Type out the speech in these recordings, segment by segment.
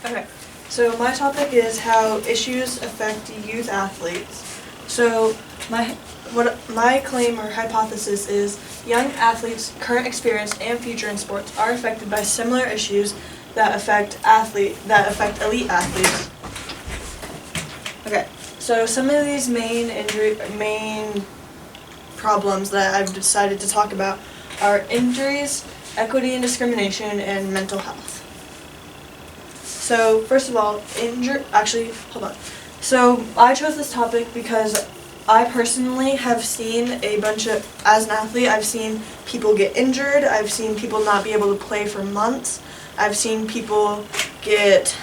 Okay, so my topic is how issues affect youth athletes. So my claim or hypothesis is young athletes' current experience and future in sports are affected by similar issues that affect elite athletes. Okay, so some of these main problems that I've decided to talk about are injuries, equity and discrimination, and mental health. So first of all, hold on. So I chose this topic because I personally have seen as an athlete, I've seen people get injured, I've seen people not be able to play for months, I've seen people get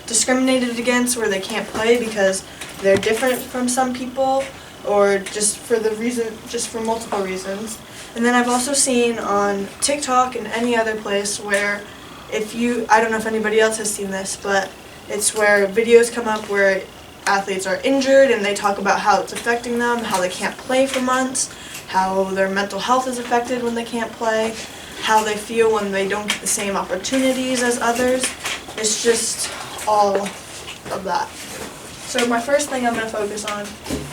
discriminated against where they can't play because they're different from some people, or just for multiple reasons. And then I've also seen on TikTok and any other place where I don't know if anybody else has seen this, but it's where videos come up where athletes are injured and they talk about how it's affecting them, how they can't play for months, how their mental health is affected when they can't play, how they feel when they don't get the same opportunities as others. It's just all of that. So my first thing I'm going to focus on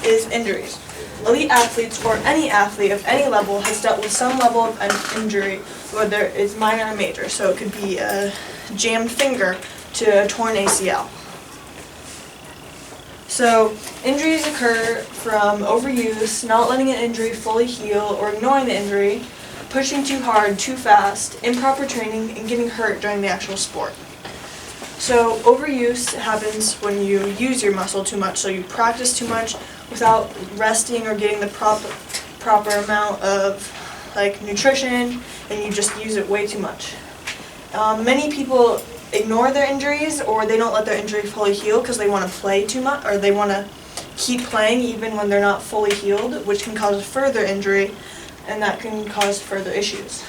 is injuries. Elite athletes, or any athlete of any level, has dealt with some level of an injury, whether it's minor or major. So it could be a jammed finger to a torn ACL. So injuries occur from overuse, not letting an injury fully heal, or ignoring the injury, pushing too hard, too fast, improper training, and getting hurt during the actual sport. So overuse happens when you use your muscle too much, so you practice too much without resting or getting the proper amount of nutrition, and you just use it way too much. Many people ignore their injuries, or they don't let their injury fully heal because they want to play too much, or they want to keep playing even when they're not fully healed, which can cause further injury, and that can cause further issues.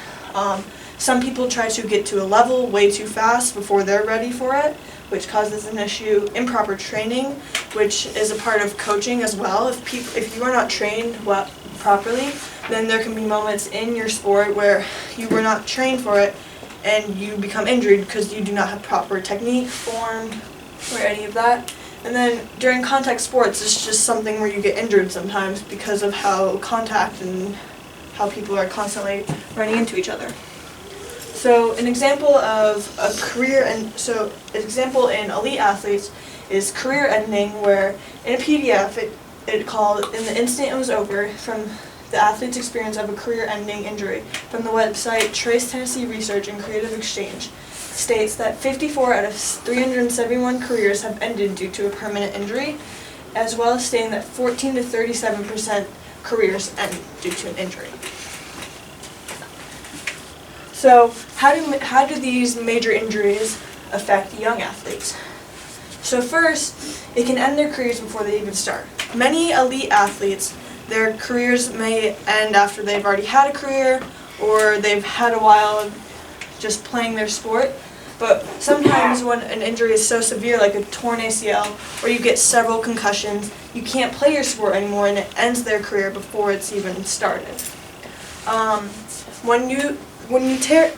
Some people try to get to a level way too fast before they're ready for it, which causes an issue. Improper training, which is a part of coaching as well. If you are not trained properly, then there can be moments in your sport where you were not trained for it and you become injured because you do not have proper technique, form, or any of that. And then during contact sports, it's just something where you get injured sometimes because of how contact and how people are constantly running into each other. So an example of an example in elite athletes is career ending, where in a PDF it called "In the Instant It Was Over" from the athlete's experience of a career-ending injury from the website Trace Tennessee Research and Creative Exchange, states that 54 out of 371 careers have ended due to a permanent injury, as well as stating that 14 to 37% careers end due to an injury. So how do these major injuries affect young athletes? So first, it can end their careers before they even start. Many elite athletes, their careers may end after they've already had a career, or they've had a while of just playing their sport. But sometimes when an injury is so severe, like a torn ACL, or you get several concussions, you can't play your sport anymore, and it ends their career before it's even started. When you tear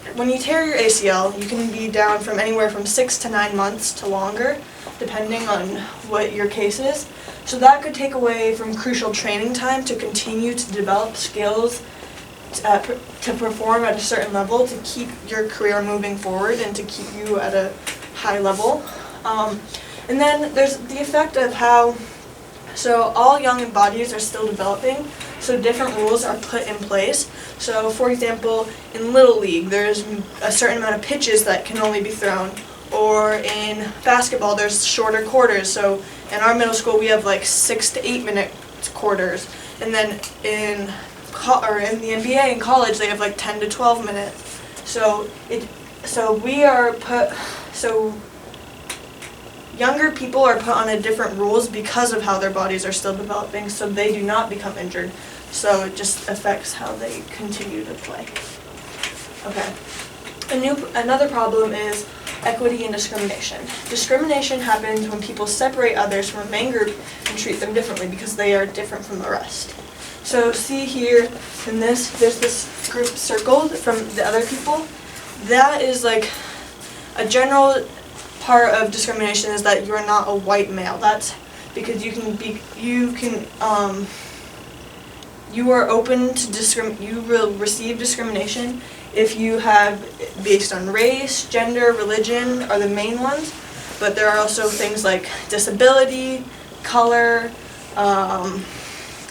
your ACL, you can be down from anywhere from 6 to 9 months to longer, depending on what your case is. So that could take away from crucial training time to continue to develop skills to perform at a certain level, to keep your career moving forward and to keep you at a high level. And then there's the effect of so all young bodies are still developing, so different rules are put in place. So for example, in Little League, there's a certain amount of pitches that can only be thrown. Or in basketball, there's shorter quarters. So in our middle school, we have 6 to 8 minute quarters. And then in the NBA and college, they have 10 to 12 minutes. So younger people are put on different rules because of how their bodies are still developing, so they do not become injured. So it just affects how they continue to play. Okay. Another problem is equity and discrimination. Discrimination happens when people separate others from a main group and treat them differently because they are different from the rest. So see here in this, there's this group circled from the other people. That is a general part of discrimination is that you are not a white male. That's because you are open to you will receive discrimination if you have based on race, gender, religion are the main ones, but there are also things like disability, color,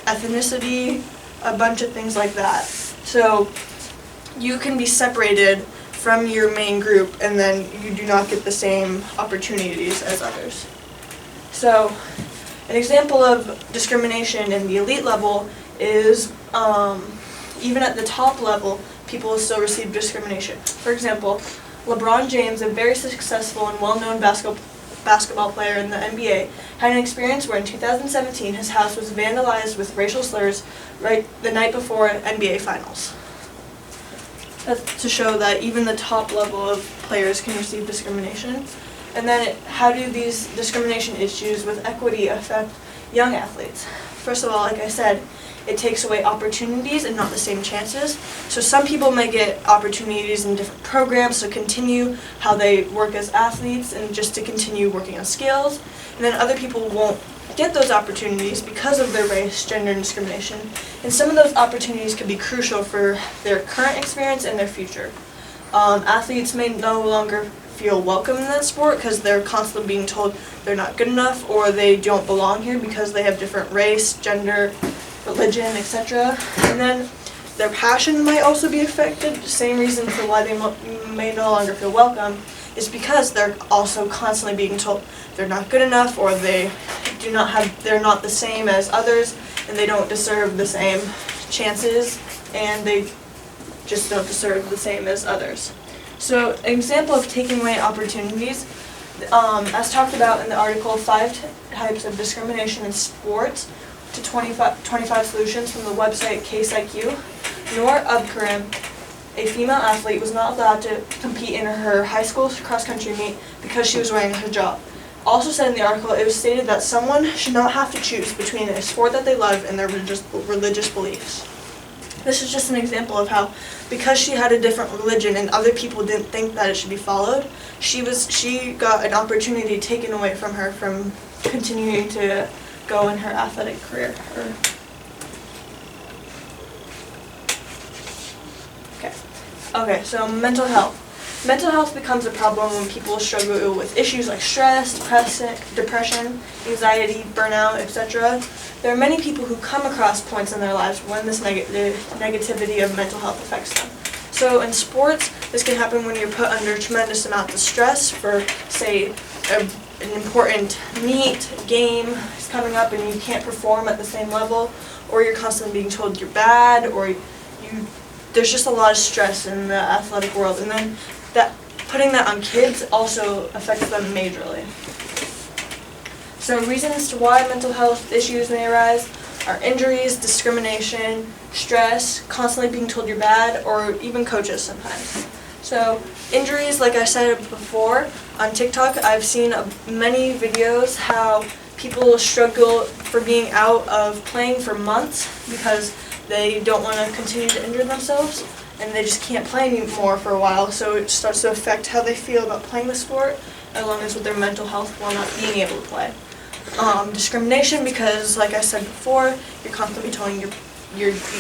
ethnicity, a bunch of things like that. So you can be separated from your main group and then you do not get the same opportunities as others. So an example of discrimination in the elite level is even at the top level, people will still receive discrimination. For example, LeBron James, a very successful and well-known basketball player in the NBA, had an experience where in 2017 his house was vandalized with racial slurs right the night before NBA Finals. That's to show that even the top level of players can receive discrimination. And then how do these discrimination issues with equity affect young athletes? First of all, like I said, it takes away opportunities and not the same chances. So some people may get opportunities in different programs to continue how they work as athletes and just to continue working on skills. And then other people won't get those opportunities because of their race, gender, and discrimination. And some of those opportunities could be crucial for their current experience and their future. Athletes may no longer feel welcome in that sport because they're constantly being told they're not good enough or they don't belong here because they have different race, gender, religion, etc. And then their passion might also be affected. The same reason for why they may no longer feel welcome is because they're also constantly being told they're not good enough or they're not the same as others and they don't deserve the same chances and they just don't deserve the same as others. So an example of taking away opportunities, as talked about in the article, 5 types of discrimination in sports to 25 solutions from the website Case IQ. Noor Abkarim, a female athlete, was not allowed to compete in her high school cross-country meet because she was wearing a hijab. Also said in the article, it was stated that someone should not have to choose between a sport that they love and their religious beliefs. This is just an example of how, because she had a different religion and other people didn't think that it should be followed, she got an opportunity taken away from her from continuing to go in her athletic career. Okay, so mental health. Mental health becomes a problem when people struggle with issues like stress, depression, anxiety, burnout, etc. There are many people who come across points in their lives when this negativity of mental health affects them. So in sports, this can happen when you're put under tremendous amounts of stress for, say, an important meet, game is coming up and you can't perform at the same level, or you're constantly being told you're bad, or there's just a lot of stress in the athletic world. And then putting that on kids also affects them majorly. So reasons to why mental health issues may arise are injuries, discrimination, stress, constantly being told you're bad, or even coaches sometimes. So injuries, like I said before, on TikTok I've seen many videos how people struggle for being out of playing for months because they don't want to continue to injure themselves and they just can't play anymore for a while, so it starts to affect how they feel about playing the sport along with their mental health while not being able to play. Discrimination, because like I said before, you're constantly told you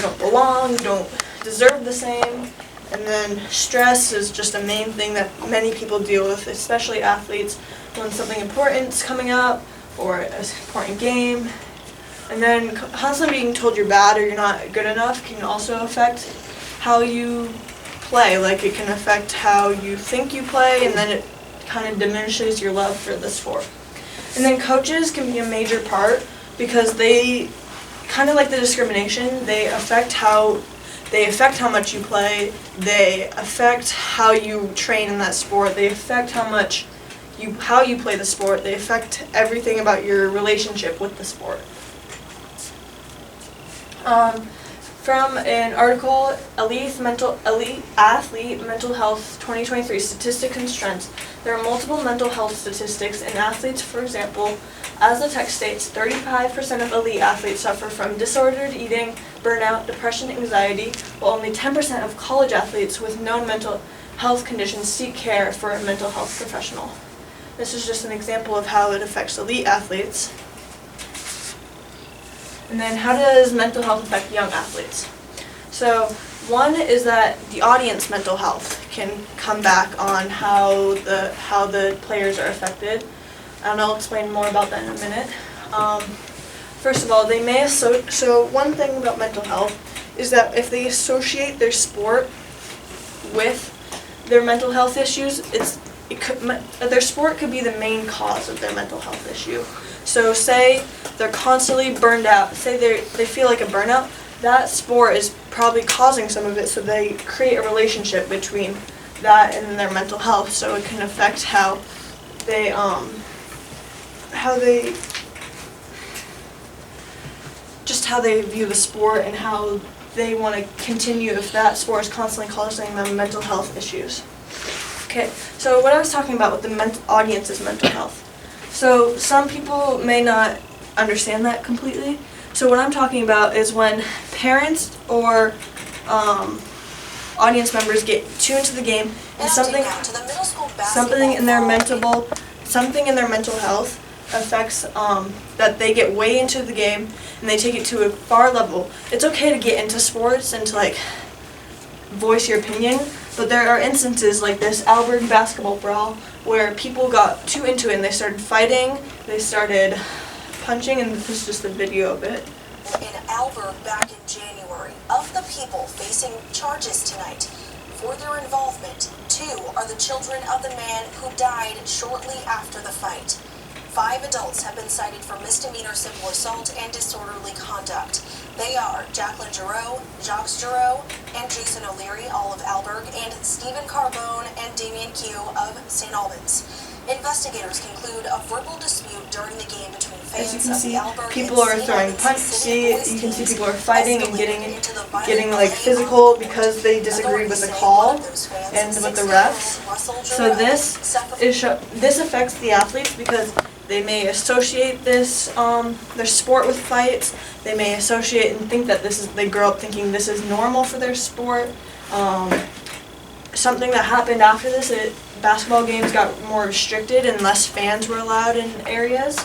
don't belong, you don't deserve the same. And then stress is just a main thing that many people deal with, especially athletes, when something important is coming up or an important game. And then constantly being told you're bad or you're not good enough can also affect how you play. Like it can affect how you think you play, and then it kind of diminishes your love for the sport. And then coaches can be a major part because they, kind of like the discrimination, they affect how much you play, they affect how you train in that sport, they affect how you play the sport, they affect everything about your relationship with the sport. From an article, Elite Athlete Mental Health 2023 Statistics and Strengths, there are multiple mental health statistics in athletes. For example, as the text states, 35% of elite athletes suffer from disordered eating, burnout, depression, anxiety, while only 10% of college athletes with known mental health conditions seek care for a mental health professional. This is just an example of how it affects elite athletes. And then how does mental health affect young athletes? So one is that the audience mental health can come back on how the players are affected, and I'll explain more about that in a minute. First of all, they may so one thing about mental health is that if they associate their sport with their mental health issues, their sport could be the main cause of their mental health issue. So say they're constantly burned out, say they feel like a burnout, that sport is probably causing some of it, so they create a relationship between that and their mental health, so it can affect how they view the sport and how they want to continue if that sport is constantly causing them mental health issues. Okay, so what I was talking about with the audience's mental health. So some people may not understand that completely. So what I'm talking about is when parents or audience members get tuned to the game and something in their mental health affects that they get way into the game and they take it to a far level. It's okay to get into sports and to like voice your opinion, but there are instances like this Alberg basketball brawl where people got too into it and they started fighting, they started punching, and this is just a video of it. In Alberg back in January, of the people facing charges tonight for their involvement, 2 are the children of the man who died shortly after the fight. 5 adults have been cited for misdemeanor simple assault and disorderly conduct. They are Jacqueline Giroux, Jacques Giroux, and Jason O'Leary, all of Alberg, and Stephen Carbone and Damien Q of St. Albans. Investigators conclude a verbal dispute during the game between fans As you can of see, the Alberg people are throwing punches. You can see people are fighting and getting like physical because they disagree with the call and with the refs. So this affects the athletes because they may associate this their sport with fights. They may associate and think that they grow up thinking this is normal for their sport. Something that happened after this, basketball games got more restricted and less fans were allowed in areas.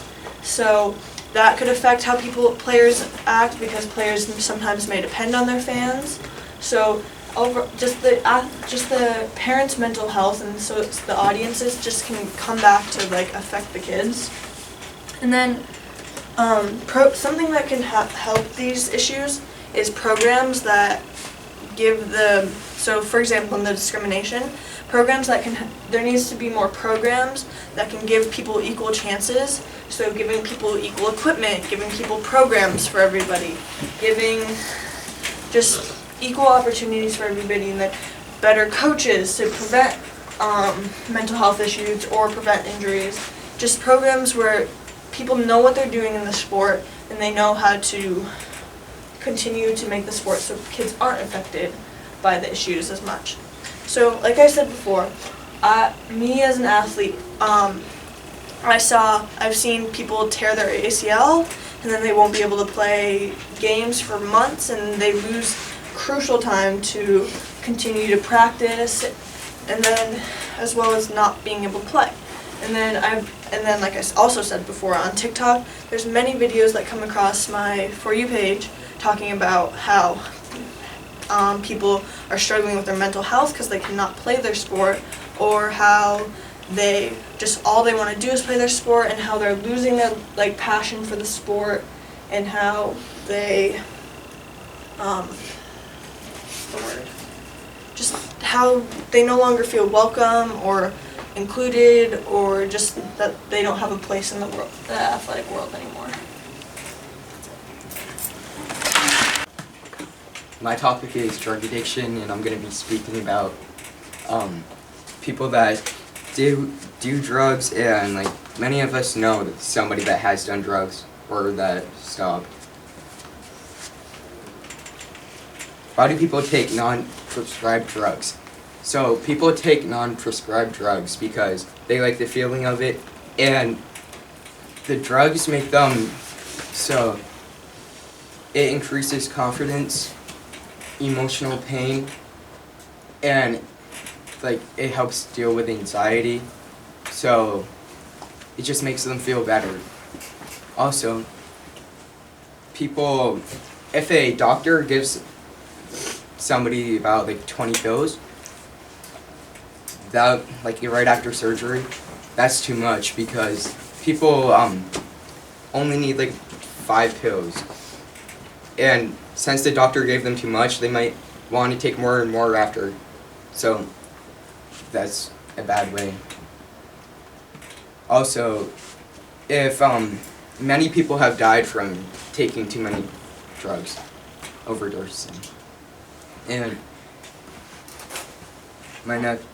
So that could affect how players act because players sometimes may depend on their fans. So just the parents' mental health, and so it's the audiences just can come back to like affect the kids. And then something that can help these issues is programs that give so for example in the discrimination, there needs to be more programs that can give people equal chances. So giving people equal equipment, giving people programs for everybody, giving just equal opportunities for everybody, and then better coaches to prevent mental health issues or prevent injuries. Just programs where people know what they're doing in the sport and they know how to continue to make the sport so kids aren't affected by the issues as much. So like I said before, me as an athlete, I've seen people tear their ACL and then they won't be able to play games for months and they lose crucial time to continue to practice, and then as well as not being able to play. And then like I also said before, on TikTok, there's many videos that come across my For You page talking about how people are struggling with their mental health because they cannot play their sport, or how all they want to do is play their sport, and how they're losing their passion for the sport, and how they just how they no longer feel welcome or included, or just that they don't have a place in the athletic world anymore. My topic is drug addiction, and I'm going to be speaking about people that do drugs, and many of us know that somebody that has done drugs or that stopped. Why do people take non-prescribed drugs? So people take non-prescribed drugs because they like the feeling of it, and the drugs make them so it increases confidence, emotional pain, and it helps deal with anxiety. So it just makes them feel better. Also, people, if a doctor gives somebody about like 20 pills, that like right after surgery, that's too much because people only need like 5 pills. And since the doctor gave them too much, they might want to take more and more after. So that's a bad way. Also, if many people have died from taking too many drugs, overdosing. And my next,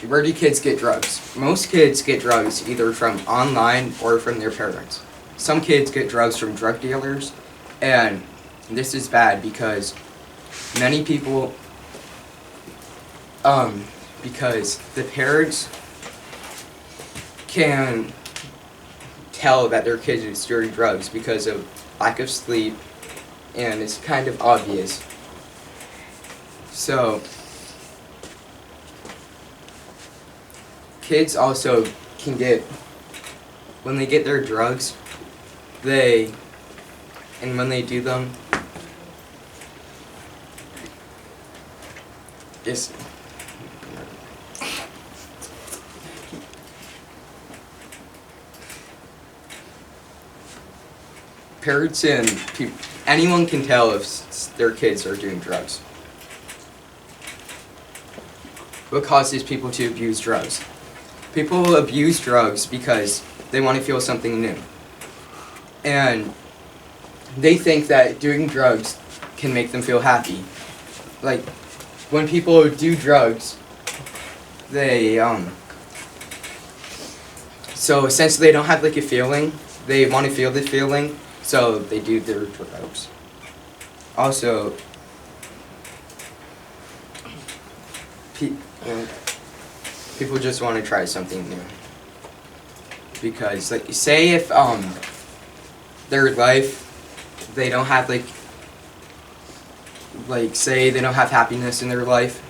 where do kids get drugs? Most kids get drugs either from online or from their parents. Some kids get drugs from drug dealers, and this is bad because many people, because the parents can tell that their kid is doing drugs because of lack of sleep, and it's kind of obvious. So, kids also can get, when they get their drugs, and when they do them, it's, parents and anyone can tell if their kids are doing drugs. What causes people to abuse drugs? People abuse drugs because they want to feel something new. And they think that doing drugs can make them feel happy. Like, when people do drugs, they, so since they don't have like a feeling, they want to feel the feeling, so they do their drugs. Also, people just want to try something new. Because, like, say if their life, they don't have like say they don't have happiness in their life,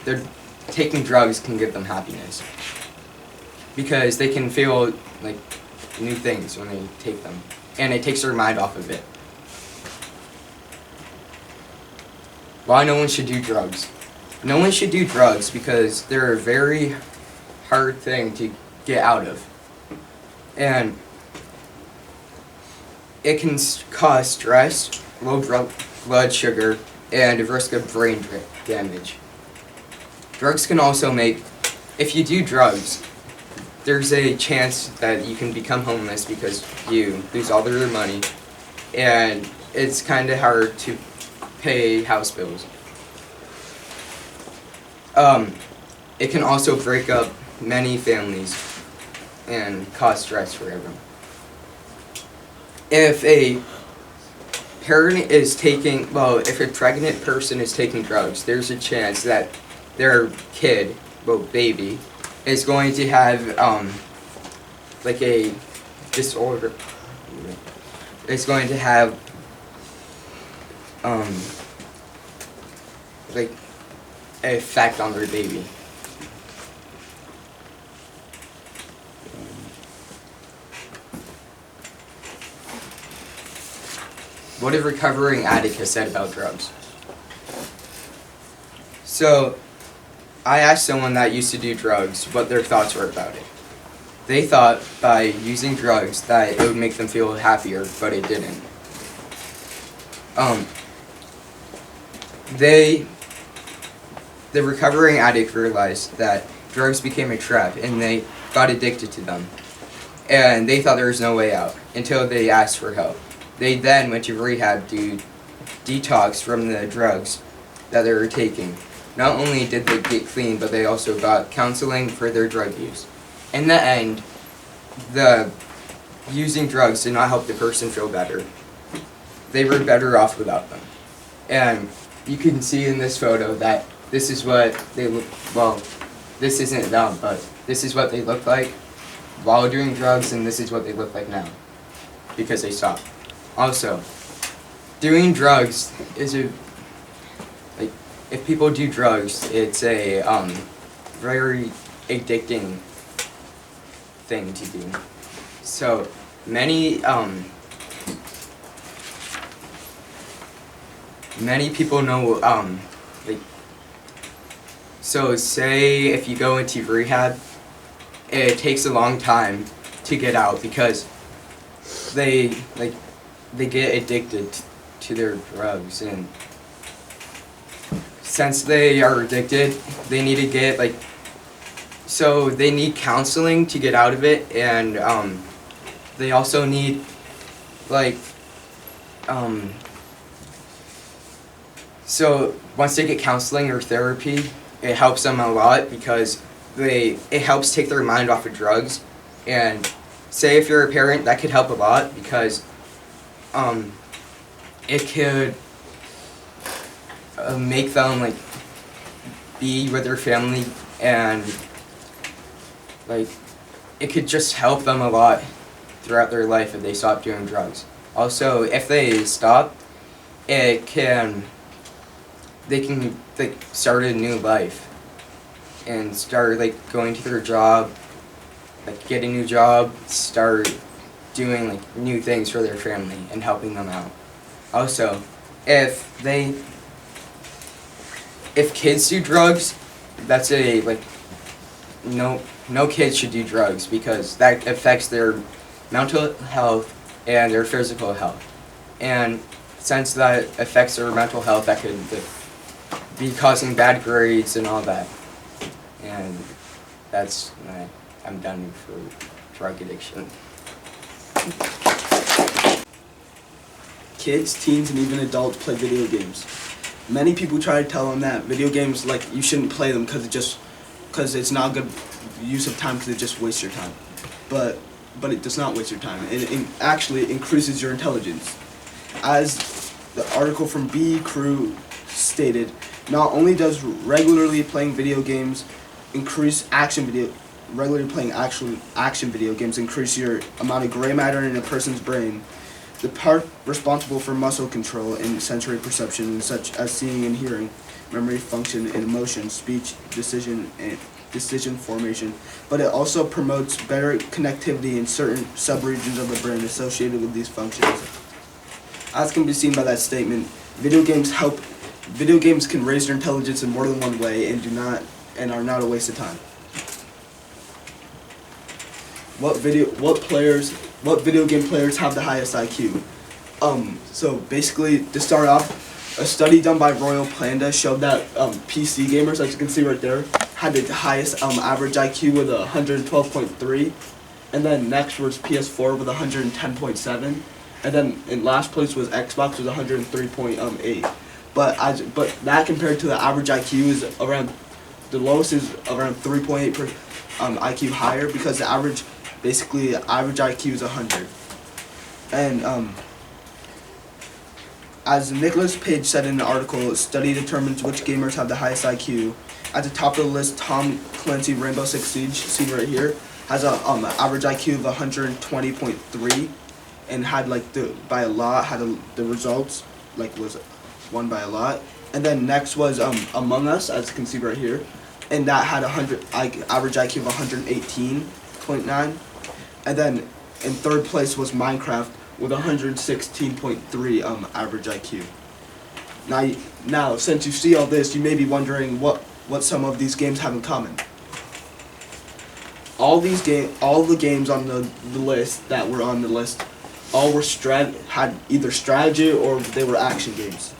they're taking drugs can give them happiness. Because they can feel like new things when they take them, and it takes their mind off of it. Why no one should do drugs? No one should do drugs because they're a very hard thing to get out of. And it can cause stress, low blood sugar, and a risk of brain damage. Drugs can also make, if you do drugs, there's a chance that you can become homeless because you lose all of your money, and it's kind of hard to pay house bills. It can also break up many families and cause stress for everyone. If a parent is taking, well, if a pregnant person is taking drugs, there's a chance that their kid, well, baby, is going to have, like a disorder. It's going to have, like, an effect on their baby. What a recovering addict has said about drugs. So, I asked someone that used to do drugs what their thoughts were about it. They thought by using drugs that it would make them feel happier, but it didn't. The recovering addict realized that drugs became a trap and they got addicted to them. And they thought there was no way out until they asked for help. They then went to rehab to detox from the drugs that they were taking. Not only did they get clean, but they also got counseling for their drug use. In the end, the using drugs did not help the person feel better. They were better off without them. And you can see in this photo that this is what they look, well, this isn't them, but this is what they look like while doing drugs, and this is what they look like now, because they stopped. Also, doing drugs is a, like, if people do drugs, it's a very addicting thing to do. So many people know like, so say if you go into rehab, it takes a long time to get out because they get addicted to their drugs, and since they are addicted, they need to get so they need counseling to get out of it, and they also need so once they get counseling or therapy, it helps them a lot because it helps take their mind off of drugs. And say if you're a parent, that could help a lot because it could make them be with their family, and it could just help them a lot throughout their life if they stop doing drugs. Also, if they stop, they can start a new life and start going to their job, get a new job, start doing new things for their family and helping them out. Also, if kids do drugs, that's no kids should do drugs because that affects their mental health and their physical health. And since that affects their mental health, that could be causing bad grades and all that. And that's I'm done for drug addiction. Kids, teens, and even adults play video games. Many people try to tell them that video games, you shouldn't play them because it's not good use of time because it just wastes your time. But it does not waste your time. It actually increases your intelligence. As the article from B Crew stated, not only does regularly playing video games increase regularly playing action video games increase your amount of gray matter in a person's brain, the part responsible for muscle control and sensory perception, such as seeing and hearing, memory function and emotion, speech, decision formation, but it also promotes better connectivity in certain subregions of the brain associated with these functions. As can be seen by that statement, video games can raise your intelligence in more than one way and are not a waste of time. What video game players have the highest IQ? So basically, to start off, a study done by Royal Panda showed that PC gamers, as you can see right there, had the highest average IQ with 112.3, and then next was PS4 with 110.7, and then in last place was Xbox with 103.8. But that compared to the average IQ is around, the lowest is around 3.8 IQ higher because the average IQ is 100. And as Nicholas Page said in an article, study determines which gamers have the highest IQ. At the top of the list, Tom Clancy Rainbow Six Siege, seen right here, has a average IQ of 120.3, and had the results was won by a lot. And then next was Among Us, as you can see right here, and that had average IQ of 118.9. And then in third place was Minecraft with 116.3 average IQ. Now, since you see all this, you may be wondering what some of these games have in common. All the games on the list that were on the list, all were had either strategy or they were action games.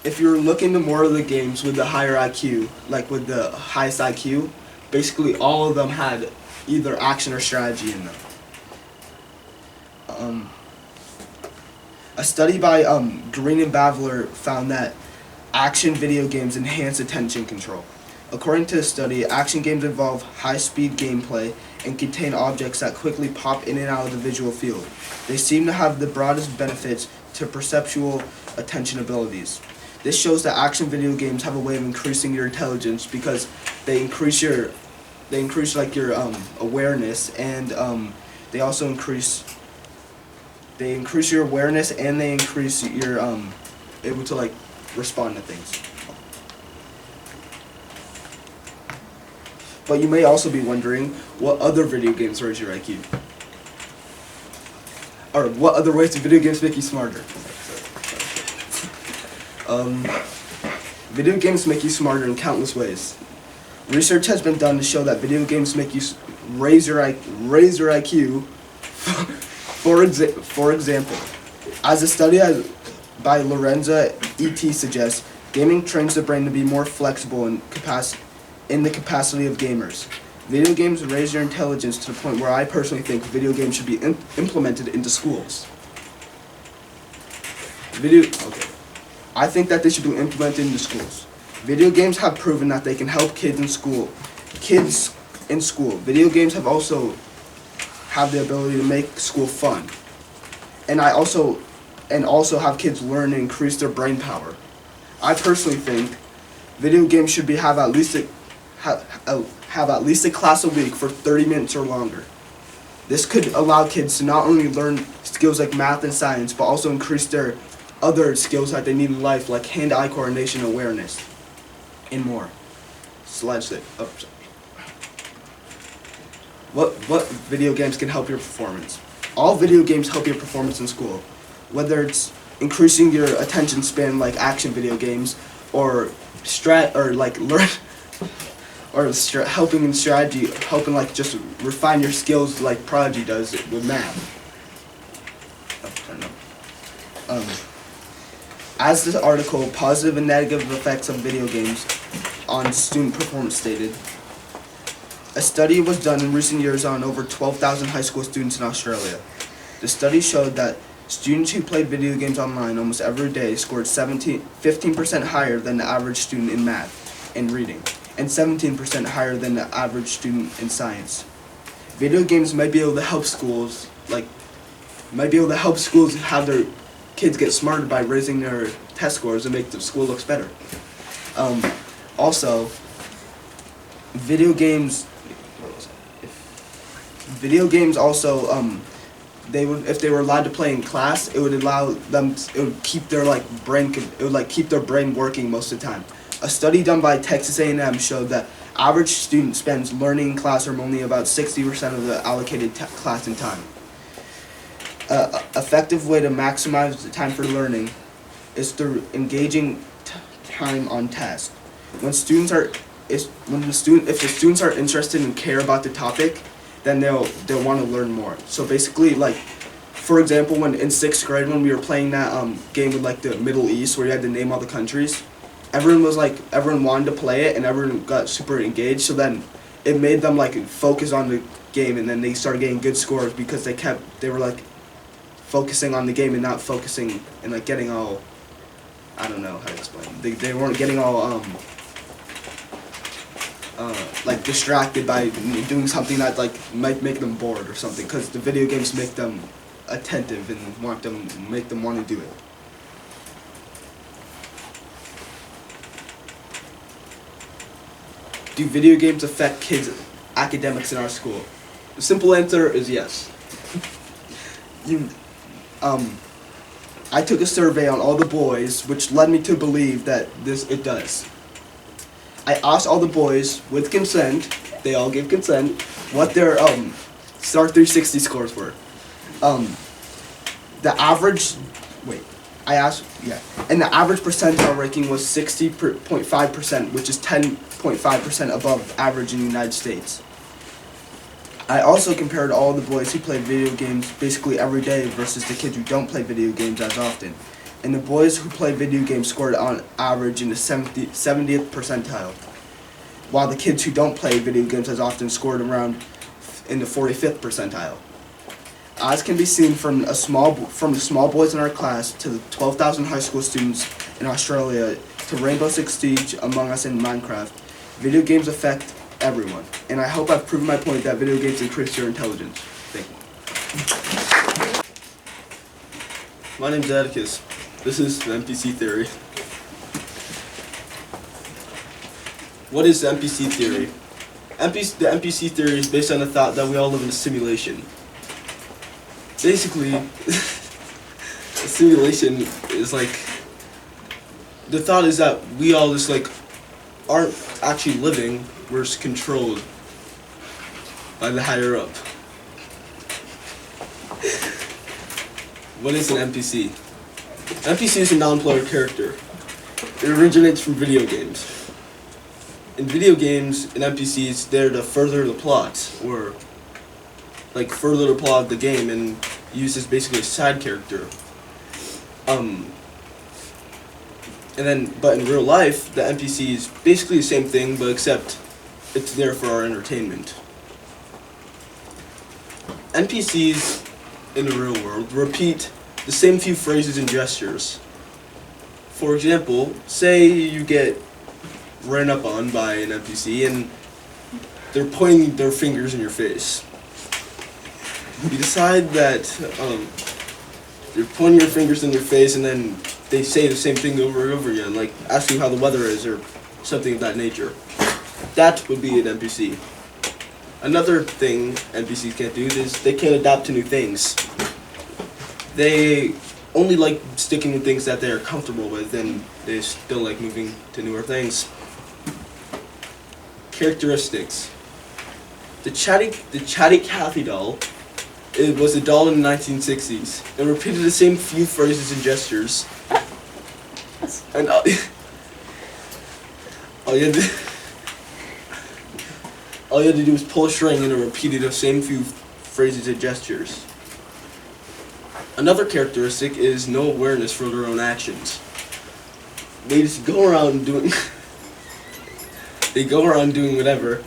If you're looking to more of the games with the higher IQ, with the highest IQ, basically all of them had either action or strategy in them. A study by Green and Bavler found that action video games enhance attention control. According to the study, action games involve high-speed gameplay and contain objects that quickly pop in and out of the visual field. They seem to have the broadest benefits to perceptual attention abilities. This shows that action video games have a way of increasing your intelligence because they increase your awareness, and they also increase your awareness, and they increase your able to respond to things. But you may also be wondering, what other video games raise your IQ? Or what other ways do video games make you smarter? Video games make you smarter in countless ways. Research has been done to show that video games make you raise your IQ. For example, as a study by Lorenza et suggests, gaming trains the brain to be more flexible in the capacity of gamers. Video games raise your intelligence to the point where I personally think video games should be implemented into schools. I think that they should be implemented into schools. Video games have proven that they can help kids in school. Video games have also have the ability to make school fun. And also have kids learn and increase their brain power. I personally think video games should have at least a class a week for 30 minutes or longer. This could allow kids to not only learn skills like math and science, but also increase their other skills that they need in life, like hand-eye coordination, awareness, and more. Slide six. Oh, sorry. What video games can help your performance? All video games help your performance in school, whether it's increasing your attention span like action video games, or helping in strategy, helping like just refine your skills like Prodigy does with math. As this article, Positive and Negative Effects of Video Games on Student Performance stated, a study was done in recent years on over 12,000 high school students in Australia. The study showed that students who played video games online almost every day scored 15% higher than the average student in math and reading, and 17% higher than the average student in science. Video games might be able to help schools have their kids get smarter by raising their test scores and make the school looks better. Also, video games also, if they were allowed to play in class, it would keep their brain working most of the time. A study done by Texas A&M showed that average student spends learning in classroom only about 60% of the allocated class and time. Effective way to maximize the time for learning is through engaging time on task. If the students are interested and care about the topic, then they'll want to learn more. So basically, like, for example, when in 6th grade when we were playing that game with like the Middle East where you had to name all the countries, everyone wanted to play it and everyone got super engaged. So then it made them like focus on the game, and then they started getting good scores because they were like focusing on the game and not focusing and like getting all, I don't know how to explain. They weren't getting all like distracted by doing something that like might make them bored or something, because the video games make them attentive and make them want to do it. Do video games affect kids' academics in our school? The simple answer is yes. I took a survey on all the boys, which led me to believe that it does. I asked all the boys, with consent, they all gave consent, what their Star 360 scores were. The average percentile ranking was 60.5%, which is 10.5% above average in the United States. I also compared all the boys who played video games basically every day versus the kids who don't play video games as often. And the boys who play video games scored on average in the 70th percentile, while the kids who don't play video games as often scored around in the 45th percentile. As can be seen from the small boys in our class to the 12,000 high school students in Australia to Rainbow Six Siege, Among Us, and Minecraft, video games affect everyone. And I hope I've proven my point that video games increase your intelligence. Thank you. My name's Atticus. This is the NPC theory. What is the NPC theory? The NPC theory is based on the thought that we all live in a simulation. Basically, a simulation is like, the thought is that we all just like aren't actually living, we're just controlled by the higher up. What is an NPC? NPC is a non-player character. It originates from video games. In video games, an NPC is there to further the plot, or like further the plot of the game, and used as basically a side character. But in real life, the NPC is basically the same thing, but except it's there for our entertainment. NPCs in the real world repeat the same few phrases and gestures. For example, say you get ran up on by an NPC and they're pointing their fingers in your face. You decide that you're pointing your fingers in their face, and then they say the same thing over and over again, like ask you how the weather is or something of that nature. That would be an NPC. Another thing NPCs can't do is they can't adapt to new things. They only like sticking with things that they're comfortable with, and they still like moving to newer things. Characteristics. The Chatty Cathy doll, it was a doll in the 1960s. It repeated the same few phrases and gestures. And all you had to do was pull a string, and it repeated the same few phrases and gestures. Another characteristic is no awareness for their own actions. They just go around doing whatever,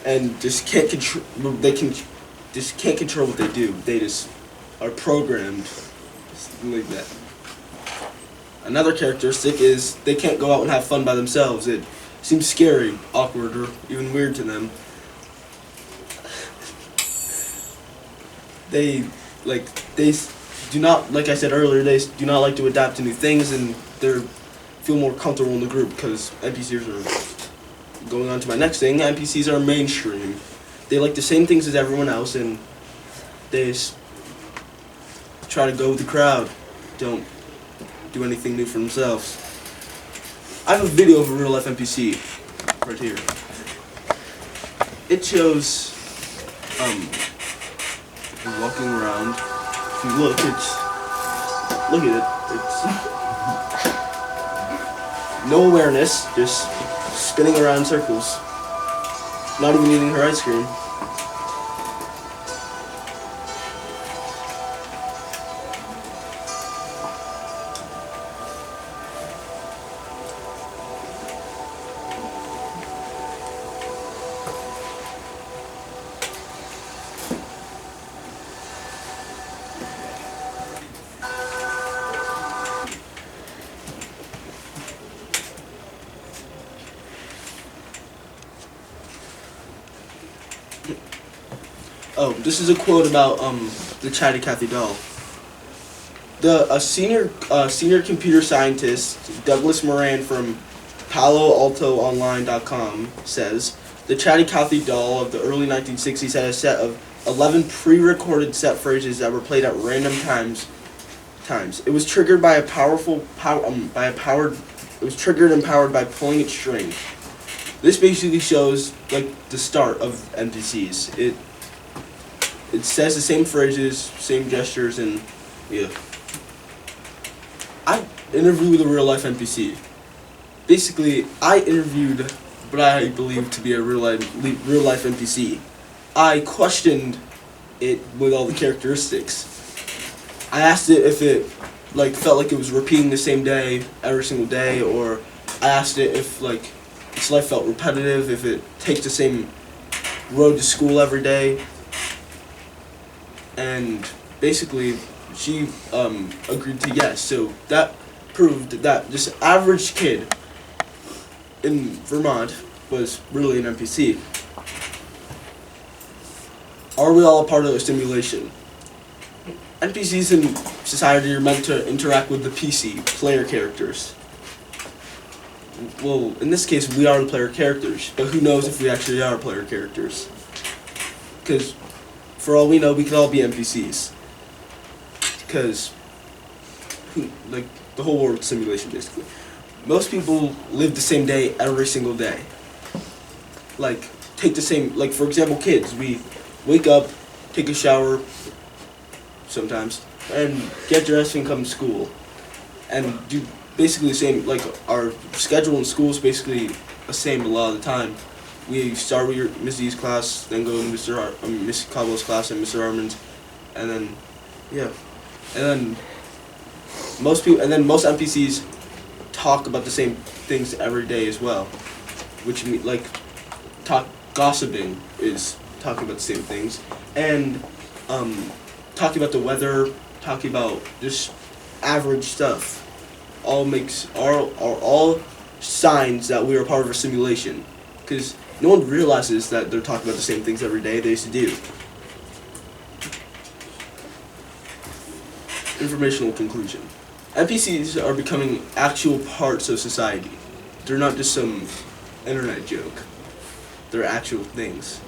and just can't control. Just can't control what they do. They just are programmed like that. Another characteristic is they can't go out and have fun by themselves. It seems scary, awkward, or even weird to them. They do not, like I said earlier, they do not like to adapt to new things, and they feel more comfortable in the group because NPCs are, going on to my next thing, NPCs are mainstream. They like the same things as everyone else, and they just try to go with the crowd. Don't do anything new for themselves. I have a video of a real life NPC right here. It shows walking around. If you look at it. It's no awareness, just spinning around in circles. Not even eating her ice cream. Oh, this is a quote about the Chatty Cathy doll. A senior computer scientist, Douglas Moran from PaloAltoOnline.com, says the Chatty Cathy doll of the early 1960s had a set of 11 pre-recorded set phrases that were played at random times. It was triggered by It was triggered and powered by pulling its string. This basically shows like the start of NPCs. It says the same phrases, same gestures, and yeah. I interviewed with a real life NPC. Basically, I interviewed what I believe to be a real life NPC. I questioned it with all the characteristics. I asked it if it felt like it was repeating the same day every single day, or I asked it if its life felt repetitive, if it takes the same road to school every day. And basically, she agreed to yes. So that proved that this average kid in Vermont was really an NPC. Are we all a part of a simulation? NPCs in society are meant to interact with the PC, player characters. Well, in this case, we are the player characters, but who knows if we actually are player characters? Because for all we know, we could all be NPCs. Because, the whole world's simulation, basically. Most people live the same day every single day. Take the same, for example, kids. We wake up, take a shower sometimes, and get dressed and come to school. And do basically the same, like our schedule in school is basically the same a lot of the time. We start with Miss E's class, then go to Miss Caldwell's class and Mr. Armand's, and then, yeah. And then most NPCs talk about the same things every day as well, which like gossiping is talking about the same things, and talking about the weather, talking about just average stuff, are all signs that we are part of a simulation, because no one realizes that they're talking about the same things every day they used to do. Informational conclusion. NPCs are becoming actual parts of society. They're not just some internet joke. They're actual things.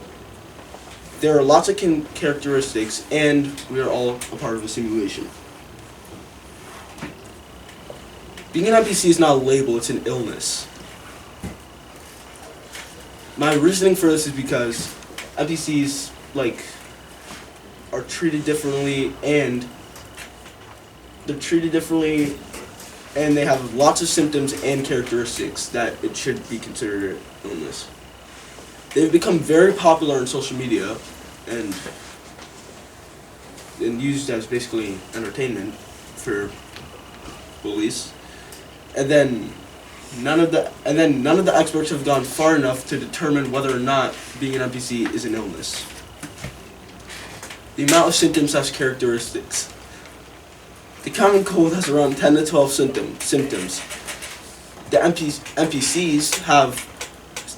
There are lots of characteristics, and we are all a part of a simulation. Being an NPC is not a label, it's an illness. My reasoning for this is because NPCs, like, are treated differently, and they have lots of symptoms and characteristics that it should be considered an illness. They've become very popular on social media and used as basically entertainment for bullies. And then none of the experts have gone far enough to determine whether or not being an NPC is an illness. The amount of symptoms has characteristics. The common cold has around 10 to 12 symptoms. The NPCs have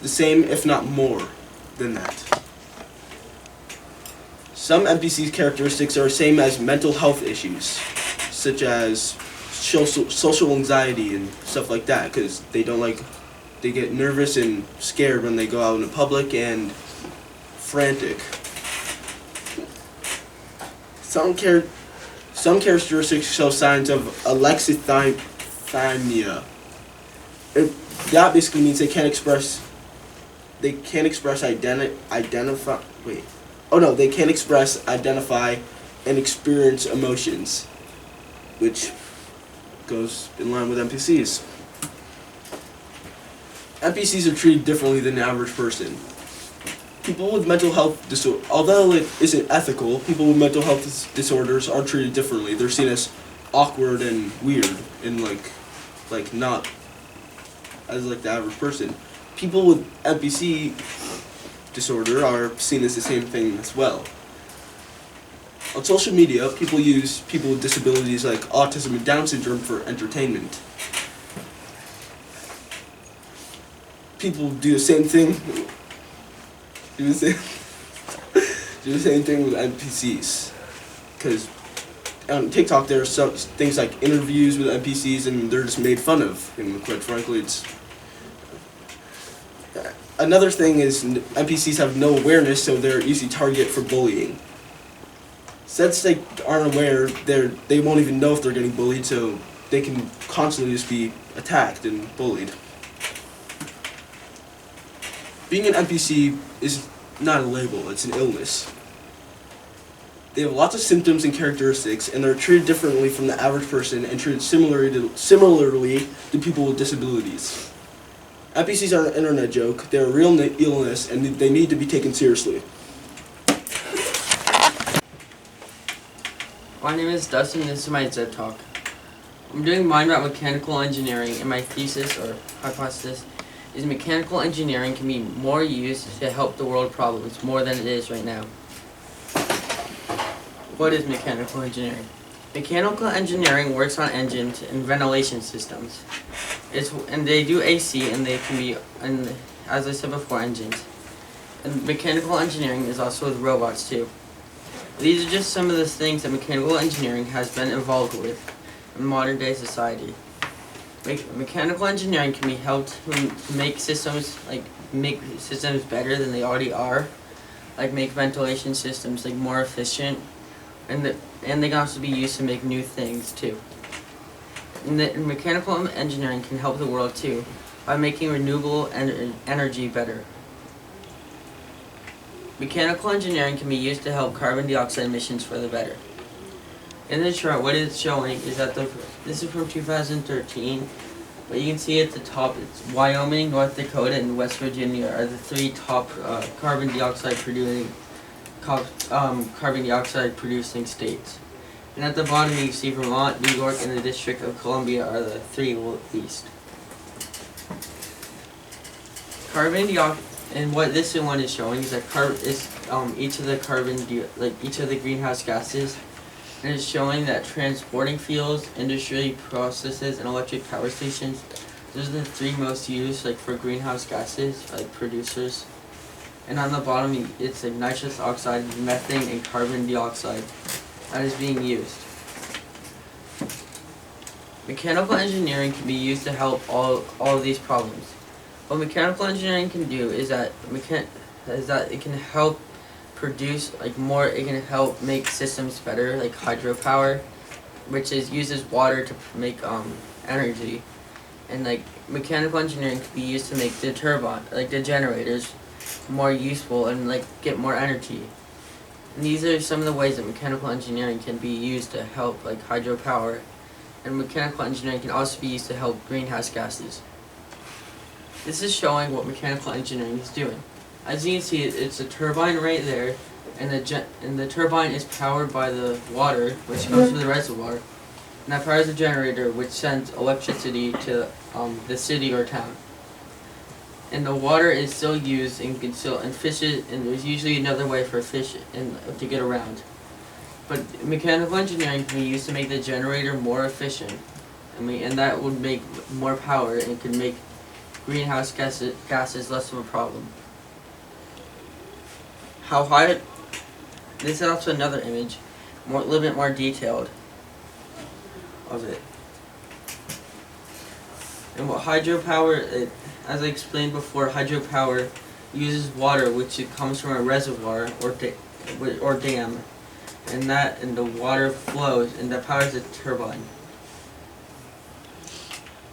the same, if not more, than that. Some NPCs' characteristics are the same as mental health issues, such as social anxiety and stuff like that, because they get nervous and scared when they go out in the public and frantic. Some characteristics show signs of alexithymia. That basically means they can't express identify, and experience emotions, which goes in line with NPCs. NPCs are treated differently than the average person. People with mental health disorders, although it isn't ethical, people with mental health disorders are treated differently. They're seen as awkward and weird, and like not as like the average person. People with NPC disorder are seen as the same thing as well. On social media, people use people with disabilities like autism and Down syndrome for entertainment. People do the same thing. Do the same thing with NPCs. Because on TikTok, there are some things like interviews with NPCs, and they're just made fun of. And quite frankly, it's another thing is NPCs have no awareness, so they're an easy target for bullying. Since they aren't aware, they won't even know if they're getting bullied, so they can constantly just be attacked and bullied. Being an NPC is not a label, it's an illness. They have lots of symptoms and characteristics, and they're treated differently from the average person and treated similarly to people with disabilities. NPCs are an internet joke, they're a real illness, and they need to be taken seriously. My name is Dustin, and this is my ZED talk. I'm doing mine about mechanical engineering, and my thesis or hypothesis is mechanical engineering can be more used to help the world problems more than it is right now. What is mechanical engineering? Mechanical engineering works on engines and ventilation systems. And they do AC, and they can be, as I said before, engines. And mechanical engineering is also with robots too. These are just some of the things that mechanical engineering has been involved with in modern day society. Mechanical engineering can be helped to make systems better than they already are, like make ventilation systems more efficient, and they can also be used to make new things too. And mechanical engineering can help the world too by making renewable energy better. Mechanical engineering can be used to help carbon dioxide emissions further better. In the chart, what it's showing is that this is from 2013, but you can see at the top, it's Wyoming, North Dakota, and West Virginia are the three top carbon dioxide producing states. And at the bottom, you see Vermont, New York, and the District of Columbia are the three least. Carbon dioxide, and what this one is showing is that each of the greenhouse gases, and it's showing that transporting fuels, industry processes, and electric power stations, those are the three most used for greenhouse gases, producers. And on the bottom, it's nitrous oxide, methane, and carbon dioxide that is being used. Mechanical engineering can be used to help all of these problems. What mechanical engineering can do is that it can help produce more. It can help make systems better, like hydropower, which uses water to make energy, and mechanical engineering can be used to make the turbine, the generators, more useful and get more energy. And these are some of the ways that mechanical engineering can be used to help hydropower, and mechanical engineering can also be used to help greenhouse gases. This is showing what mechanical engineering is doing. As you can see, it's a turbine right there, and the turbine is powered by the water, which goes to the reservoir, and that powers the generator, which sends electricity to the city or town. And the water is still used and fishes, and there's usually another way for fish to get around. But mechanical engineering can be used to make the generator more efficient. And that would make more power and could make greenhouse gases less of a problem. How high? This is also another image, a little bit more detailed of it. And what hydropower, as I explained before, hydropower uses water which comes from a reservoir or dam, and the water flows and that powers the turbine.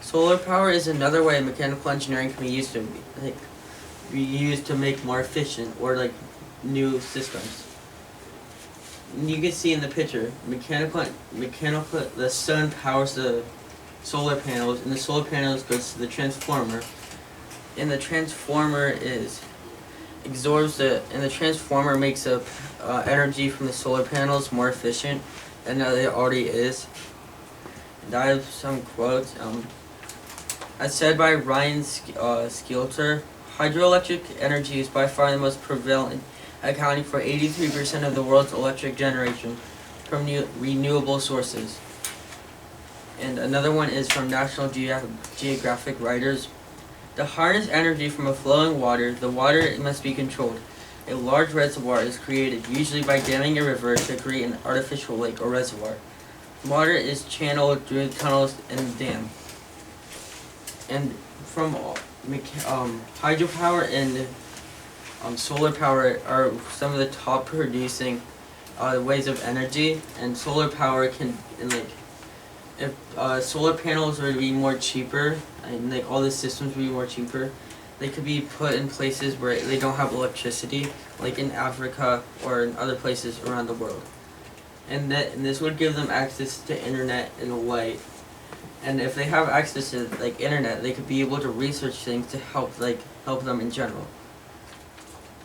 Solar power is another way mechanical engineering can be used to make more efficient or new systems. And you can see in the picture, the sun powers the solar panels, and the solar panels goes to the transformer, and the transformer makes up energy from the solar panels more efficient than it already is. And I have some quotes. As said by Ryan Skelter, hydroelectric energy is by far the most prevalent, accounting for 83% of the world's electric generation from renewable sources. And another one is from National Geographic writers. To harness energy from a flowing water, the water must be controlled. A large reservoir is created, usually by damming a river to create an artificial lake or reservoir. Water is channeled through tunnels in the dam. And from hydropower and solar power are some of the top producing ways of energy, and solar power can, if solar panels were to be more cheaper, and all the systems would be more cheaper, they could be put in places where they don't have electricity, like in Africa or in other places around the world. And this would give them access to internet in a way. And if they have access to internet, they could be able to research things to help them in general.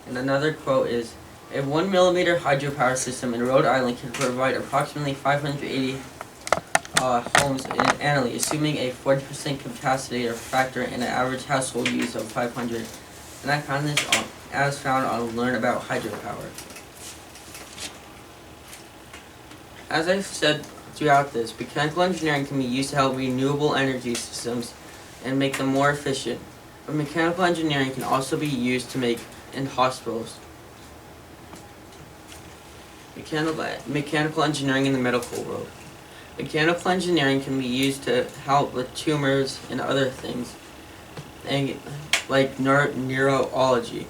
And another quote is, a 1 millimeter hydropower system in Rhode Island can provide approximately 580 homes annually, assuming a 40% capacity factor and an average household use of 500. And I found this as found on Learn About Hydropower. As I've said throughout this, mechanical engineering can be used to help renewable energy systems and make them more efficient. But mechanical engineering can also be used to make in hospitals. Mechanical engineering in the medical world. Mechanical engineering can be used to help with tumors and other things, and neurology,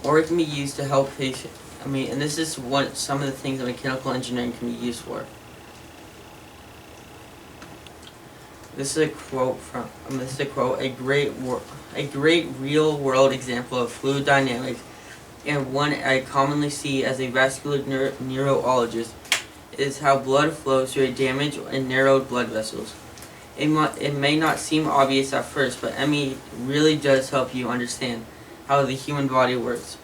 or it can be used to help patients. And this is some of the things that mechanical engineering can be used for. This is a quote a great real world example of fluid dynamics and one I commonly see as a vascular neurologist, is how blood flows through a damaged and narrowed blood vessels. It may not seem obvious at first, but ME really does help you understand how the human body works.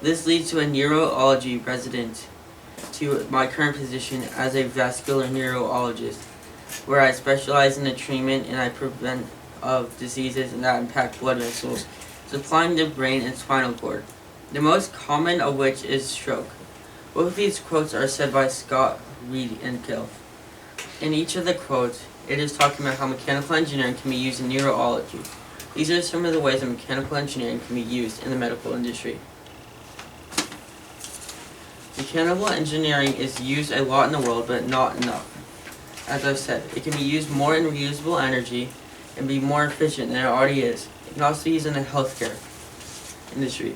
This leads to a neurology resident to my current position as a vascular neurologist, where I specialize in the treatment and I prevent of diseases that impact blood vessels, supplying the brain and spinal cord, the most common of which is stroke. Both of these quotes are said by Scott, Reed, and Kill. In each of the quotes, it is talking about how mechanical engineering can be used in neurology. These are some of the ways that mechanical engineering can be used in the medical industry. Mechanical engineering is used a lot in the world, but not enough. As I've said, it can be used more in reusable energy and be more efficient than it already is. It can also be used in the healthcare industry.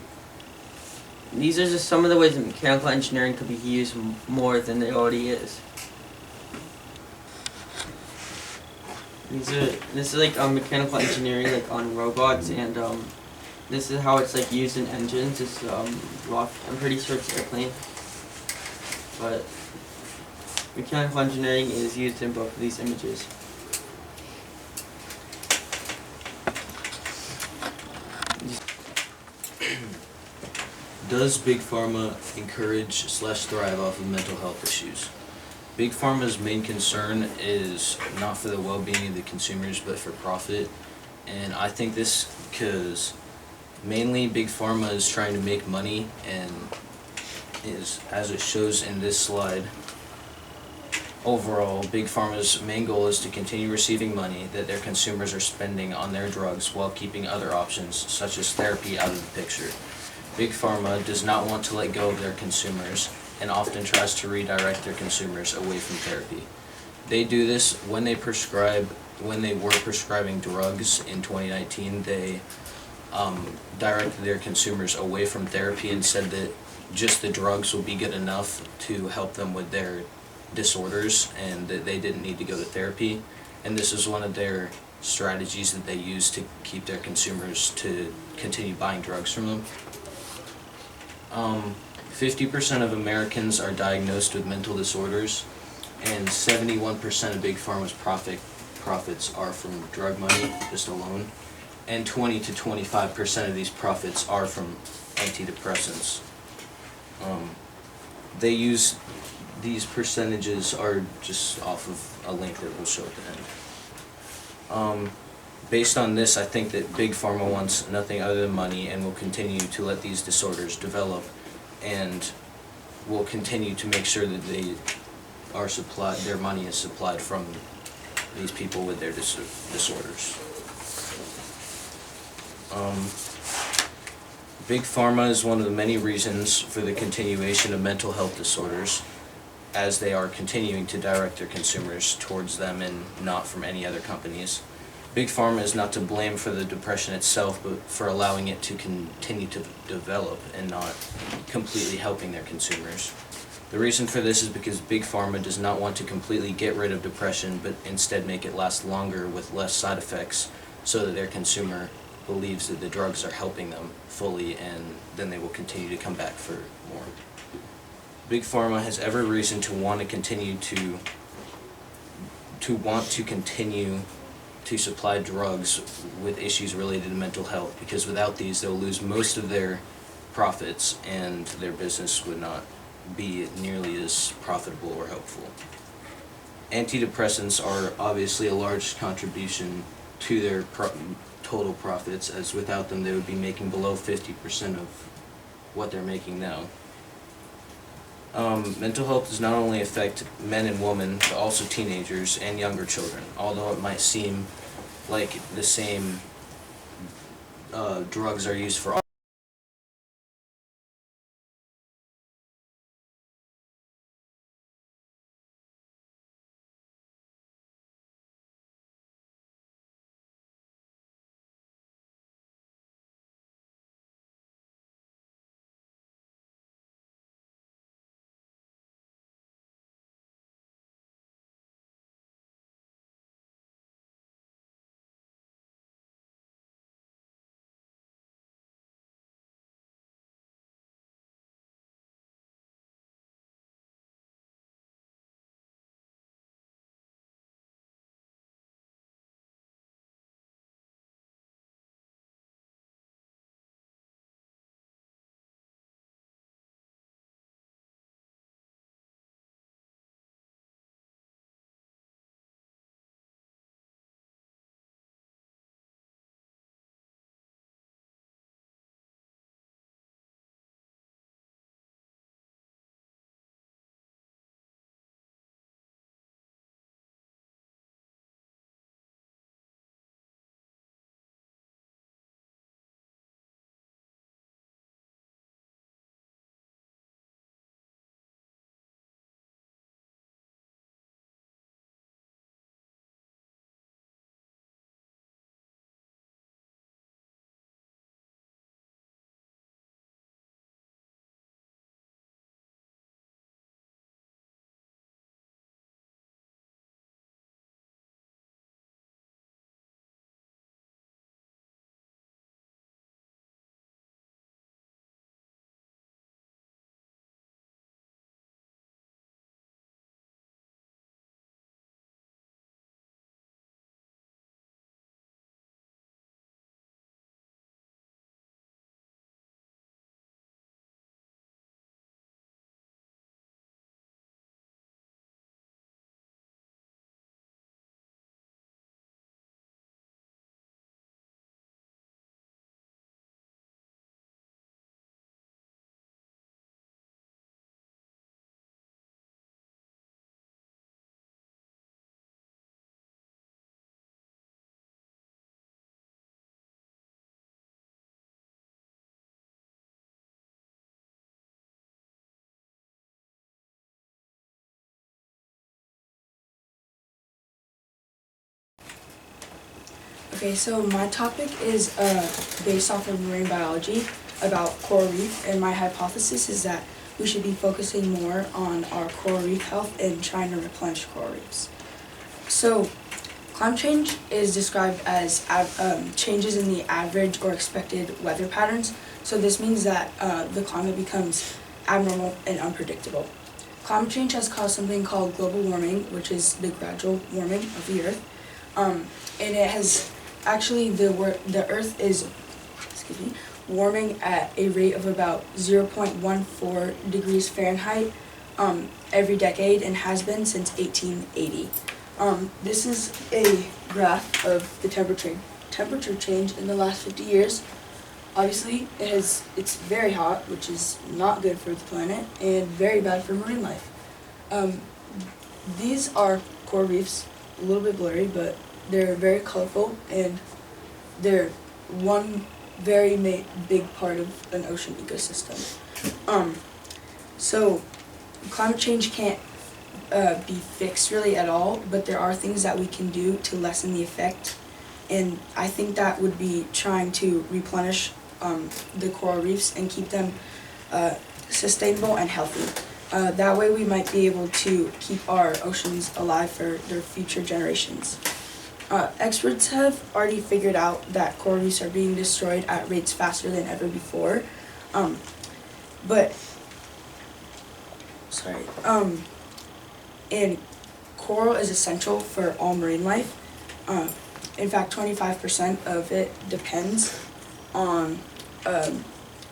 These are just some of the ways that mechanical engineering could be used more than it already is. This is like mechanical engineering, like on robots, and this is how it's like used in engines. It's I'm pretty sure it's airplane, but mechanical engineering is used in both of these images. Does Big Pharma encourage/thrive off of mental health issues? Big Pharma's main concern is not for the well-being of the consumers, but for profit. And I think this because mainly Big Pharma is trying to make money, and is, as it shows in this slide, overall, Big Pharma's main goal is to continue receiving money that their consumers are spending on their drugs while keeping other options, such as therapy, out of the picture. Big Pharma does not want to let go of their consumers and often tries to redirect their consumers away from therapy. They do this when they were prescribing drugs in 2019, they directed their consumers away from therapy and said that just the drugs will be good enough to help them with their disorders and that they didn't need to go to therapy. And this is one of their strategies that they use to keep their consumers to continue buying drugs from them. 50% of Americans are diagnosed with mental disorders, and 71% of Big Pharma's profits are from drug money, just alone, and 20 to 25% of these profits are from antidepressants. They use these percentages are just off of a link that we'll show at the end. Based on this, I think that Big Pharma wants nothing other than money and will continue to let these disorders develop, and will continue to make sure that they are supplied, their money is supplied from these people with their disorders. Big Pharma is one of the many reasons for the continuation of mental health disorders, as they are continuing to direct their consumers towards them and not from any other companies. Big Pharma is not to blame for the depression itself, but for allowing it to continue to develop and not completely helping their consumers. The reason for this is because Big Pharma does not want to completely get rid of depression, but instead make it last longer with less side effects, so that their consumer believes that the drugs are helping them fully, and then they will continue to come back for more. Big Pharma has every reason to want to continue to continue to supply drugs with issues related to mental health, because without these they'll lose most of their profits and their business would not be nearly as profitable or helpful. Antidepressants are obviously a large contribution to their total profits, as without them they would be making below 50% of what they're making now. Mental health does not only affect men and women, but also teenagers and younger children. Although it might seem like the same drugs are used for all Okay, so my topic is based off of marine biology about coral reef, and my hypothesis is that we should be focusing more on our coral reef health and trying to replenish coral reefs. So, climate change is described as changes in the average or expected weather patterns. So this means that the climate becomes abnormal and unpredictable. Climate change has caused something called global warming, which is the gradual warming of the Earth. And it has actually, the Earth is, warming at a rate of about 0.14 degrees Fahrenheit every decade and has been since 1880. This is a graph of the temperature change in the last 50 years. Obviously, it's very hot, which is not good for the planet, and very bad for marine life. These are coral reefs, a little bit blurry, but they're very colorful, and they're one very big part of an ocean ecosystem. So, climate change can't be fixed really at all, but there are things that we can do to lessen the effect, and I think that would be trying to replenish the coral reefs and keep them sustainable and healthy. That way we might be able to keep our oceans alive for their future generations. Experts have already figured out that coral reefs are being destroyed at rates faster than ever before. And coral is essential for all marine life. In fact, 25% of it depends on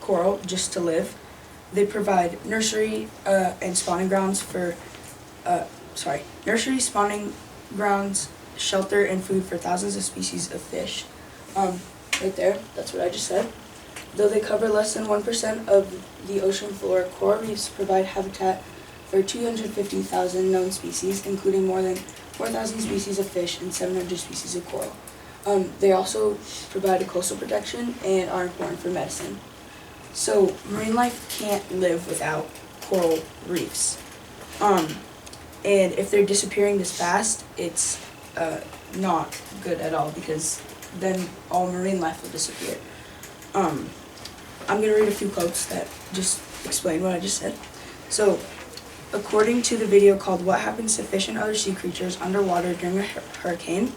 coral just to live. They provide nursery and spawning grounds spawning grounds, shelter, and food for thousands of species of fish. Right there, that's what I just said. Though they cover less than 1% of the ocean floor, coral reefs provide habitat for 250,000 known species, including more than 4,000 species of fish and 700 species of coral. They also provide a coastal protection and are important for medicine. So, marine life can't live without coral reefs. And if they're disappearing this fast, it's not good at all, because then all marine life will disappear. I'm going to read a few quotes that just explain what I just said. So, according to the video called "What Happens to Fish and Other Sea Creatures Underwater During a Hurricane,"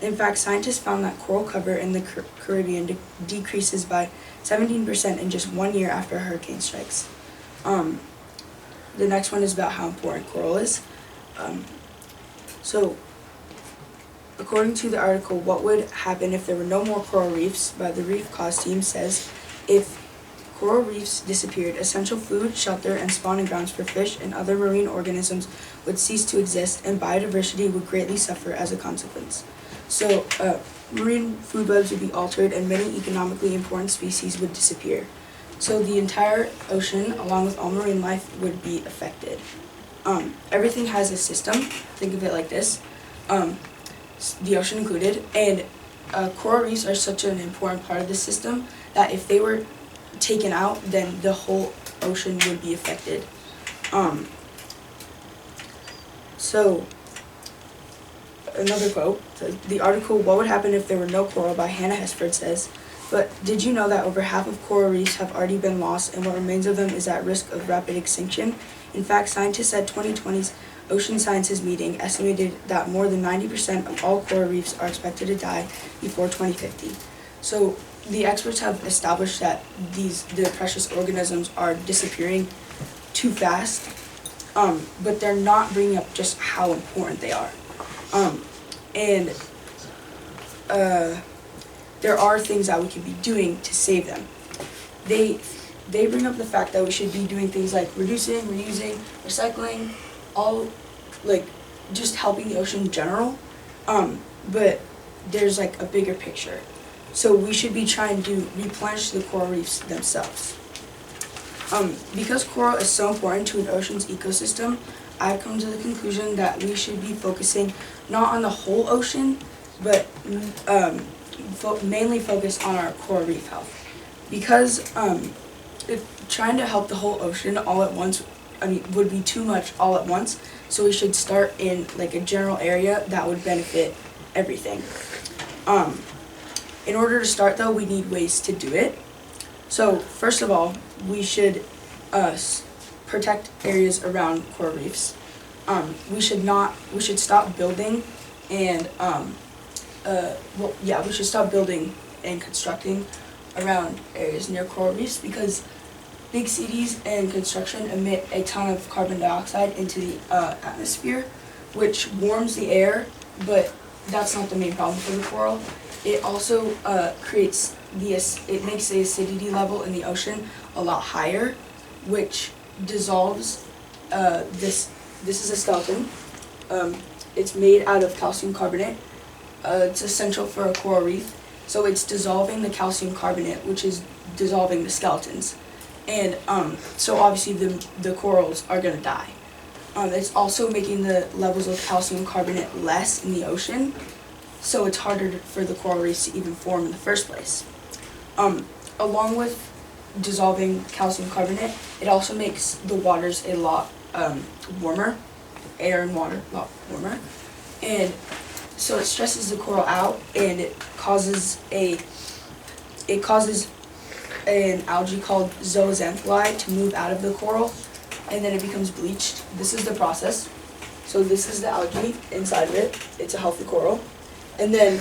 in fact, scientists found that coral cover in the Caribbean decreases by 17% in just 1 year after a hurricane strikes. The next one is about how important coral is. So, according to the article, "What Would Happen If There Were No More Coral Reefs" by the Reef Cause team says, if coral reefs disappeared, essential food, shelter, and spawning grounds for fish and other marine organisms would cease to exist, and biodiversity would greatly suffer as a consequence. So, marine food webs would be altered, and many economically important species would disappear. So the entire ocean, along with all marine life, would be affected. Everything has a system. Think of it like this. The ocean included, and coral reefs are such an important part of the system that if they were taken out, then the whole ocean would be affected. So, another quote, the article "What Would Happen If There Were No Coral" by Hannah Hesford says, "But did you know that over half of coral reefs have already been lost, and what remains of them is at risk of rapid extinction? In fact, scientists at 2020's Ocean Sciences meeting estimated that more than 90% of all coral reefs are expected to die before 2050. So the experts have established that the precious organisms are disappearing too fast, but they're not bringing up just how important they are. There are things that we could be doing to save them. They bring up the fact that we should be doing things like reducing, reusing, recycling, all like just helping the ocean in general. But there's like a bigger picture. So we should be trying to replenish the coral reefs themselves. Because coral is so important to an ocean's ecosystem, I've come to the conclusion that we should be focusing not on the whole ocean, but mainly focus on our coral reef health. Because if trying to help the whole ocean all at once, would be too much all at once. So we should start in like a general area that would benefit everything. In order to start though, we need ways to do it. So first of all, we should protect areas around coral reefs. We should stop building and we should stop building and constructing around areas near coral reefs, because big cities and construction emit a ton of carbon dioxide into the atmosphere, which warms the air, but that's not the main problem for the coral. It also it makes the acidity level in the ocean a lot higher, which dissolves this is a skeleton. It's made out of calcium carbonate. It's essential for a coral reef. So it's dissolving the calcium carbonate, which is dissolving the skeletons. And so obviously the corals are going to die. It's also making the levels of calcium carbonate less in the ocean, so it's harder for the coral reefs to even form in the first place. Along with dissolving calcium carbonate, it also makes the waters a lot warmer, air and water a lot warmer, and so it stresses the coral out, and it causes an algae called zooxanthellae to move out of the coral, and then it becomes bleached. This is the process. So this is the algae inside of it. It's a healthy coral, and then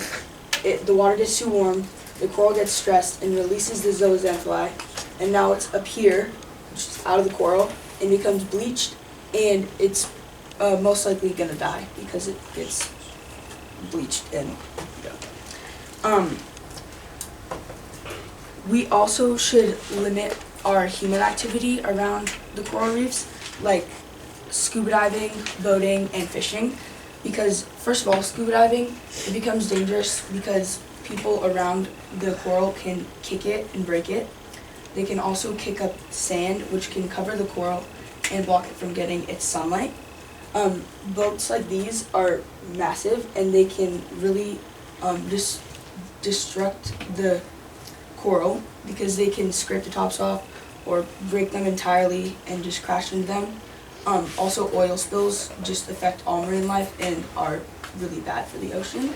the water gets too warm, the coral gets stressed and releases the zooxanthellae, and now it's up here, which is out of the coral, and becomes bleached, and it's most likely gonna die because it gets bleached and we also should limit our human activity around the coral reefs, like scuba diving, boating, and fishing, because first of all, scuba diving, it becomes dangerous because people around the coral can kick it and break it. They can also kick up sand, which can cover the coral and block it from getting its sunlight. Boats like these are massive, and they can really destruct the coral because they can scrape the tops off or break them entirely and just crash into them. Also, oil spills just affect all marine life and are really bad for the ocean.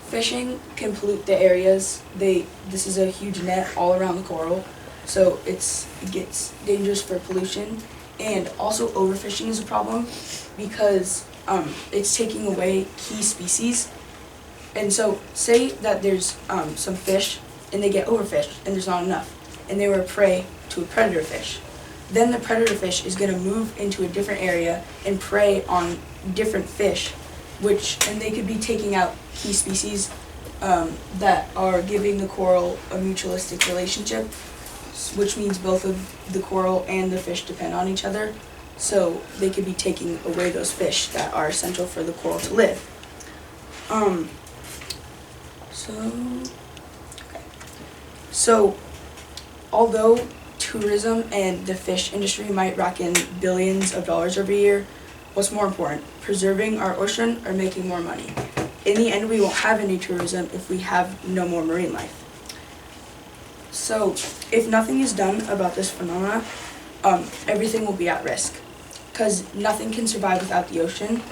Fishing can pollute the areas. This is a huge net all around the coral, so it gets dangerous for pollution. And also overfishing is a problem because it's taking away key species. And so say that there's some fish and they get overfished and there's not enough, and they were prey to a predator fish. Then the predator fish is going to move into a different area and prey on different fish, and they could be taking out key species that are giving the coral a mutualistic relationship, which means both of the coral and the fish depend on each other. So they could be taking away those fish that are essential for the coral to live. So although tourism and the fish industry might rack in billions of dollars every year, what's more important, preserving our ocean or making more money? In the end, we won't have any tourism if we have no more marine life. So if nothing is done about this phenomena, everything will be at risk, because nothing can survive without the ocean.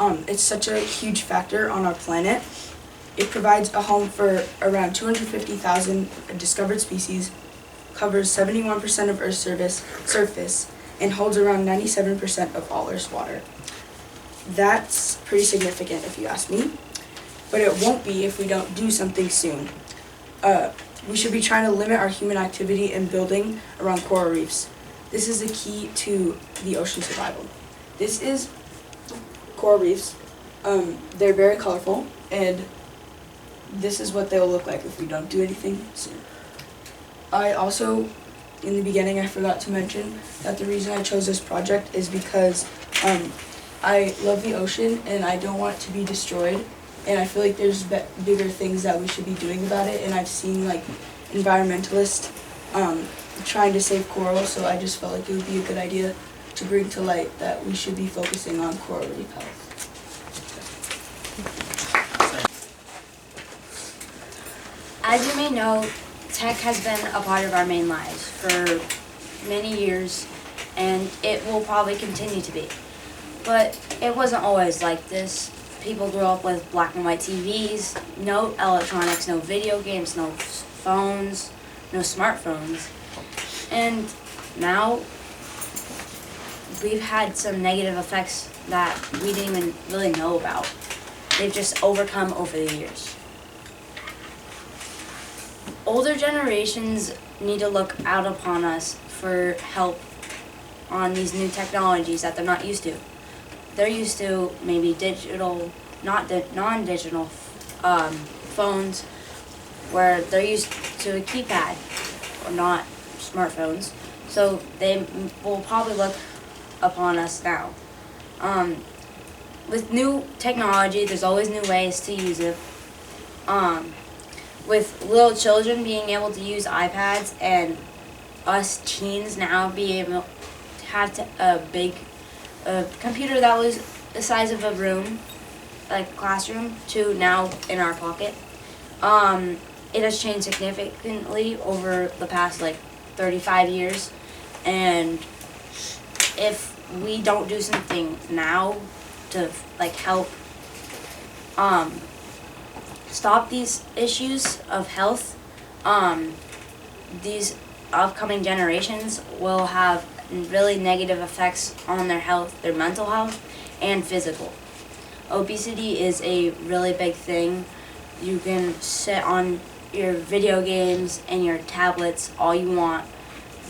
It's such a huge factor on our planet. It provides a home for around 250,000 discovered species, covers 71% of Earth's surface, and holds around 97% of all Earth's water. That's pretty significant if you ask me, but it won't be if we don't do something soon. We should be trying to limit our human activity and building around coral reefs. This is the key to the ocean survival. This is coral reefs. They're very colorful, and this is what they'll look like if we don't do anything soon. I also, in the beginning, I forgot to mention that the reason I chose this project is because I love the ocean and I don't want it to be destroyed, and I feel like there's bigger things that we should be doing about it, and I've seen like environmentalists trying to save coral, so I just felt like it would be a good idea to bring to light that we should be focusing on coral reef health. As you may know, tech has been a part of our main lives for many years, and it will probably continue to be. But it wasn't always like this. people grew up with black and white TVs, no electronics, no video games, no phones, no smartphones. And now we've had some negative effects that we didn't even really know about. They've just overcome over the years. Older generations need to look out upon us for help on these new technologies that they're not used to. They're used to maybe digital, non-digital phones, where they're used to a keypad, or not smartphones. So they will probably look upon us now. With new technology, there's always new ways to use it. With little children being able to use iPads and us teens now being able to have a big computer that was the size of a room, like a classroom, to now in our pocket. It has changed significantly over the past 35 years, and if we don't do something now to help stop these issues of health, these upcoming generations will have really negative effects on their health, their mental health, and physical. Obesity is a really big thing. You can sit on your video games and your tablets all you want,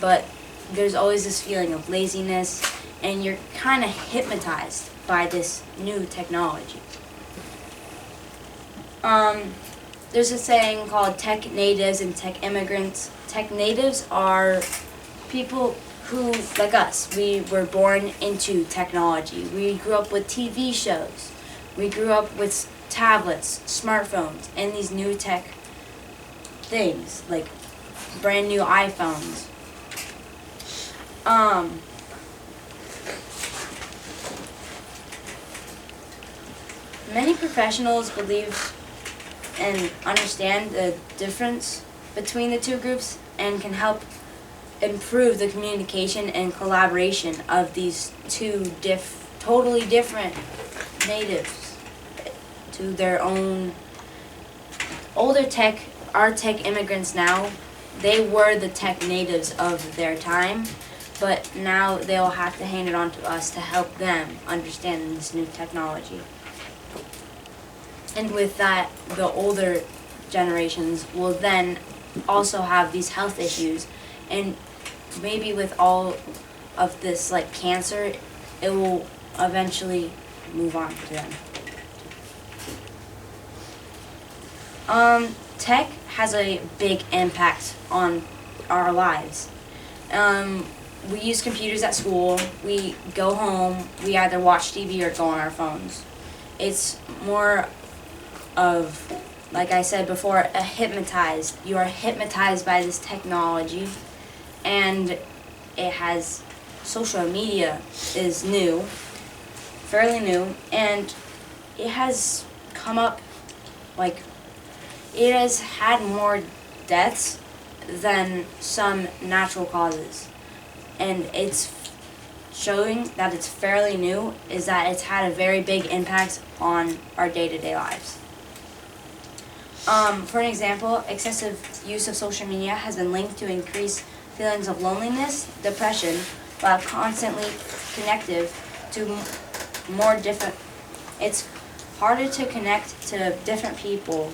but there's always this feeling of laziness, and you're kind of hypnotized by this new technology. There's a saying called tech natives and tech immigrants. Tech natives are people who, like us, we were born into technology. We grew up with TV shows. We grew up with tablets, smartphones, and these new tech things, like brand new iPhones. Many professionals believe and understand the difference between the two groups and can help improve the communication and collaboration of these two totally different natives to their own. Our tech immigrants now, they were the tech natives of their time, but now they'll have to hand it on to us to help them understand this new technology. And with that, the older generations will then also have these health issues, and maybe with all of this cancer, it will eventually move on to them. Tech has a big impact on our lives. We use computers at school, we go home, we either watch TV or go on our phones. It's more of, like I said before, you are hypnotized by this technology, and it has, social media is new, fairly new, and it has come up, it has had more deaths than some natural causes, and it's showing that it's fairly new is that it's had a very big impact on our day-to-day lives. For an example, excessive use of social media has been linked to increased feelings of loneliness, depression, while constantly connected to it's harder to connect to different people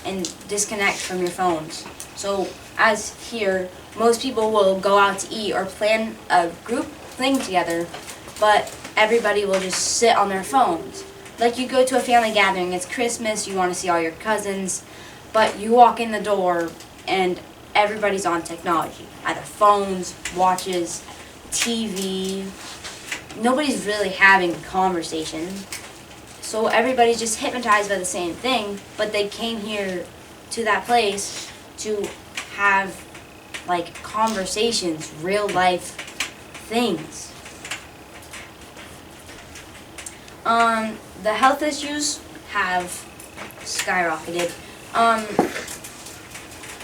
and disconnect from your phones. So as here, most people will go out to eat or plan a group thing together, but everybody will just sit on their phones. Like you go to a family gathering, it's Christmas, you want to see all your cousins, but you walk in the door and everybody's on technology. Either phones, watches, TV. Nobody's really having a conversation. So everybody's just hypnotized by the same thing, but they came here to that place to have conversations, real life things. The health issues have skyrocketed.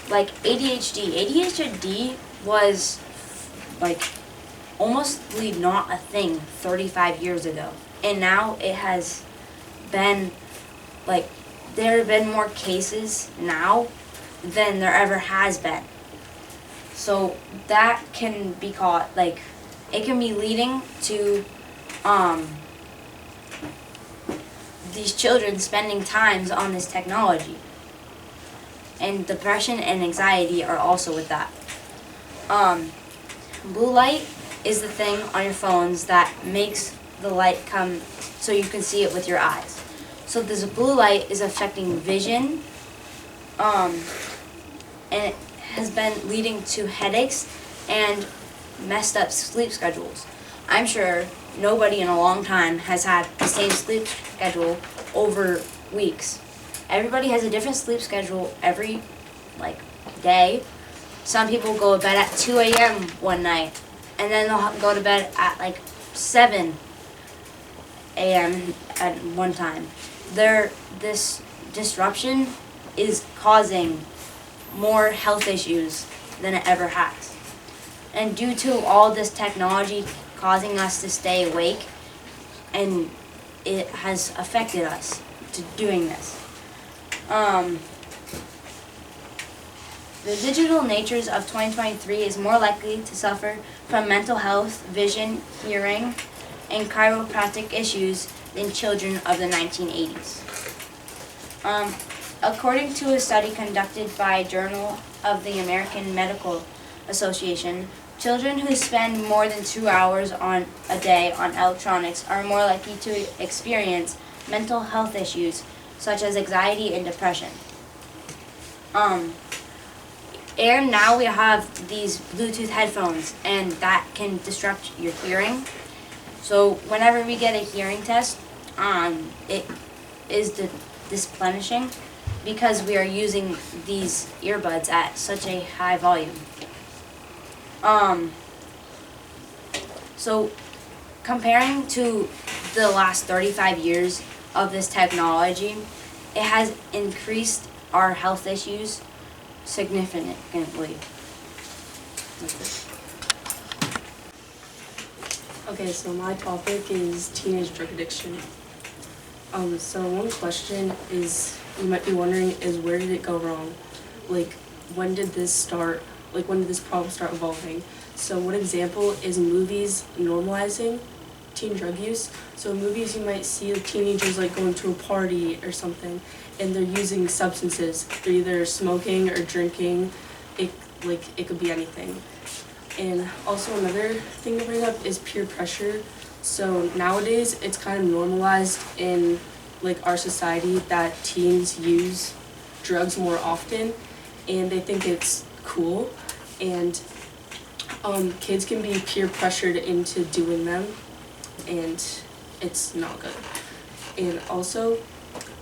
ADHD was almost not a thing 35 years ago, and now it has been, like, there have been more cases now than there ever has been. So that can be caught, like, it can be leading to these children spending times on this technology. And depression and anxiety are also with that. Blue light is the thing on your phones that makes the light come so you can see it with your eyes. So this blue light is affecting vision, and it has been leading to headaches and messed up sleep schedules. I'm sure nobody in a long time has had the same sleep schedule over weeks. Everybody has a different sleep schedule every, like, day. Some people go to bed at 2 a.m. one night, and then they'll go to bed at like 7 a.m. at one time. This disruption is causing more health issues than it ever has. And due to all this technology causing us to stay awake, and it has affected us to doing this. The digital natures of 2023 is more likely to suffer from mental health, vision, hearing, and chiropractic issues than children of the 1980s. According to a study conducted by Journal of the American Medical Association, children who spend more than 2 hours on a day on electronics are more likely to experience mental health issues such as anxiety and depression. And now we have these Bluetooth headphones, and that can disrupt your hearing. So whenever we get a hearing test, it is displenishing because we are using these earbuds at such a high volume. So comparing to the last 35 years of this technology, it has increased our health issues significantly. Okay, so my topic is teenage drug addiction. So one question is, you might be wondering, is where did it go wrong? Like, when did this start? Like, when did this problem start evolving? So one example is movies normalizing teen drug use. So in movies you might see teenagers like going to a party or something, and they're using substances. They're either smoking or drinking. It could be anything. And also another thing to bring up is peer pressure. So nowadays it's kind of normalized in like our society that teens use drugs more often, and they think it's cool, and kids can be peer pressured into doing them, and it's not good. And also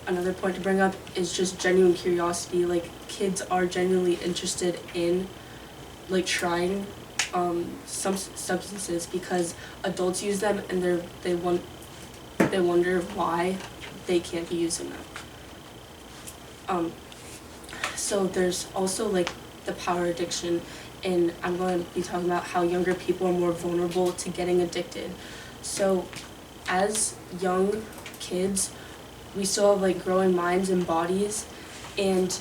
another point to bring up is just genuine curiosity. Like, kids are genuinely interested in like trying some substances because adults use them, and they wonder why they can't be using them. So there's also like the power addiction, and I'm going to be talking about how younger people are more vulnerable to getting addicted. So as young kids, we still have like growing minds and bodies, and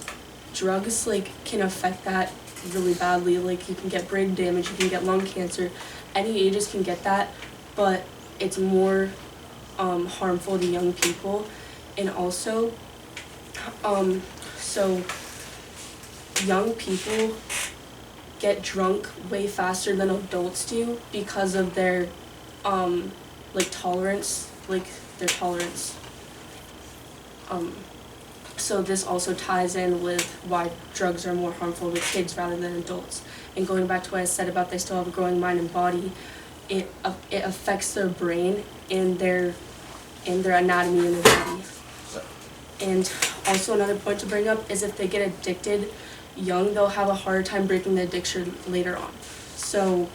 drugs like can affect that really badly. Like, you can get brain damage, you can get lung cancer. Any ages can get that, but it's more harmful to young people. And also, so young people get drunk way faster than adults do because of their tolerance. So this also ties in with why drugs are more harmful to kids rather than adults. And going back to what I said about they still have a growing mind and body, it affects their brain and their anatomy in their body. And also another point to bring up is if they get addicted young, they'll have a harder time breaking the addiction later on. So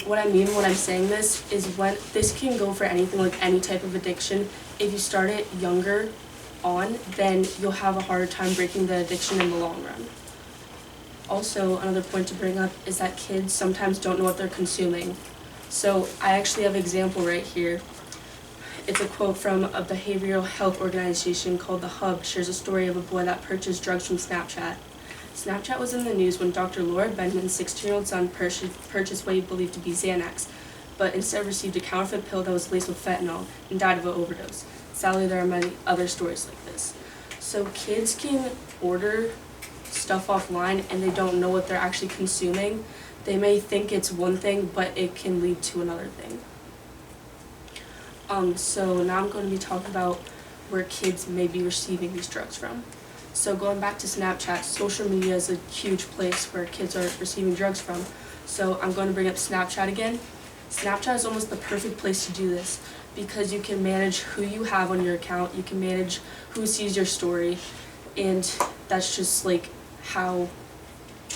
what I mean when I'm saying this is when this can go for anything, like any type of addiction. If you start it younger on, then you'll have a harder time breaking the addiction in the long run. Also, another point to bring up is that kids sometimes don't know what they're consuming. So I actually have an example right here. It's a quote from a behavioral health organization called The Hub, shares a story of a boy that purchased drugs from Snapchat. Snapchat was in the news when Dr. Laura Benman's 16-year-old son purchased what he believed to be Xanax, but instead received a counterfeit pill that was laced with fentanyl and died of an overdose. Sadly, there are many other stories like this. So kids can order stuff offline and they don't know what they're actually consuming. They may think it's one thing, but it can lead to another thing. So now I'm going to be talking about where kids may be receiving these drugs from. So going back to Snapchat, social media is a huge place where kids are receiving drugs from. So I'm going to bring up Snapchat again. Snapchat is almost the perfect place to do this because you can manage who you have on your account, you can manage who sees your story, and that's just like how,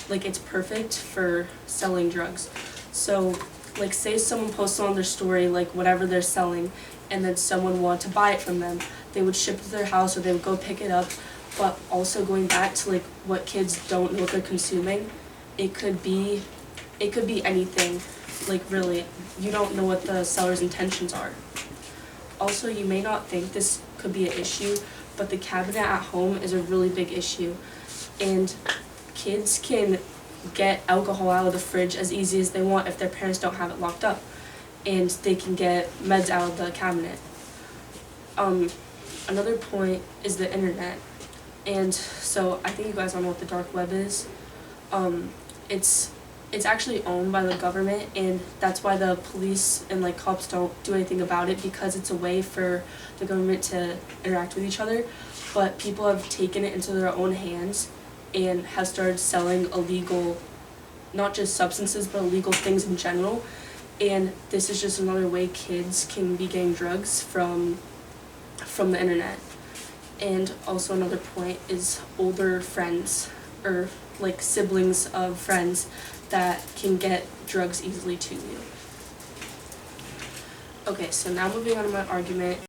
like, it's perfect for selling drugs. So like say someone posts on their story like whatever they're selling and then someone wanted to buy it from them, they would ship it to their house or they would go pick it up. But also going back to like what kids don't know what they're consuming, it could be anything. Like really, you don't know what the seller's intentions are. Also, you may not think this could be an issue, but the cabinet at home is a really big issue. And kids can get alcohol out of the fridge as easy as they want if their parents don't have it locked up. And they can get meds out of the cabinet. Another point is the internet. And so I think you guys all know what the dark web is. It's actually owned by the government, and that's why the police and like cops don't do anything about it, because it's a way for the government to interact with each other. But people have taken it into their own hands and have started selling illegal, not just substances, but illegal things in general. And this is just another way kids can be getting drugs from the internet. And also another point is older friends or like siblings of friends that can get drugs easily to you. Okay, so now moving on to my argument.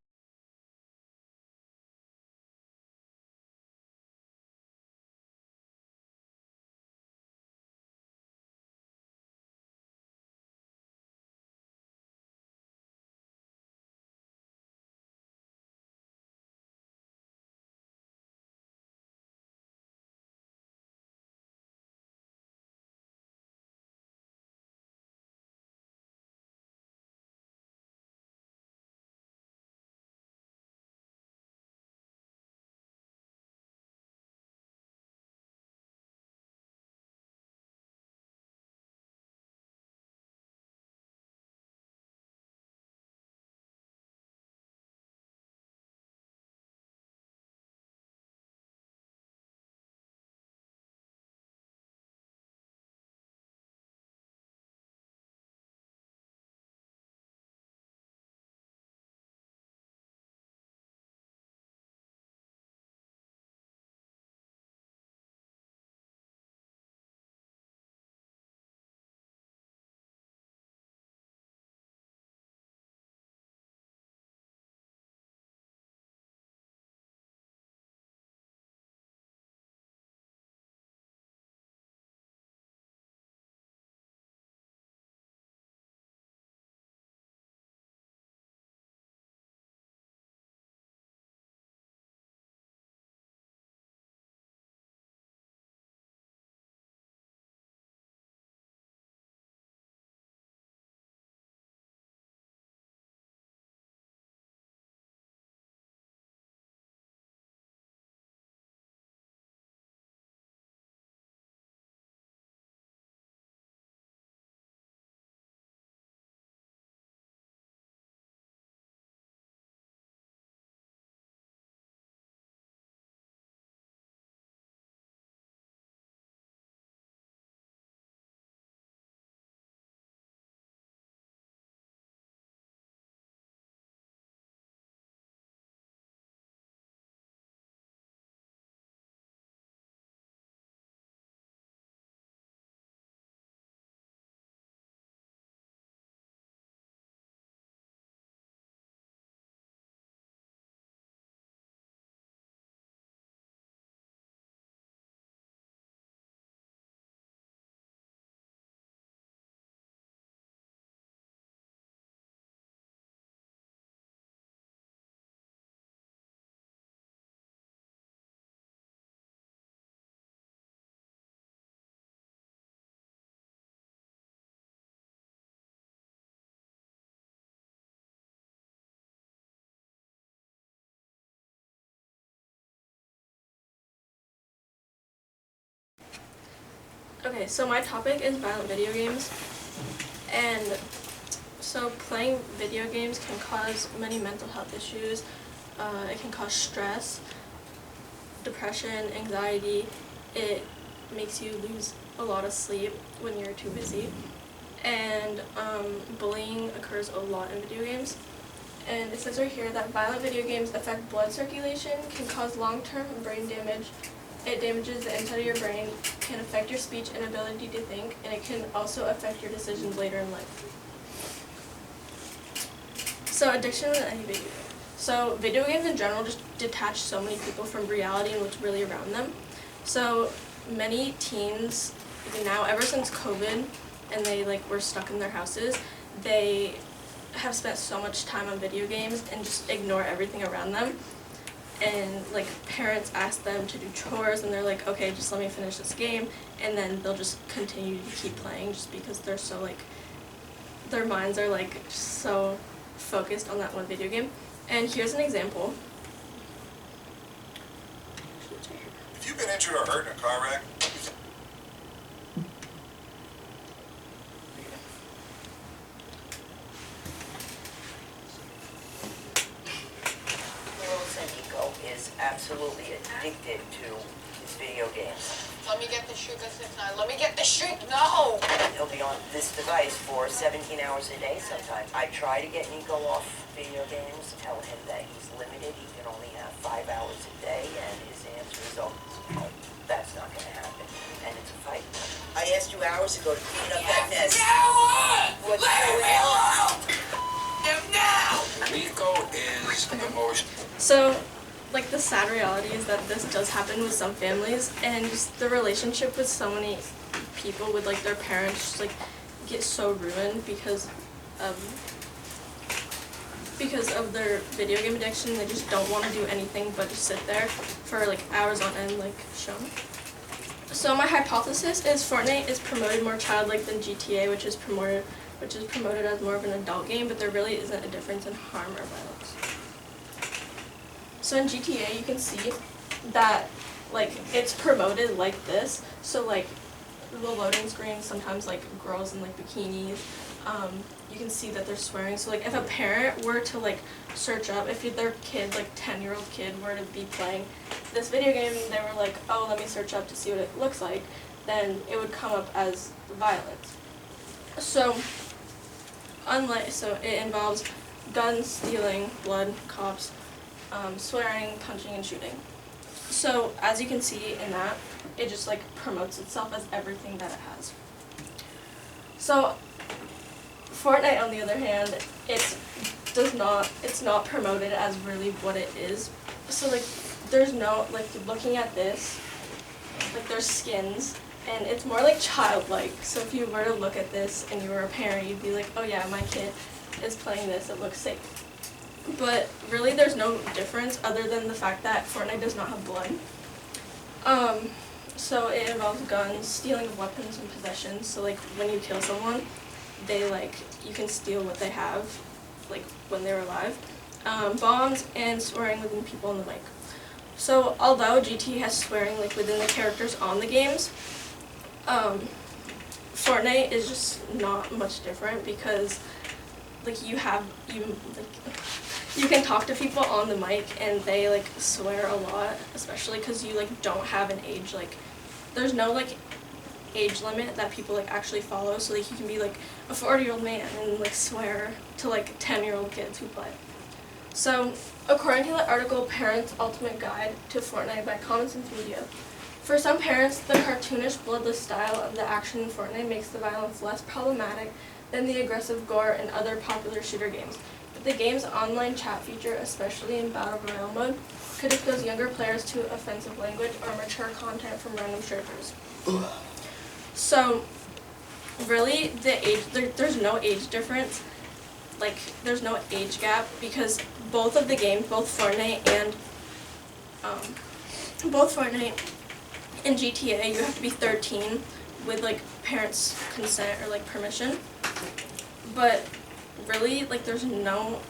Okay, so my topic is violent video games, and so playing video games can cause many mental health issues. It can cause stress, depression, anxiety. It makes you lose a lot of sleep when you're too busy. And bullying occurs a lot in video games. And it says right here that violent video games affect blood circulation, can cause long-term brain damage. It damages the inside of your brain, can affect your speech and ability to think, and it can also affect your decisions later in life. So addiction to any video game. So video games in general just detach so many people from reality and what's really around them. So many teens now, ever since COVID, and they were stuck in their houses, they have spent so much time on video games and just ignore everything around them. And parents ask them to do chores and they're like, okay, just let me finish this game, and then they'll just continue to keep playing just because they're so their minds are just so focused on that one video game. And here's an example. If you've been injured or hurt in a car wreck, is absolutely addicted to his video games. Let me get the shriek Let me get the shriek, no! He'll be on this device for 17 hours a day sometimes. I try to get Nico off video games, tell him that he's limited, he can only have 5 hours a day, and his answer is, oh, that's not going to happen. And it's a fight. I asked you hours ago to clean up that mess. What's going on? Now! Nico is the most... So, the sad reality is that this does happen with some families, and just the relationship with so many people with their parents just get so ruined because of their video game addiction. They just don't want to do anything but just sit there for hours on end shown. So my hypothesis is Fortnite is promoted more childlike than GTA, which is promoted as more of an adult game, but there really isn't a difference in harm or violence. So in GTA, you can see that it's promoted like this. So the loading screen, sometimes girls in bikinis, you can see that they're swearing. So if a parent were to search up, if their kid, 10-year-old kid, were to be playing this video game, they were like, oh, let me search up to see what it looks like, then it would come up as violence. So it involves guns, stealing, blood, cops, swearing, punching, and shooting. So as you can see in that, it just promotes itself as everything that it has. So Fortnite, on the other hand, it's not promoted as really what it is. So there's no looking at this, there's skins, and it's more childlike. So if you were to look at this and you were a parent, you'd be like, oh yeah, my kid is playing this, it looks safe. But really there's no difference other than the fact that Fortnite does not have blood. So it involves guns, stealing of weapons and possessions. So when you kill someone, they you can steal what they have, when they were alive. Bombs and swearing within people on the mic. So although GT has swearing within the characters on the games, Fortnite is just not much different because you can talk to people on the mic and they swear a lot, especially because you don't have an age, there's no age limit that people actually follow, so you can be a 40-year-old man and swear to 10-year-old kids who play. So according to the article Parents' Ultimate Guide to Fortnite by Common Sense Media, for some parents, the cartoonish, bloodless style of the action in Fortnite makes the violence less problematic than the aggressive gore in other popular shooter games. But the game's online chat feature, especially in Battle Royale mode, could expose younger players to offensive language or mature content from random strangers. So, really, there's no age difference. There's no age gap because both of the games, both Fortnite and GTA, you have to be 13 with parents' consent or permission. But really, there's no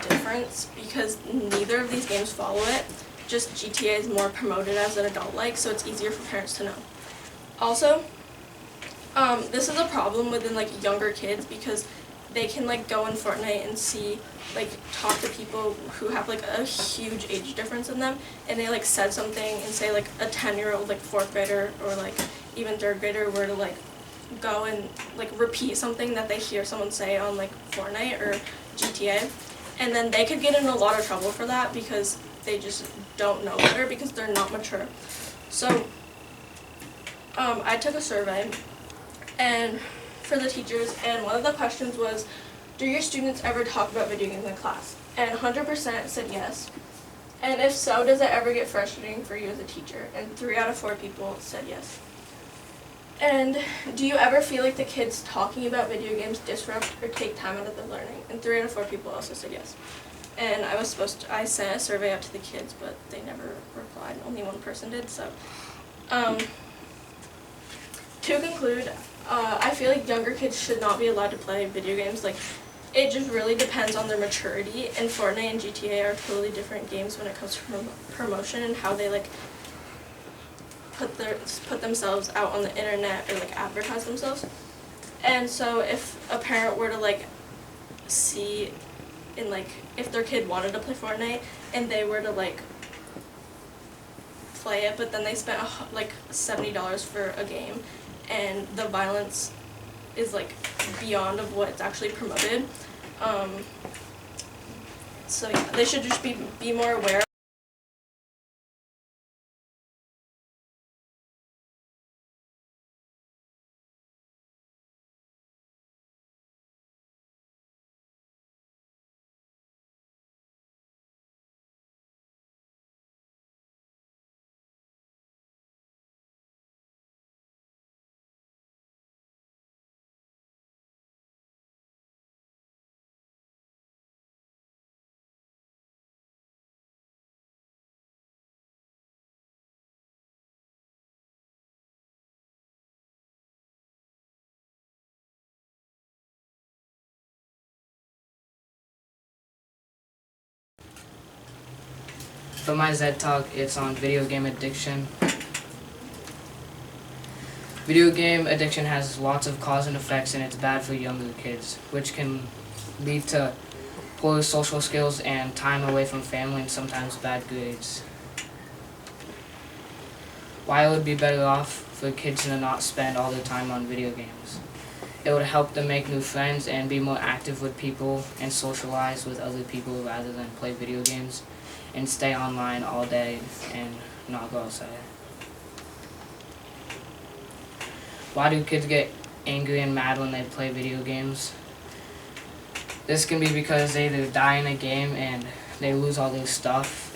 difference because neither of these games follow it. Just GTA is more promoted as an adult so it's easier for parents to know. Also, This is a problem within like younger kids because they can like go in Fortnite and see like talk to people who have like a huge age difference in them, and they like said something and say like a 10-year-old like 4th grader or like even 3rd grader were to like go and like repeat something that they hear someone say on like Fortnite or GTA, and then they could get in a lot of trouble for that because they just don't know better because they're not mature. So I took a survey and for the teachers, and one of the questions was, do your students ever talk about video games in class? And 100% said yes. And if so, does it ever get frustrating for you as a teacher? And 3 out of 4 people said yes. And do you ever feel like the kids talking about video games disrupt or take time out of their learning? And 3 out of 4 people also said yes. And I sent a survey out to the kids, but they never replied. Only one person did, so. To conclude, I feel like younger kids should not be allowed to play video games. Like, it just really depends on their maturity, and Fortnite and GTA are totally different games when it comes to promotion and how they like put themselves out on the internet or like advertise themselves. And so if a parent were to like see in like if their kid wanted to play Fortnite and they were to like play it, but then they spent like $70 for a game and the violence is like beyond of what's actually promoted. So yeah, they should just be more aware. For my ZED talk, it's on video game addiction. Video game addiction has lots of cause and effects, and it's bad for younger kids, which can lead to poor social skills and time away from family and sometimes bad grades. Why it would be better off for kids to not spend all their time on video games. It would help them make new friends and be more active with people and socialize with other people rather than play video games and stay online all day and not go outside. Why do kids get angry and mad when they play video games? This can be because they either die in a game and they lose all their stuff,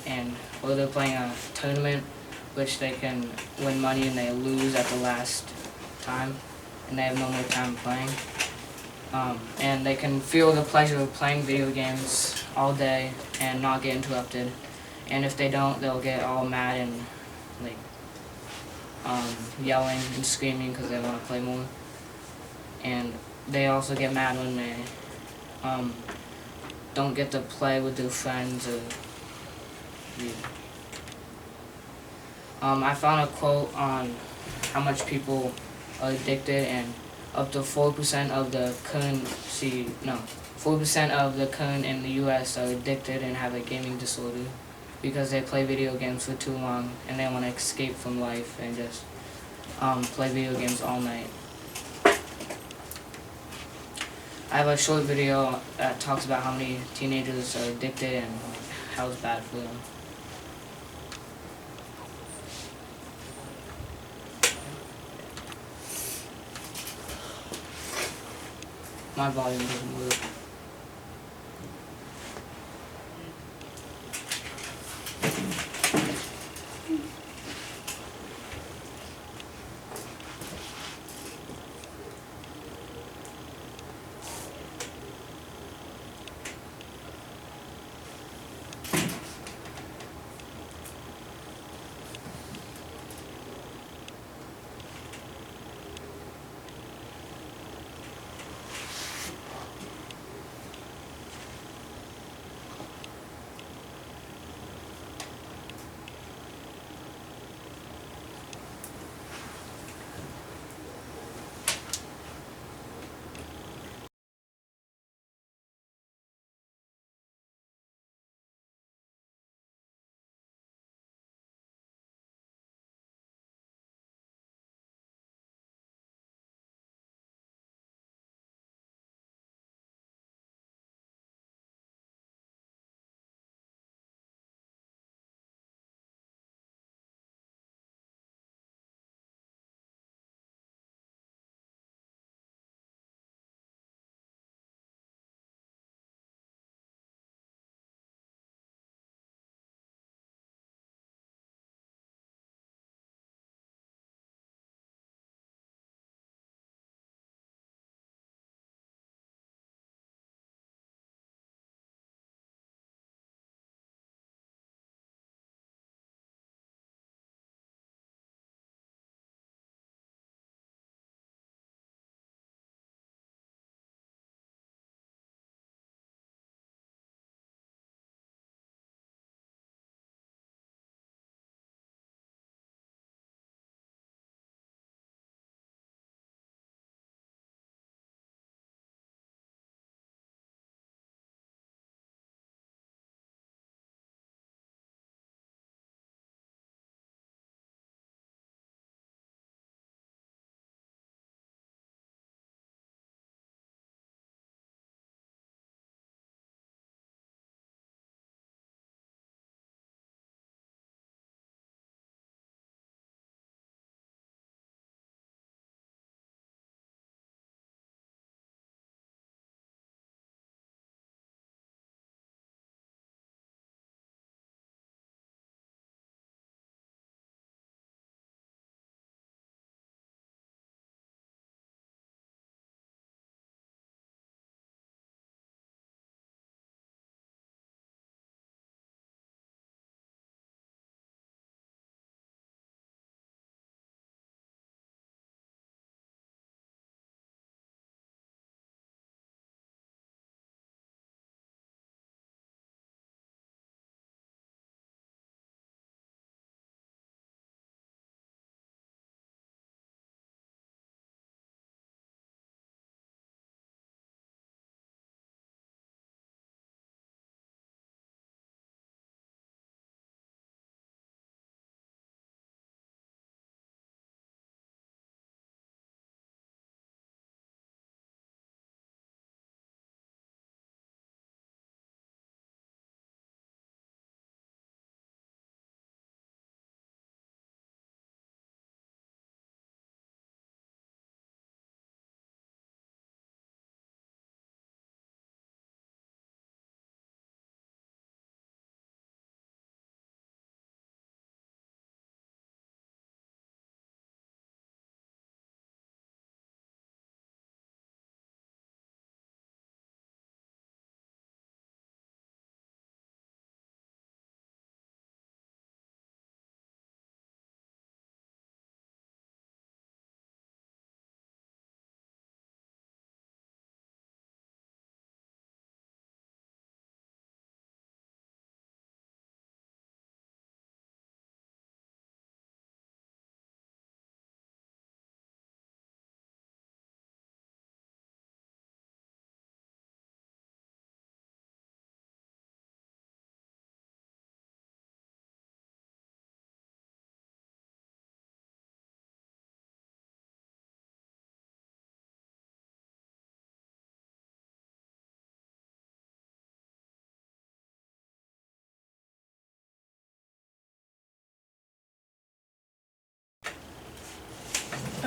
or they're playing a tournament which they can win money and they lose at the last time and they have no more time playing. And they can feel the pleasure of playing video games all day and not get interrupted. And if they don't, they'll get all mad and like yelling and screaming because they want to play more. And they also get mad when they don't get to play with their friends or I found a quote on how much people are addicted, and up to 4% of the currency, 4% of the current in the US are addicted and have a gaming disorder because they play video games for too long and they want to escape from life and just play video games all night. I have a short video that talks about how many teenagers are addicted and how it's bad for them. My volume doesn't work.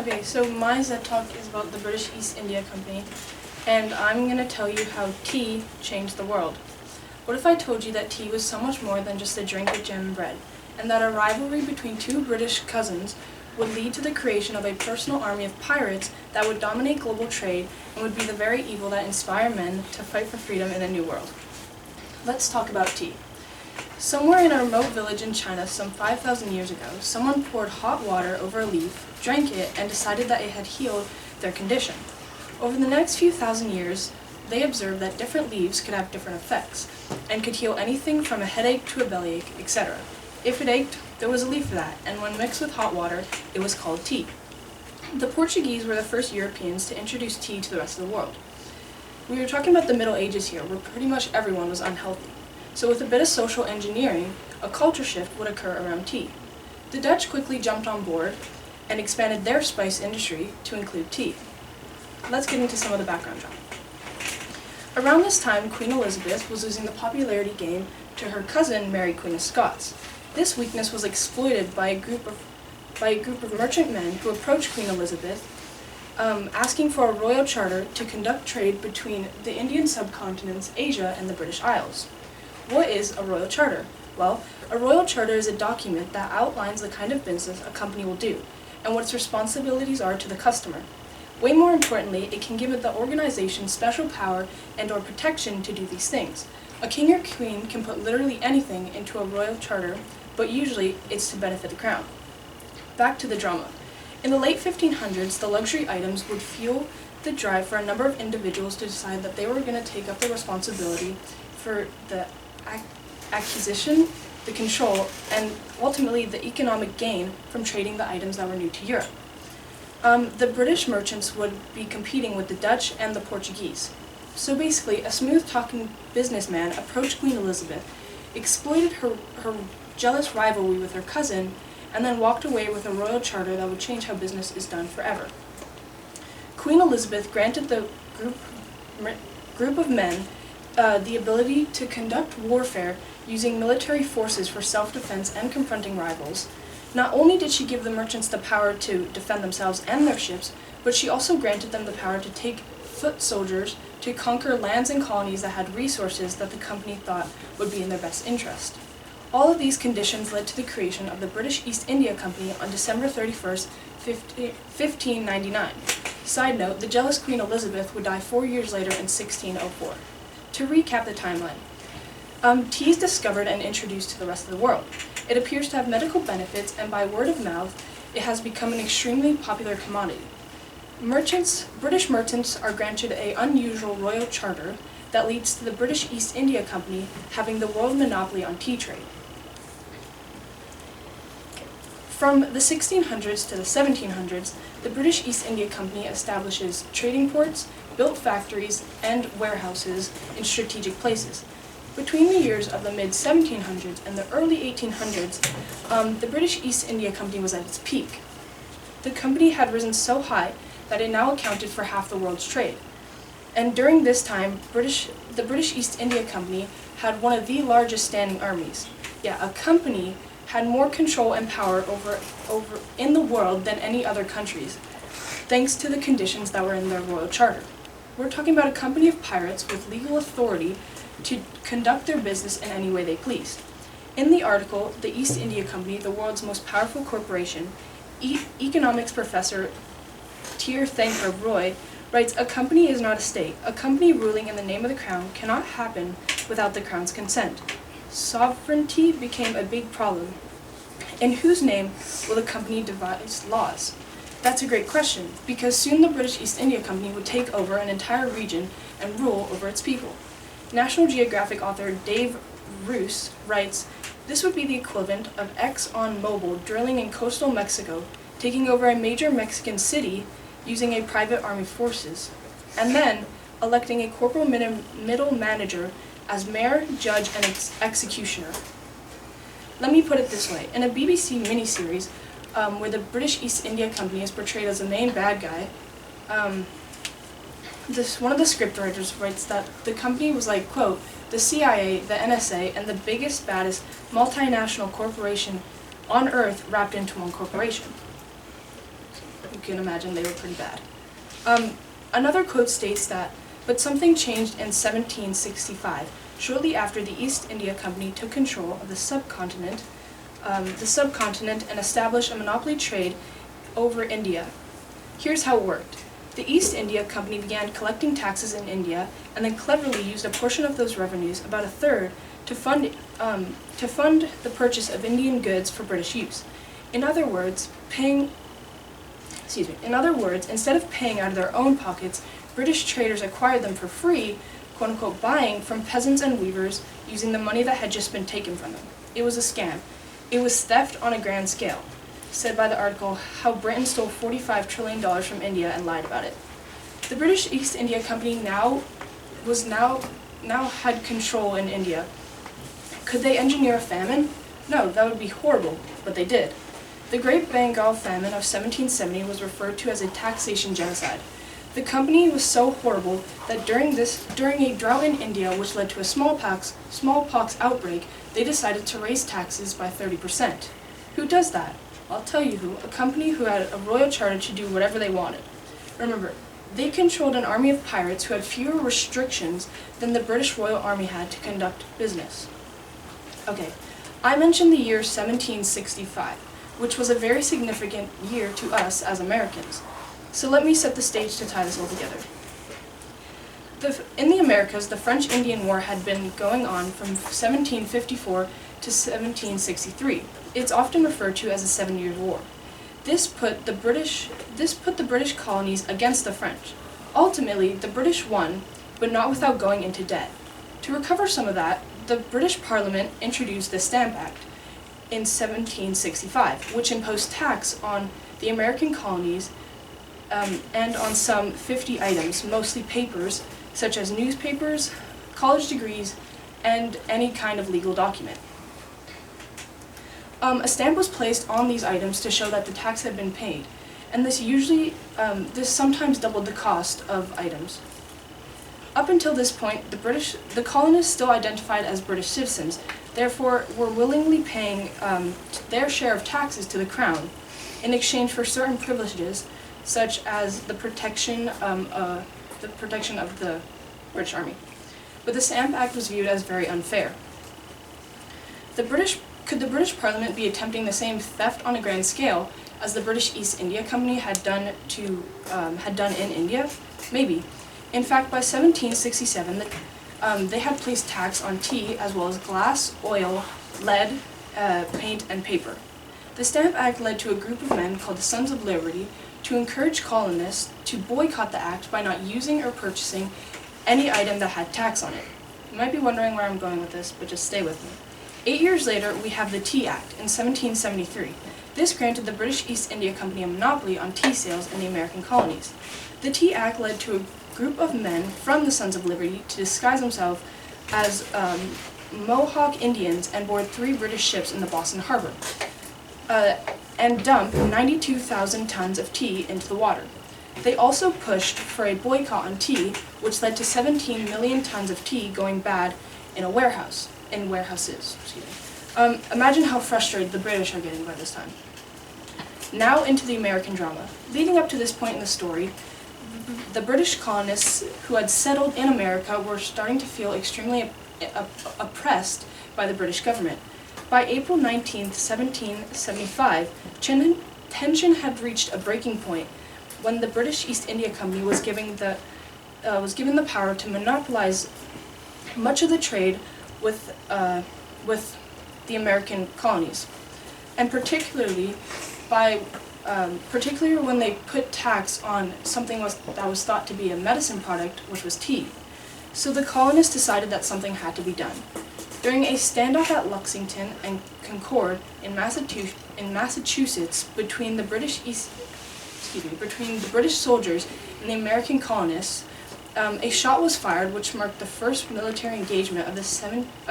Okay, so my ZED talk is about the British East India Company, and I'm going to tell you how tea changed the world. What if I told you that tea was so much more than just a drink with jam and bread, and that a rivalry between two British cousins would lead to the creation of a personal army of pirates that would dominate global trade and would be the very evil that inspired men to fight for freedom in a new world? Let's talk about tea. Somewhere in a remote village in China some 5,000 years ago, someone poured hot water over a leaf, drank it, and decided that it had healed their condition. Over the next few thousand years, they observed that different leaves could have different effects, and could heal anything from a headache to a bellyache, etc. If it ached, there was a leaf for that, and when mixed with hot water, it was called tea. The Portuguese were the first Europeans to introduce tea to the rest of the world. We were talking about the Middle Ages here, where pretty much everyone was unhealthy. So with a bit of social engineering, a culture shift would occur around tea. The Dutch quickly jumped on board and expanded their spice industry to include tea. Let's get into some of the background, John. Around this time, Queen Elizabeth was losing the popularity game to her cousin, Mary, Queen of Scots. This weakness was exploited by a group of merchant men who approached Queen Elizabeth, asking for a royal charter to conduct trade between the Indian subcontinents, Asia, and the British Isles. What is a royal charter? Well, a royal charter is a document that outlines the kind of business a company will do, and what its responsibilities are to the customer. Way more importantly, it can give the organization special power and/or protection to do these things. A king or queen can put literally anything into a royal charter, but usually it's to benefit the crown. Back to the drama. In the late 1500s, the luxury items would fuel the drive for a number of individuals to decide that they were going to take up the responsibility for the acquisition, the control, and ultimately the economic gain from trading the items that were new to Europe. The British merchants would be competing with the Dutch and the Portuguese. So basically, a smooth-talking businessman approached Queen Elizabeth, exploited her jealous rivalry with her cousin, and then walked away with a royal charter that would change how business is done forever. Queen Elizabeth granted the group of men the ability to conduct warfare using military forces for self-defense and confronting rivals. Not only did she give the merchants the power to defend themselves and their ships, but she also granted them the power to take foot soldiers to conquer lands and colonies that had resources that the company thought would be in their best interest. All of these conditions led to the creation of the British East India Company on December 31st, 1599. Side note, the jealous Queen Elizabeth would die 4 years later in 1604. To recap the timeline, tea is discovered and introduced to the rest of the world. It appears to have medical benefits, and by word of mouth, it has become an extremely popular commodity. British merchants are granted an unusual royal charter that leads to the British East India Company having the world monopoly on tea trade. From the 1600s to the 1700s, the British East India Company establishes trading ports, built factories, and warehouses in strategic places. Between the years of the mid-1700s and the early 1800s, the British East India Company was at its peak. The company had risen so high that it now accounted for half the world's trade. And during this time, the British East India Company had one of the largest standing armies. Yeah, a company had more control and power over in the world than any other countries, thanks to the conditions that were in their royal charter. We're talking about a company of pirates with legal authority to conduct their business in any way they pleased. In the article, The East India Company, the World's Most Powerful Corporation, economics professor Tirthankar Roy writes, "A company is not a state. A company ruling in the name of the crown cannot happen without the crown's consent. Sovereignty became a big problem. In whose name will the company devise laws?" That's a great question, because soon the British East India Company would take over an entire region and rule over its people. National Geographic author Dave Roos writes, "This would be the equivalent of ExxonMobil drilling in coastal Mexico, taking over a major Mexican city using a private army forces, and then electing a corporal middle manager as mayor, judge, and executioner." Let me put it this way. In a BBC miniseries where the British East India Company is portrayed as the main bad guy, one of the scriptwriters writes that the company was like, quote, "the CIA, the NSA, and the biggest, baddest multinational corporation on earth wrapped into one corporation." you can imagine they were pretty bad. Another quote states that, "But something changed in 1765, shortly after the East India Company took control of the subcontinent and established a monopoly trade over India. Here's how it worked. The East India Company began collecting taxes in India and then cleverly used a portion of those revenues, about a third, to fund the purchase of Indian goods for British use. In other words, instead of paying out of their own pockets, British traders acquired them for free, quote-unquote, buying from peasants and weavers using the money that had just been taken from them. It was a scam. It was theft on a grand scale," said by the article, "How Britain Stole $45 trillion from India and Lied About It." The British East India Company now had control in India. Could they engineer a famine? No, that would be horrible, but they did. The Great Bengal Famine of 1770 was referred to as a taxation genocide. The company was so horrible that during a drought in India, which led to a smallpox outbreak, they decided to raise taxes by 30%. Who does that? I'll tell you who. A company who had a royal charter to do whatever they wanted. Remember, they controlled an army of pirates who had fewer restrictions than the British Royal Army had to conduct business. Okay, I mentioned the year 1765, which was a very significant year to us as Americans. So let me set the stage to tie this all together. In the Americas, the French-Indian War had been going on from 1754 to 1763. It's often referred to as the 7 Years' War. This put the British colonies against the French. Ultimately, the British won, but not without going into debt. To recover some of that, the British Parliament introduced the Stamp Act in 1765, which imposed tax on the American colonies and on some 50 items, mostly papers, such as newspapers, college degrees, and any kind of legal document. A stamp was placed on these items to show that the tax had been paid, and this sometimes doubled the cost of items. Up until this point, the colonists still identified as British citizens, therefore were willingly paying their share of taxes to the crown in exchange for certain privileges, such as the protection of the British Army. But the Stamp Act was viewed as very unfair. Could the British Parliament be attempting the same theft on a grand scale as the British East India Company had done in India? Maybe. In fact, by 1767, they had placed tax on tea as well as glass, oil, lead, paint, and paper. The Stamp Act led to a group of men called the Sons of Liberty to encourage colonists to boycott the act by not using or purchasing any item that had tax on it. You might be wondering where I'm going with this, but just stay with me. 8 years later, we have the Tea Act in 1773. This granted the British East India Company a monopoly on tea sales in the American colonies. The Tea Act led to a group of men from the Sons of Liberty to disguise themselves as Mohawk Indians and board 3 British ships in the Boston Harbor and dump 92,000 tons of tea into the water. They also pushed for a boycott on tea, which led to 17 million tons of tea going bad in warehouses. Imagine how frustrated the British are getting by this time. Now into the American drama. Leading up to this point in the story, the British colonists who had settled in America were starting to feel extremely oppressed by the British government. By April 19, 1775, tension had reached a breaking point when the British East India Company was given the power to monopolize much of the trade with the American colonies, and particularly when they put tax on something that was thought to be a medicine product, which was tea. So the colonists decided that something had to be done. During a standoff at Lexington and Concord in Massachusetts between the British soldiers and the American colonists, a shot was fired, which marked the first military engagement of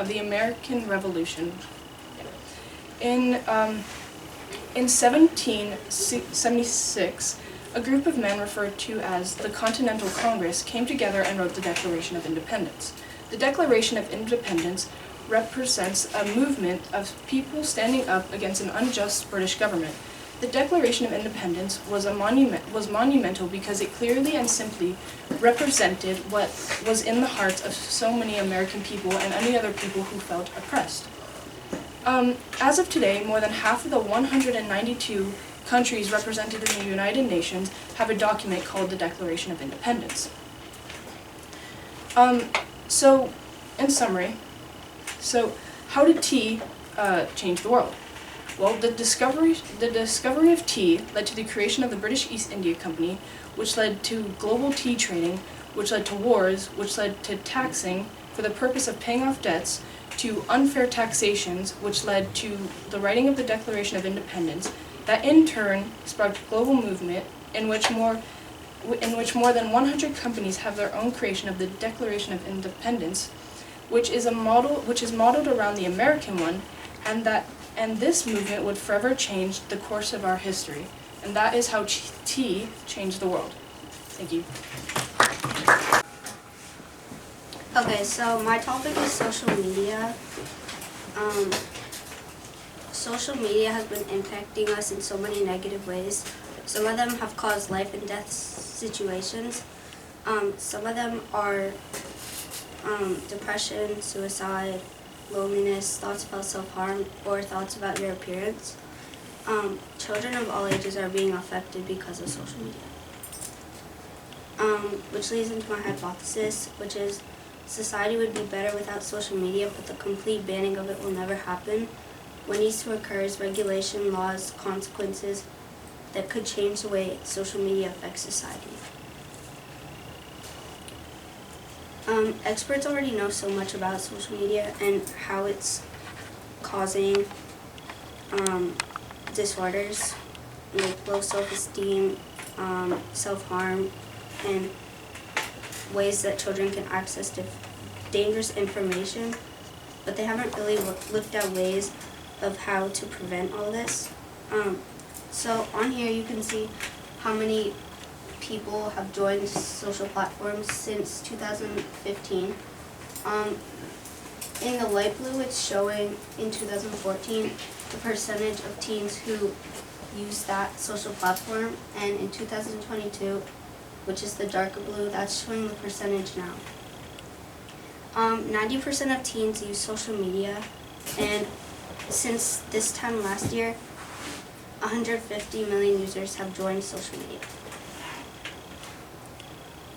the American Revolution. In 1776, a group of men referred to as the Continental Congress came together and wrote the Declaration of Independence. The Declaration of Independence represents a movement of people standing up against an unjust British government. The Declaration of Independence was monumental because it clearly and simply represented what was in the hearts of so many American people and any other people who felt oppressed. As of today, more than half of the 192 countries represented in the United Nations have a document called the Declaration of Independence. So, in summary, how did tea change the world? Well, the discovery of tea led to the creation of the British East India Company, which led to global tea trading, which led to wars, which led to taxing for the purpose of paying off debts, to unfair taxations, which led to the writing of the Declaration of Independence, that in turn sparked a global movement in which more than 100 companies have their own creation of the Declaration of Independence, which is modeled around the American one, and this movement would forever change the course of our history. And that is how tea changed the world. Thank you. Okay, so my topic is social media. Social media has been impacting us in so many negative ways. Some of them have caused life and death situations. Some of them are depression, suicide, loneliness, thoughts about self-harm, or thoughts about your appearance. Children of all ages are being affected because of social media. Which leads into my hypothesis, which is society would be better without social media, but the complete banning of it will never happen. What needs to occur is regulation, laws, consequences that could change the way social media affects society. Experts already know so much about social media and how it's causing disorders like low self-esteem, self-harm, and ways that children can access dangerous information, but they haven't really looked at ways of how to prevent all this. So on here you can see how many people have joined social platforms since 2015. In the light blue, it's showing in 2014 the percentage of teens who use that social platform, and in 2022, which is the darker blue, that's showing the percentage now. 90% of teens use social media, and since this time last year, 150 million users have joined social media.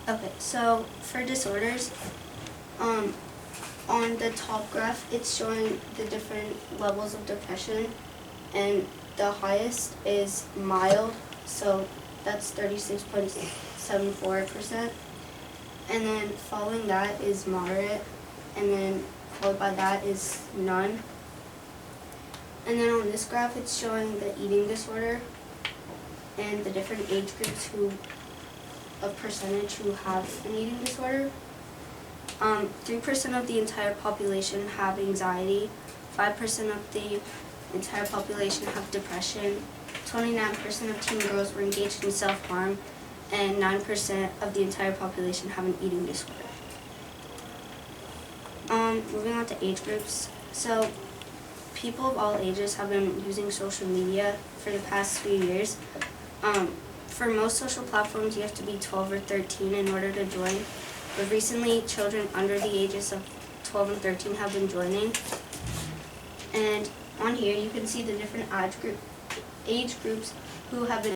Okay, so for disorders, on the top graph, it's showing the different levels of depression, and the highest is mild, so that's 36.74%, and then following that is moderate, and then followed by that is none. And then on this graph, it's showing the eating disorder and the different age groups of percentage who have an eating disorder. 3% of the entire population have anxiety, 5% of the entire population have depression, 29% of teen girls were engaged in self-harm, and 9% of the entire population have an eating disorder. Moving on to age groups. So people of all ages have been using social media for the past few years. For most social platforms, you have to be 12 or 13 in order to join. But recently, children under the ages of 12 and 13 have been joining. And on here, you can see the different age groups who have been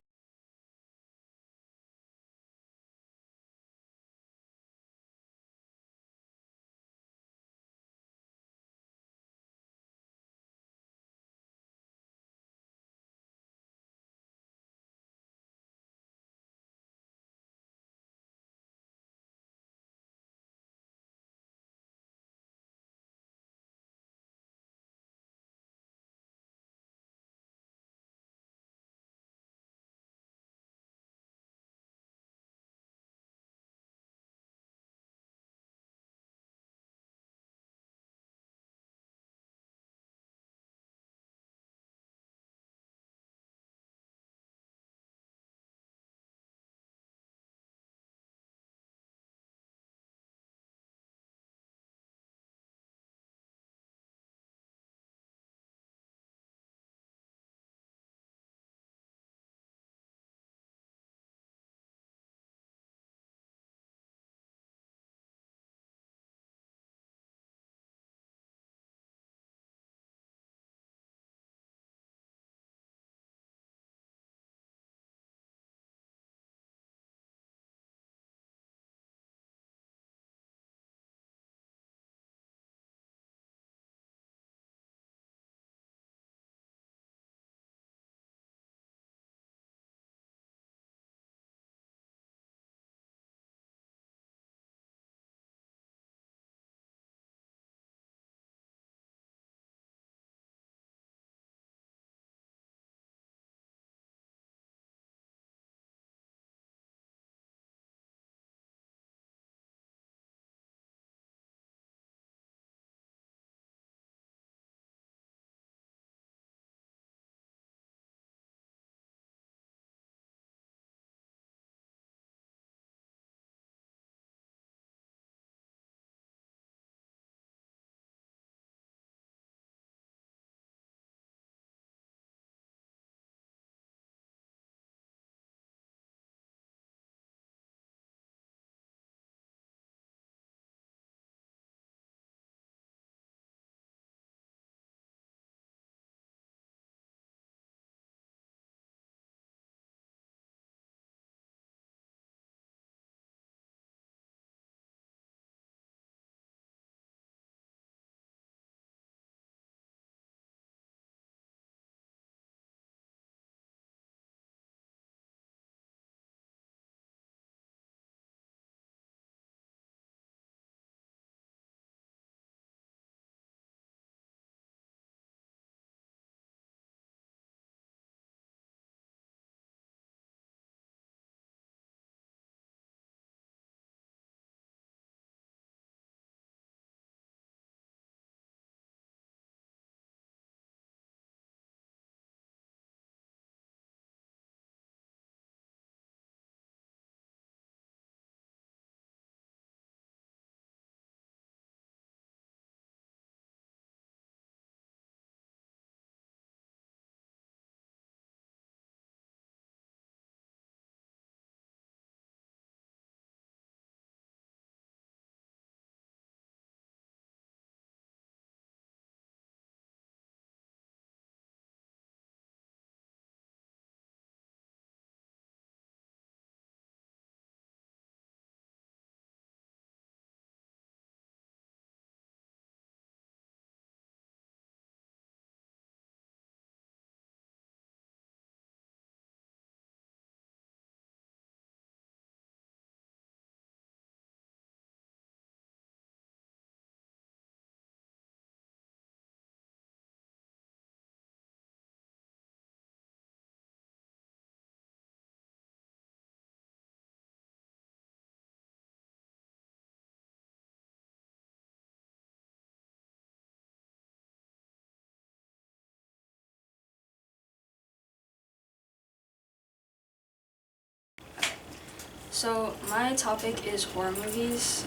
So my topic is horror movies.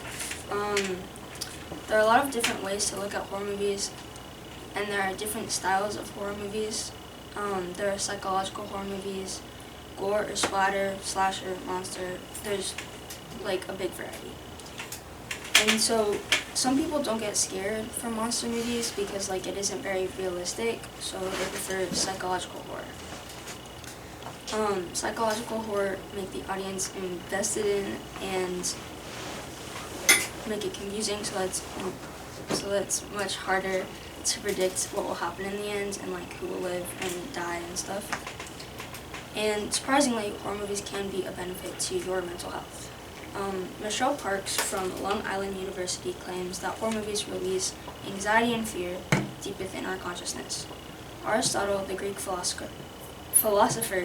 There are a lot of different ways to look at horror movies, and there are different styles of horror movies. There are psychological horror movies, gore or splatter, slasher, monster. There's like a big variety. And so some people don't get scared from monster movies because like it isn't very realistic, so they prefer psychological horror. Psychological horror make the audience invested in and make it confusing, so it's much harder to predict what will happen in the end and like who will live and die and stuff. And surprisingly, horror movies can be a benefit to your mental health. Michelle Parks from Long Island University claims that horror movies release anxiety and fear deep within our consciousness. Aristotle, the Greek philosopher,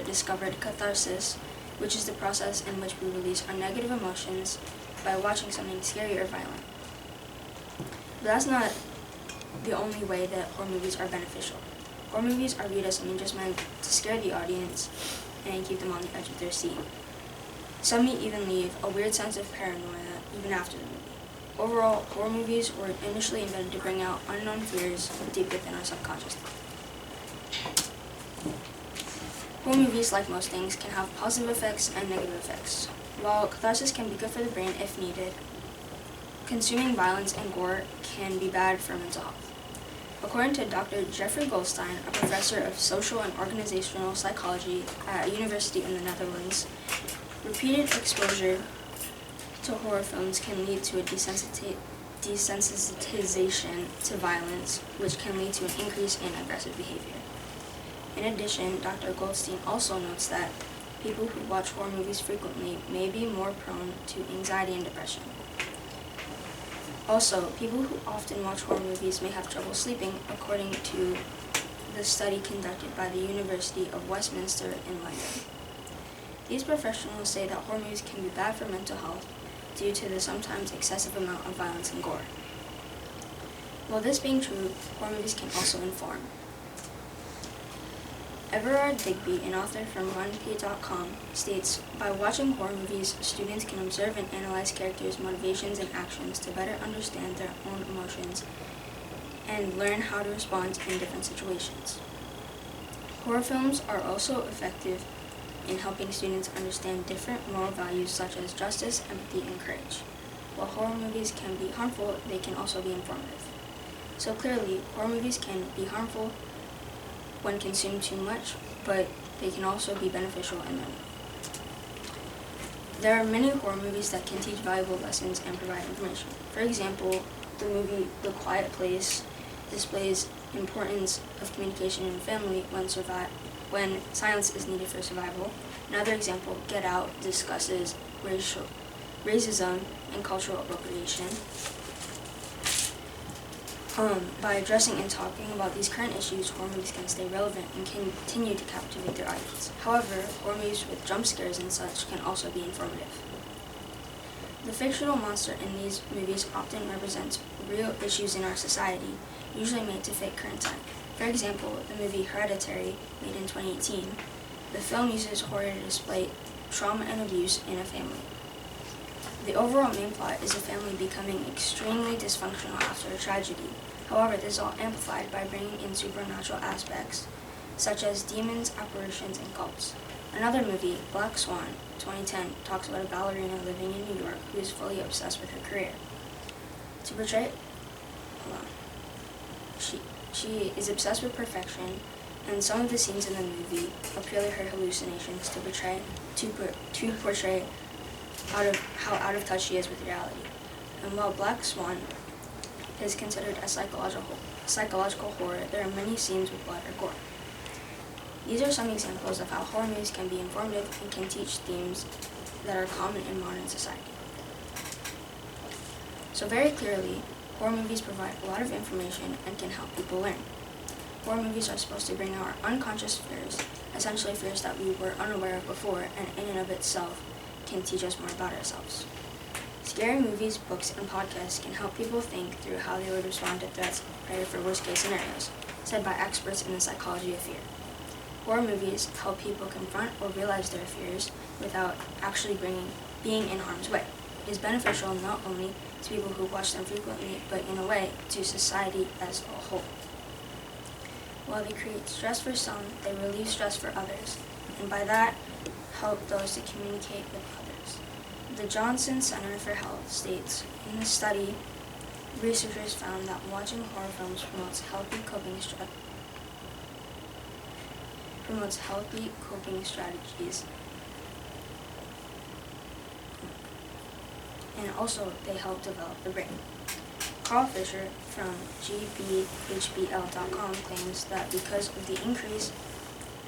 discovered catharsis, which is the process in which we release our negative emotions by watching something scary or violent. But that's not the only way that horror movies are beneficial. Horror movies are viewed as something just meant to scare the audience and keep them on the edge of their seat. Some may even leave a weird sense of paranoia even after the movie. Overall, horror movies were initially invented to bring out unknown fears deep within our subconscious. Horror movies, like most things, can have positive effects and negative effects. While catharsis can be good for the brain if needed, consuming violence and gore can be bad for mental health. According to Dr. Jeffrey Goldstein, a professor of social and organizational psychology at a university in the Netherlands, repeated exposure to horror films can lead to a desensitization to violence, which can lead to an increase in aggressive behavior. In addition, Dr. Goldstein also notes that people who watch horror movies frequently may be more prone to anxiety and depression. Also, people who often watch horror movies may have trouble sleeping, according to the study conducted by the University of Westminster in London. These professionals say that horror movies can be bad for mental health due to the sometimes excessive amount of violence and gore. While this being true, horror movies can also inform. Everard Digby, an author from RunP.com, states, "By watching horror movies, students can observe and analyze characters' motivations and actions to better understand their own emotions and learn how to respond in different situations." Horror films are also effective in helping students understand different moral values such as justice, empathy, and courage. While horror movies can be harmful, they can also be informative. So clearly, horror movies can be harmful when consumed too much, but they can also be beneficial in their way. There are many horror movies that can teach valuable lessons and provide information. For example, the movie The Quiet Place displays importance of communication in family when silence is needed for survival. Another example, Get Out, discusses racism and cultural appropriation. By addressing and talking about these current issues, horror movies can stay relevant and continue to captivate their audience. However, horror movies with jump scares and such can also be informative. The fictional monster in these movies often represents real issues in our society, usually made to fit current time. For example, the movie Hereditary, made in 2018, the film uses horror to display trauma and abuse in a family. The overall main plot is a family becoming extremely dysfunctional after a tragedy. However, this is all amplified by bringing in supernatural aspects, such as demons, apparitions, and cults. Another movie, Black Swan, 2010, talks about a ballerina living in New York who is fully obsessed with her career. She is obsessed with perfection, and some of the scenes in the movie are purely her hallucinations to portray how out of touch she is with reality. And while Black Swan is considered a psychological horror, there are many scenes with blood or gore. These are some examples of how horror movies can be informative and can teach themes that are common in modern society. So very clearly, horror movies provide a lot of information and can help people learn. Horror movies are supposed to bring out our unconscious fears, essentially fears that we were unaware of before, and in and of itself can teach us more about ourselves. Scary movies, books, and podcasts can help people think through how they would respond to threats, prepare for worst-case scenarios, said by experts in the psychology of fear. Horror movies help people confront or realize their fears without actually bringing being in harm's way. It is beneficial not only to people who watch them frequently, but in a way to society as a whole. While they create stress for some, they relieve stress for others, and by that, help those to communicate with others. The Johnson Center for Health states, in the study, researchers found that watching horror films promotes healthy coping strategies. And also, they help develop the brain. Carl Fisher from gbhbl.com claims that because of the increase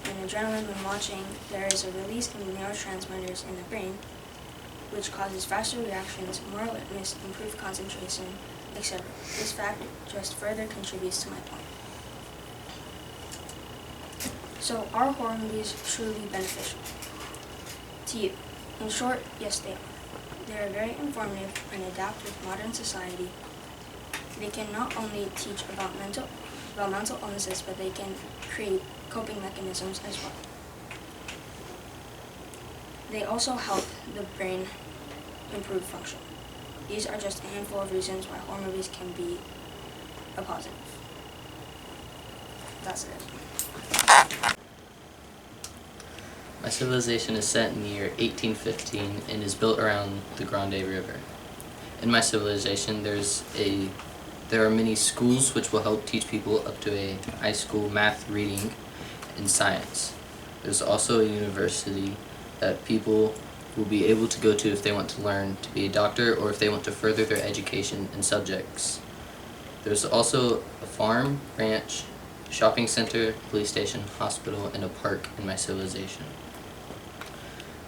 in adrenaline when watching, there is a release of neurotransmitters in the brain, which causes faster reactions, more alertness, improved concentration, etc. This fact just further contributes to my point. So, are horror movies truly beneficial to you? In short, yes they are. They are very informative and adapt with modern society. They can not only teach about mental illnesses, but they can create coping mechanisms as well. They also help the brain improve function. These are just a handful of reasons why horror movies can be a positive. That's it. My civilization is set in the year 1815 and is built around the Grande River. In my civilization, there are many schools which will help teach people up to a high school math, reading, and science. There's also a university that people will be able to go to if they want to learn to be a doctor or if they want to further their education in subjects. There's also a farm, ranch, shopping center, police station, hospital, and a park in my civilization.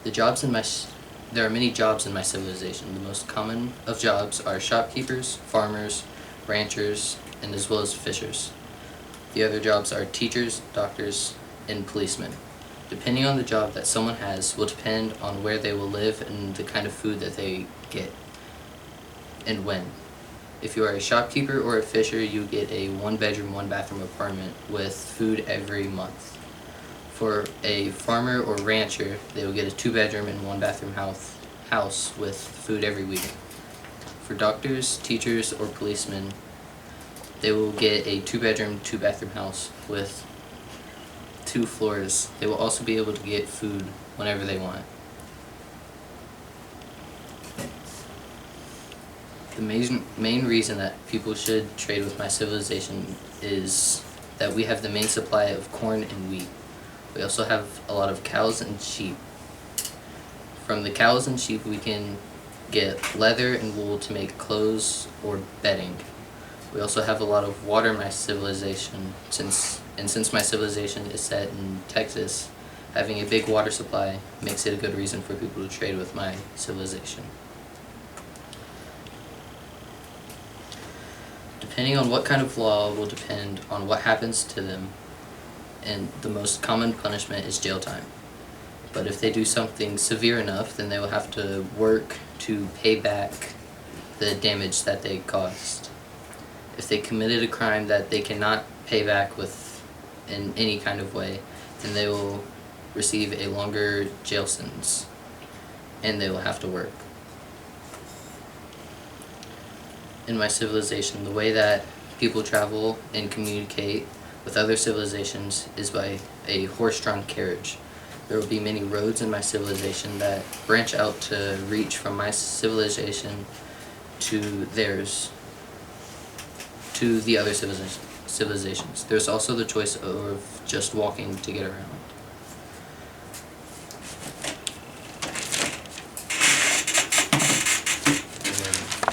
There are many jobs in my civilization. The most common of jobs are shopkeepers, farmers, ranchers, and as well as fishers. The other jobs are teachers, doctors, and policemen. Depending on the job that someone has will depend on where they will live and the kind of food that they get and when. If you are a shopkeeper or a fisher, you get a 1-bedroom, 1-bathroom apartment with food every month. For a farmer or rancher, they will get a 2-bedroom and 1-bathroom house with food every week. For doctors, teachers, or policemen, they will get a 2-bedroom, 2-bathroom house with 2 floors. They will also be able to get food whenever they want. The main reason that people should trade with my civilization is that we have the main supply of corn and wheat. We also have a lot of cows and sheep. From the cows and sheep we can get leather and wool to make clothes or bedding. We also have a lot of water in my civilization, since my civilization is set in Texas, having a big water supply makes it a good reason for people to trade with my civilization. Depending on what kind of law will depend on what happens to them, and the most common punishment is jail time. But if they do something severe enough, then they will have to work to pay back the damage that they caused. If they committed a crime that they cannot pay back with in any kind of way, then they will receive a longer jail sentence and they will have to work. In my civilization, the way that people travel and communicate with other civilizations is by a horse-drawn carriage. There will be many roads in my civilization that branch out to reach from my civilization to theirs, to the other civilizations. There's also the choice of just walking to get around.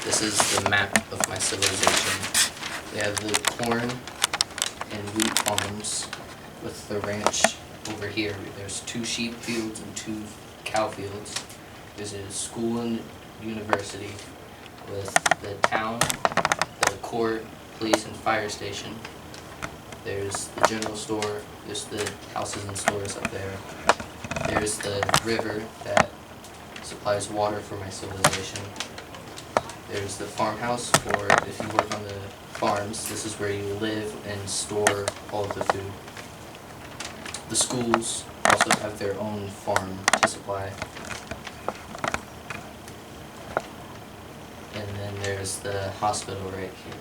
This is the map of my civilization. We have the corn and wheat farms with the ranch over here. There's 2 sheep fields and 2 cow fields. There's a school and university with the town, the court, police and fire station. There's the general store. There's the houses and stores up there. There's the river that supplies water for my civilization. There's the farmhouse for if you work on the farms. This is where you live and store all of the food. The schools also have their own farm to supply. there's the hospital right here.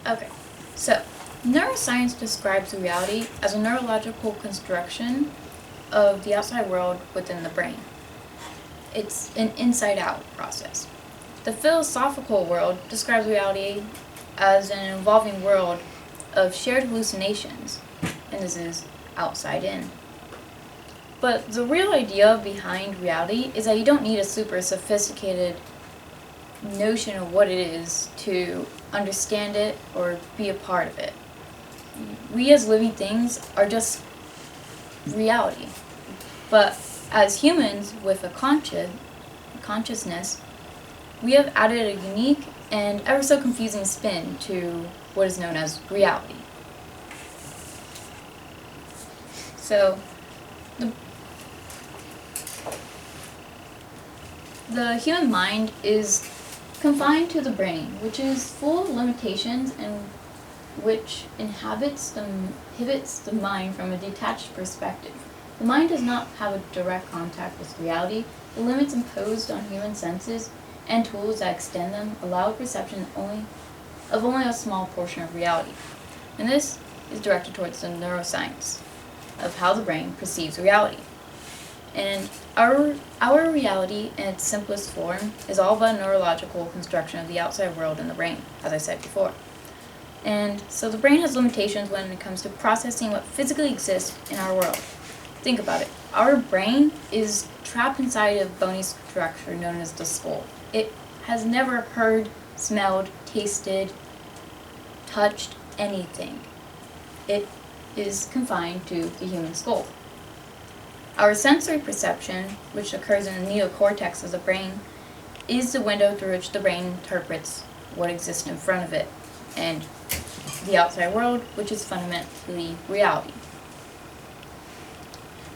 Okay, so neuroscience describes reality as a neurological construction of the outside world within the brain. It's an inside-out process. The philosophical world describes reality as an evolving world of shared hallucinations, and this is outside in. But the real idea behind reality is that you don't need a super sophisticated notion of what it is to understand it or be a part of it. We as living things are just reality. But as humans with a consciousness, we have added a unique and ever so confusing spin to what is known as reality. So, the human mind is confined to the brain, which is full of limitations and which inhibits the mind from a detached perspective. The mind does not have a direct contact with reality. The limits imposed on human senses and tools that extend them allow perception of only a small portion of reality. And this is directed towards the neuroscience of how the brain perceives reality. And our reality in its simplest form is all but a neurological construction of the outside world in the brain, as I said before. And so the brain has limitations when it comes to processing what physically exists in our world. Think about it. Our brain is trapped inside a bony structure known as the skull. It has never heard, smelled, tasted, touched anything. It is confined to the human skull. Our sensory perception, which occurs in the neocortex of the brain, is the window through which the brain interprets what exists in front of it, and the outside world, which is fundamentally reality.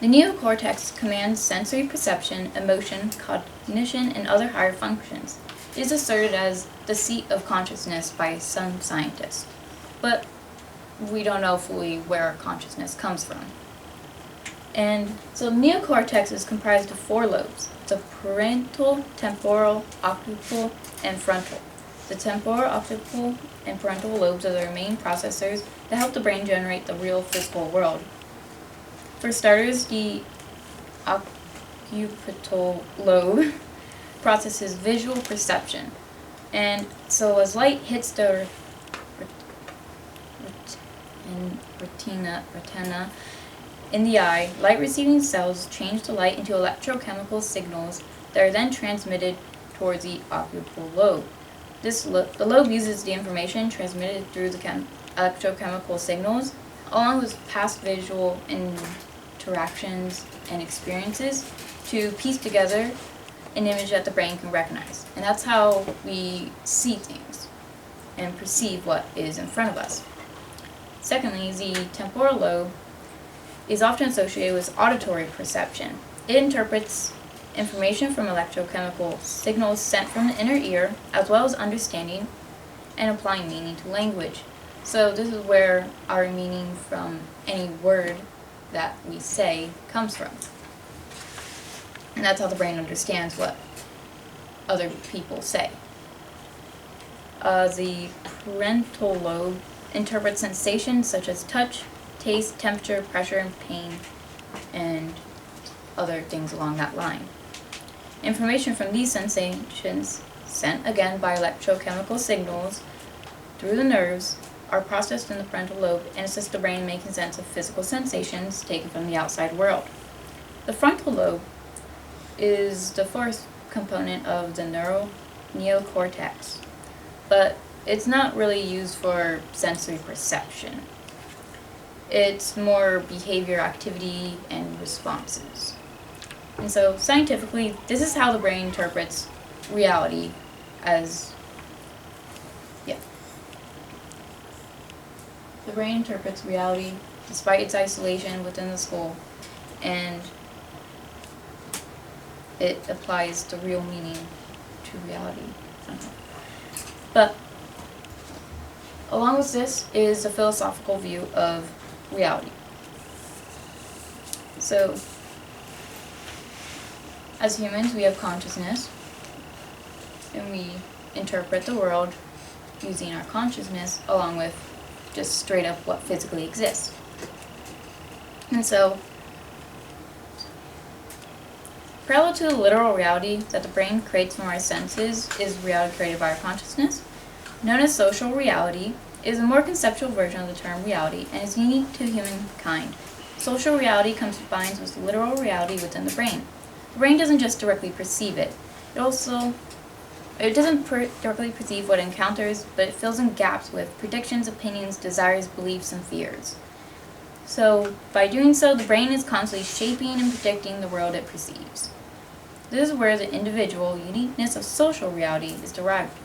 The neocortex commands sensory perception, emotion, cognition, and other higher functions. It is asserted as the seat of consciousness by some scientists, but we don't know fully where consciousness comes from. And so the neocortex is comprised of 4 lobes: the parental, temporal, occipital, and frontal. The temporal, occipital, and parental lobes are the main processors that help the brain generate the real physical world. For starters, the occipital lobe processes visual perception. And so as light hits the retina in the eye, light-receiving cells change the light into electrochemical signals that are then transmitted towards the occipital lobe. The lobe uses the information transmitted through the electrochemical signals, along with past visual interactions and experiences, to piece together an image that the brain can recognize. And that's how we see things and perceive what is in front of us. Secondly, the temporal lobe is often associated with auditory perception. It interprets information from electrochemical signals sent from the inner ear, as well as understanding and applying meaning to language. So this is where our meaning from any word that we say comes from. And that's how the brain understands what other people say. The parental lobe interprets sensations such as touch, taste, temperature, pressure, and pain, and other things along that line. Information from these sensations, sent again by electrochemical signals through the nerves, are processed in the parental lobe and assist the brain in making sense of physical sensations taken from the outside world. The frontal lobe is the fourth component of the neocortex, but it's not really used for sensory perception. It's more behavior, activity, and responses. And so scientifically, this is how the brain interprets reality as, the brain interprets reality despite its isolation within the skull, and it applies the real meaning to reality somehow. But along with this is a philosophical view of reality. So, as humans, we have consciousness, and we interpret the world using our consciousness along with just straight up what physically exists. And so, parallel to the literal reality that the brain creates from our senses is reality created by our consciousness. Known as social reality, is a more conceptual version of the term reality and is unique to humankind. Social reality combines with literal reality within the brain. The brain doesn't just directly perceive it. It doesn't directly perceive what it encounters, but it fills in gaps with predictions, opinions, desires, beliefs, and fears. So, by doing so, the brain is constantly shaping and predicting the world it perceives. This is where the individual uniqueness of social reality is derived.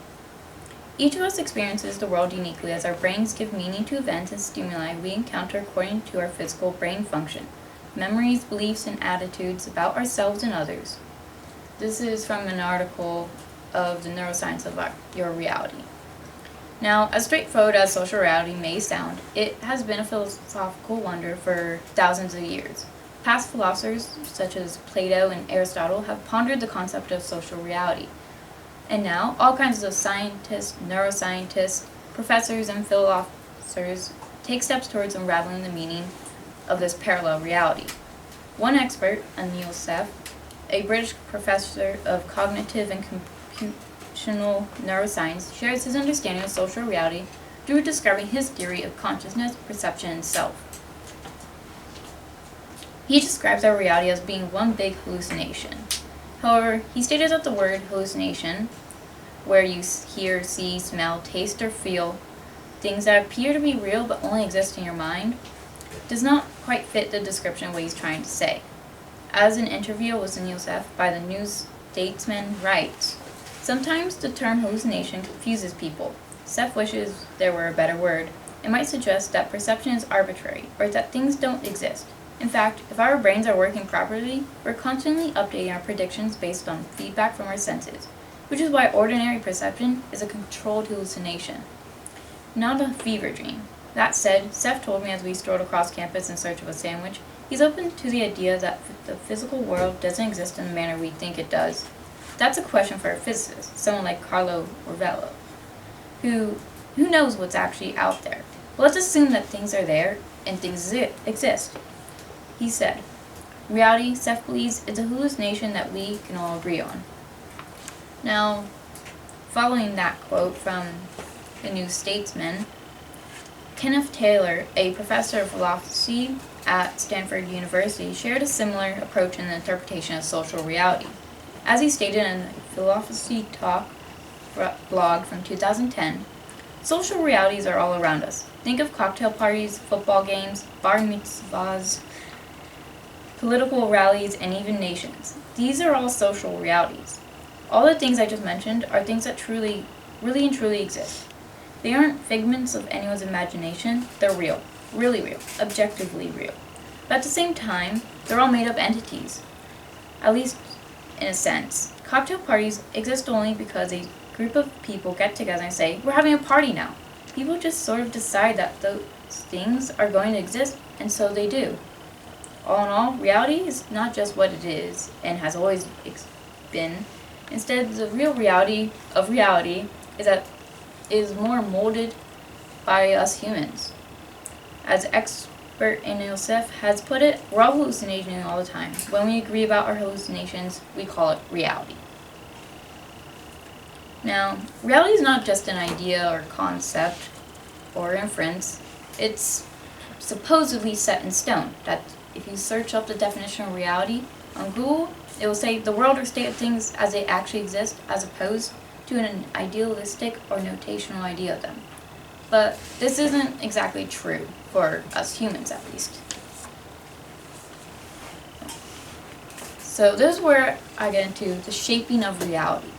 Each of us experiences the world uniquely as our brains give meaning to events and stimuli we encounter according to our physical brain function, memories, beliefs, and attitudes about ourselves and others. This is from an article of the neuroscience of your reality. Now, as straightforward as social reality may sound, it has been a philosophical wonder for thousands of years. Past philosophers, such as Plato and Aristotle, have pondered the concept of social reality. And now, all kinds of scientists, neuroscientists, professors, and philosophers take steps towards unraveling the meaning of this parallel reality. One expert, Anil Seth, a British professor of cognitive and computational neuroscience, shares his understanding of social reality through describing his theory of consciousness, perception, and self. He describes our reality as being one big hallucination. However, he stated that the word hallucination, where you hear, see, smell, taste, or feel things that appear to be real but only exist in your mind, does not quite fit the description of what he's trying to say. As an interview with Anil Seth by the New Statesman writes, sometimes the term hallucination confuses people. Seth wishes there were a better word. It might suggest that perception is arbitrary, or that things don't exist. In fact, if our brains are working properly, we're constantly updating our predictions based on feedback from our senses, which is why ordinary perception is a controlled hallucination, not a fever dream. That said, Seth told me as we strolled across campus in search of a sandwich, he's open to the idea that the physical world doesn't exist in the manner we think it does. That's a question for a physicist, someone like Carlo Orvello, who knows what's actually out there. But let's assume that things are there and things exist. He said, reality, Seth believes, is a hallucination that we can all agree on. Now, following that quote from the New Statesman, Kenneth Taylor, a professor of philosophy at Stanford University, shared a similar approach in the interpretation of social reality. As he stated in a Philosophy Talk blog from 2010, social realities are all around us. Think of cocktail parties, football games, bar mitzvahs, political rallies, and even nations. These are all social realities. All the things I just mentioned are things that really and truly exist. They aren't figments of anyone's imagination, they're real, really real, objectively real. But at the same time, they're all made up entities, at least in a sense. Cocktail parties exist only because a group of people get together and say, we're having a party now. People just sort of decide that those things are going to exist, and so they do. All in all, reality is not just what it is and has always been. Instead, the real reality of reality is more molded by us humans. As expert Anil Seth has put it, we're all hallucinating all the time. When we agree about our hallucinations, we call it reality. Now, reality is not just an idea or concept or inference. It's supposedly set in stone. That if you search up the definition of reality on Google, it will say the world or state of things as they actually exist, as opposed to an idealistic or notational idea of them. But this isn't exactly true, for us humans at least. So this is where I get into the shaping of reality.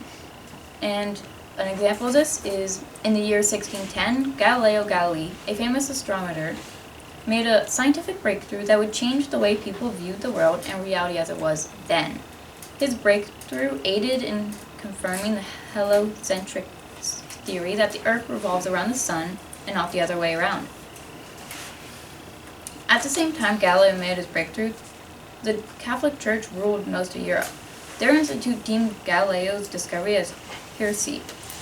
And an example of this is in the year 1610, Galileo Galilei, a famous astronomer, made a scientific breakthrough that would change the way people viewed the world and reality as it was then. His breakthrough aided in confirming the heliocentric theory that the Earth revolves around the Sun and not the other way around. At the same time Galileo made his breakthrough, the Catholic Church ruled most of Europe. Their institute deemed Galileo's discovery as heresy,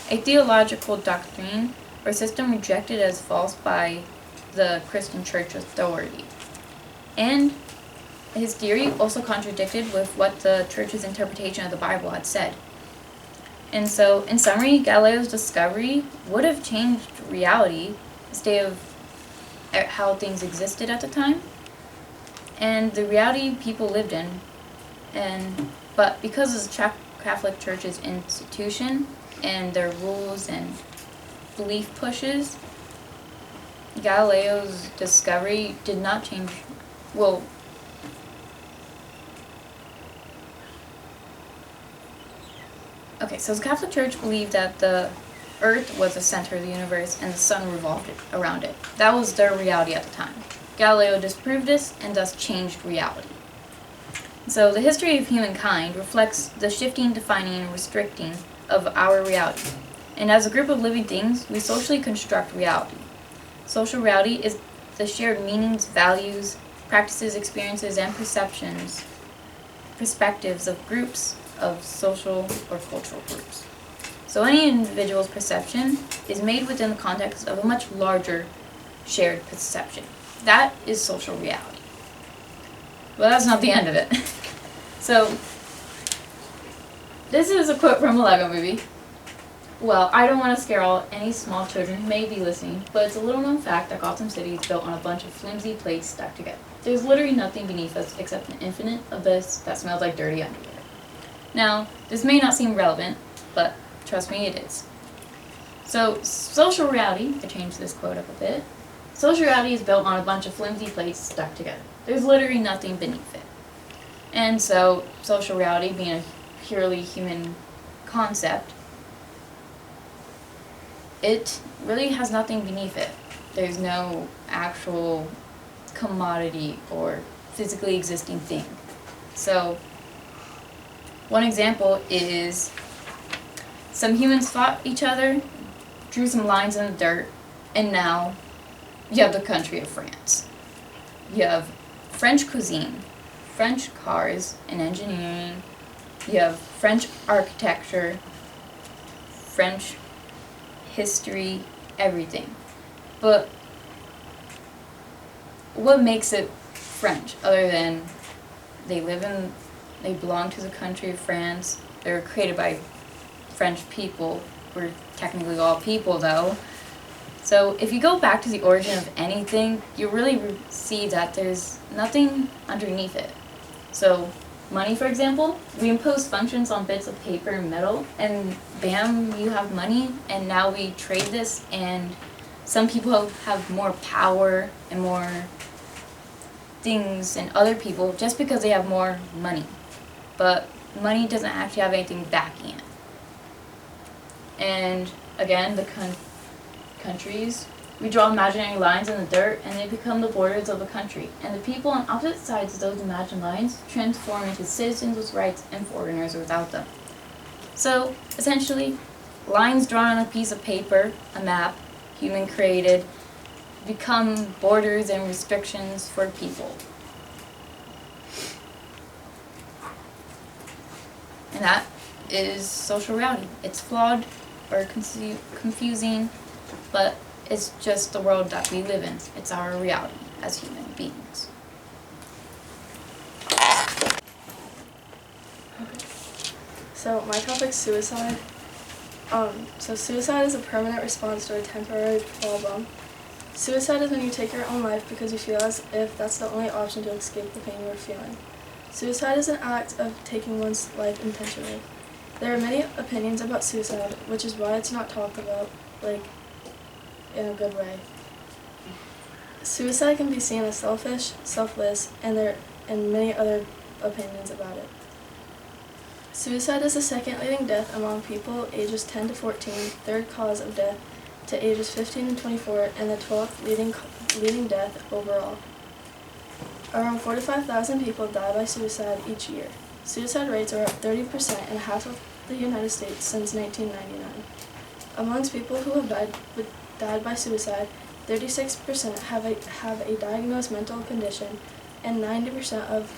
a theological doctrine or system rejected as false by the Christian Church authority. And his theory also contradicted with what the Church's interpretation of the Bible had said. And so, in summary, Galileo's discovery would have changed reality, the state of how things existed at the time, and the reality people lived in. But because of the Catholic Church's institution and their rules and belief pushes, Galileo's discovery did not change. Well, okay, so the Catholic Church believed that the Earth was the center of the universe and the sun revolved around it. That was their reality at the time. Galileo disproved this and thus changed reality. So the history of humankind reflects the shifting, defining, and restricting of our reality. And as a group of living things, we socially construct reality. Social reality is the shared meanings, values, practices, experiences, and perspectives of groups of social or cultural groups. So any individual's perception is made within the context of a much larger shared perception. That is social reality. Well, that's not the end of it. So, this is a quote from a Lego movie. Well, I don't want to scare any small children who may be listening, but it's a little known fact that Gotham City is built on a bunch of flimsy plates stacked together. There's literally nothing beneath us except an infinite abyss that smells like dirty underwear. Now, this may not seem relevant, but trust me, it is. So, social reality, I changed this quote up a bit. Social reality is built on a bunch of flimsy plates stuck together. There's literally nothing beneath it. And so, social reality being a purely human concept, it really has nothing beneath it. There's no actual commodity or physically existing thing. So, one example is some humans fought each other, drew some lines in the dirt, and now you have the country of France. You have French cuisine, French cars and engineering, you have French architecture, French history, everything. But what makes it French other than they belong to the country of France, they're created by French people, we're technically all people though. So if you go back to the origin of anything, you really see that there's nothing underneath it. So money, for example, we impose functions on bits of paper and metal, and bam, you have money, and now we trade this, and some people have more power and more things than other people just because they have more money. But money doesn't actually have anything backing it. And again, the countries, we draw imaginary lines in the dirt and they become the borders of a country. And the people on opposite sides of those imagined lines transform into citizens with rights and foreigners without them. So essentially, lines drawn on a piece of paper, a map, human created, become borders and restrictions for people. And that is social reality. It's flawed or confusing, but it's just the world that we live in. It's our reality as human beings. So my topic's suicide. So suicide is a permanent response to a temporary problem. Suicide is when you take your own life because you feel as if that's the only option to escape the pain you are feeling. Suicide is an act of taking one's life intentionally. There are many opinions about suicide, which is why it's not talked about, in a good way. Suicide can be seen as selfish, selfless, and there are many other opinions about it. Suicide is the second leading death among people ages 10 to 14, third cause of death to ages 15 and 24, and the 12th leading death overall. Around 45,000 people die by suicide each year. Suicide rates are up 30% in half of the United States since 1999. Amongst people who have died by suicide, 36% have a diagnosed mental condition, and 90% of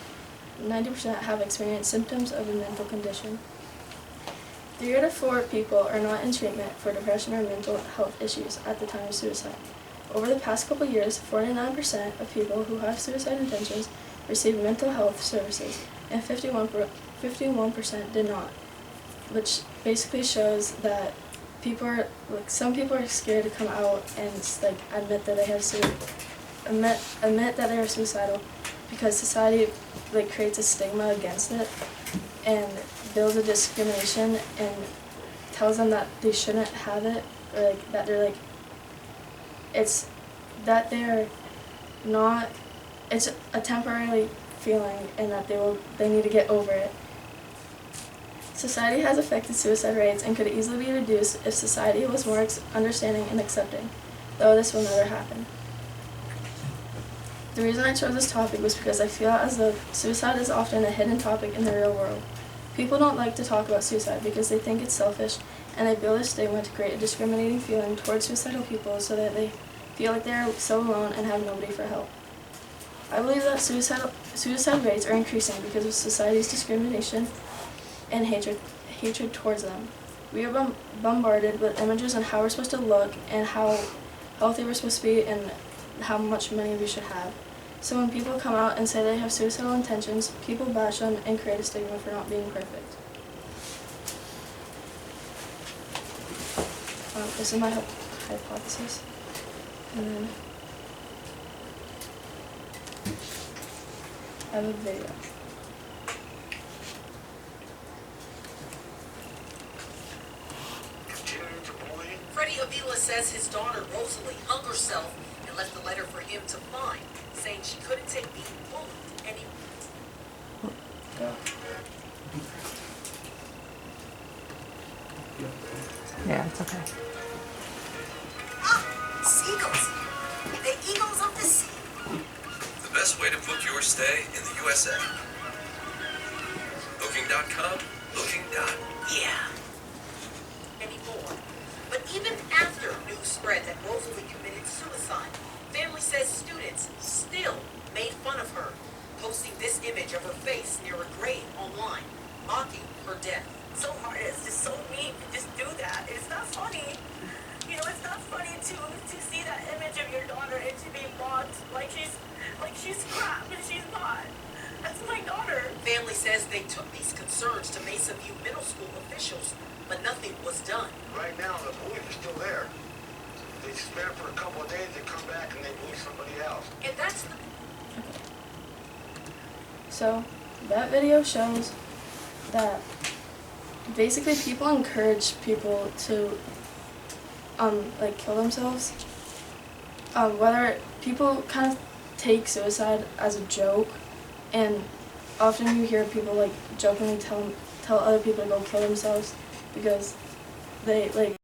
90% have experienced symptoms of a mental condition. 3 out of 4 people are not in treatment for depression or mental health issues at the time of suicide. Over the past couple years, 49% of people who have suicide intentions received mental health services, and 51% did not, which basically shows that some people are scared to come out and admit that they have admit that they are suicidal, because society creates a stigma against it and builds a discrimination and tells them that they shouldn't have it, or that they're it's a temporary feeling and that they need to get over it. Society has affected suicide rates and could easily be reduced if society was more understanding and accepting, though this will never happen. The reason I chose this topic was because I feel as though suicide is often a hidden topic in the real world. People don't like to talk about suicide because they think it's selfish, and they build a stigma to create a discriminating feeling towards suicidal people so that they feel like they are so alone and have nobody for help. I believe that suicide rates are increasing because of society's discrimination and hatred towards them. We are bombarded with images on how we're supposed to look and how healthy we're supposed to be and how much money we should have. So when people come out and say they have suicidal intentions, people bash them and create a stigma for not being perfect. This is my hypothesis. And then I have a video. Freddie Avila says his daughter Rosalie hung herself and left a letter for him to find, saying she couldn't take being bullied anymore. Yeah, it's okay. Ah, seagulls. The eagles of the sea. The best way to book your stay in the USA. Booking.com, Yeah. Anymore. But even after news spread that Rosalie committed suicide, family says students still made fun of her, posting this image of her face near a grave online, mocking her death. So hard, it's just so mean to just do that. It's not funny. You know, it's not funny to see that image of your daughter and to be mocked like she's crap and she's not. That's my daughter. Family says they took these concerns to Mesa View Middle School officials, but nothing was done. Right now, the bullies are still there. They suspend for a couple of days, they come back and they bully somebody else. And that's the... So that video shows that basically people encourage people to kill themselves. Whether people kind of take suicide as a joke, and often you hear people jokingly tell other people to go kill themselves because they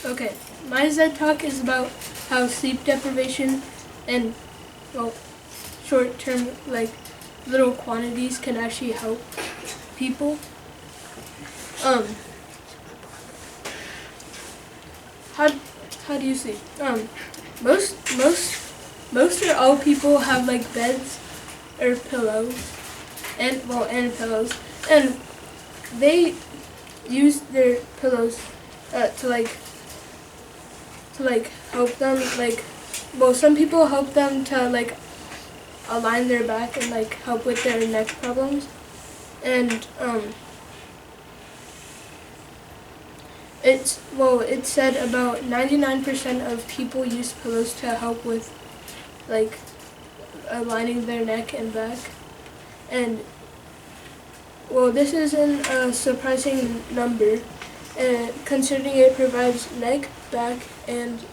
Okay, my ZED talk is about how sleep deprivation and, well, short-term, like, little quantities can actually help people. How do you sleep? Most or all people have like beds or pillows, and pillows, and they use their pillows to help them some people help them to like align their back and like help with their neck problems, and it's said about 99% of people use pillows to help with like aligning their neck and back, and this isn't a surprising number, considering it provides neck, back, and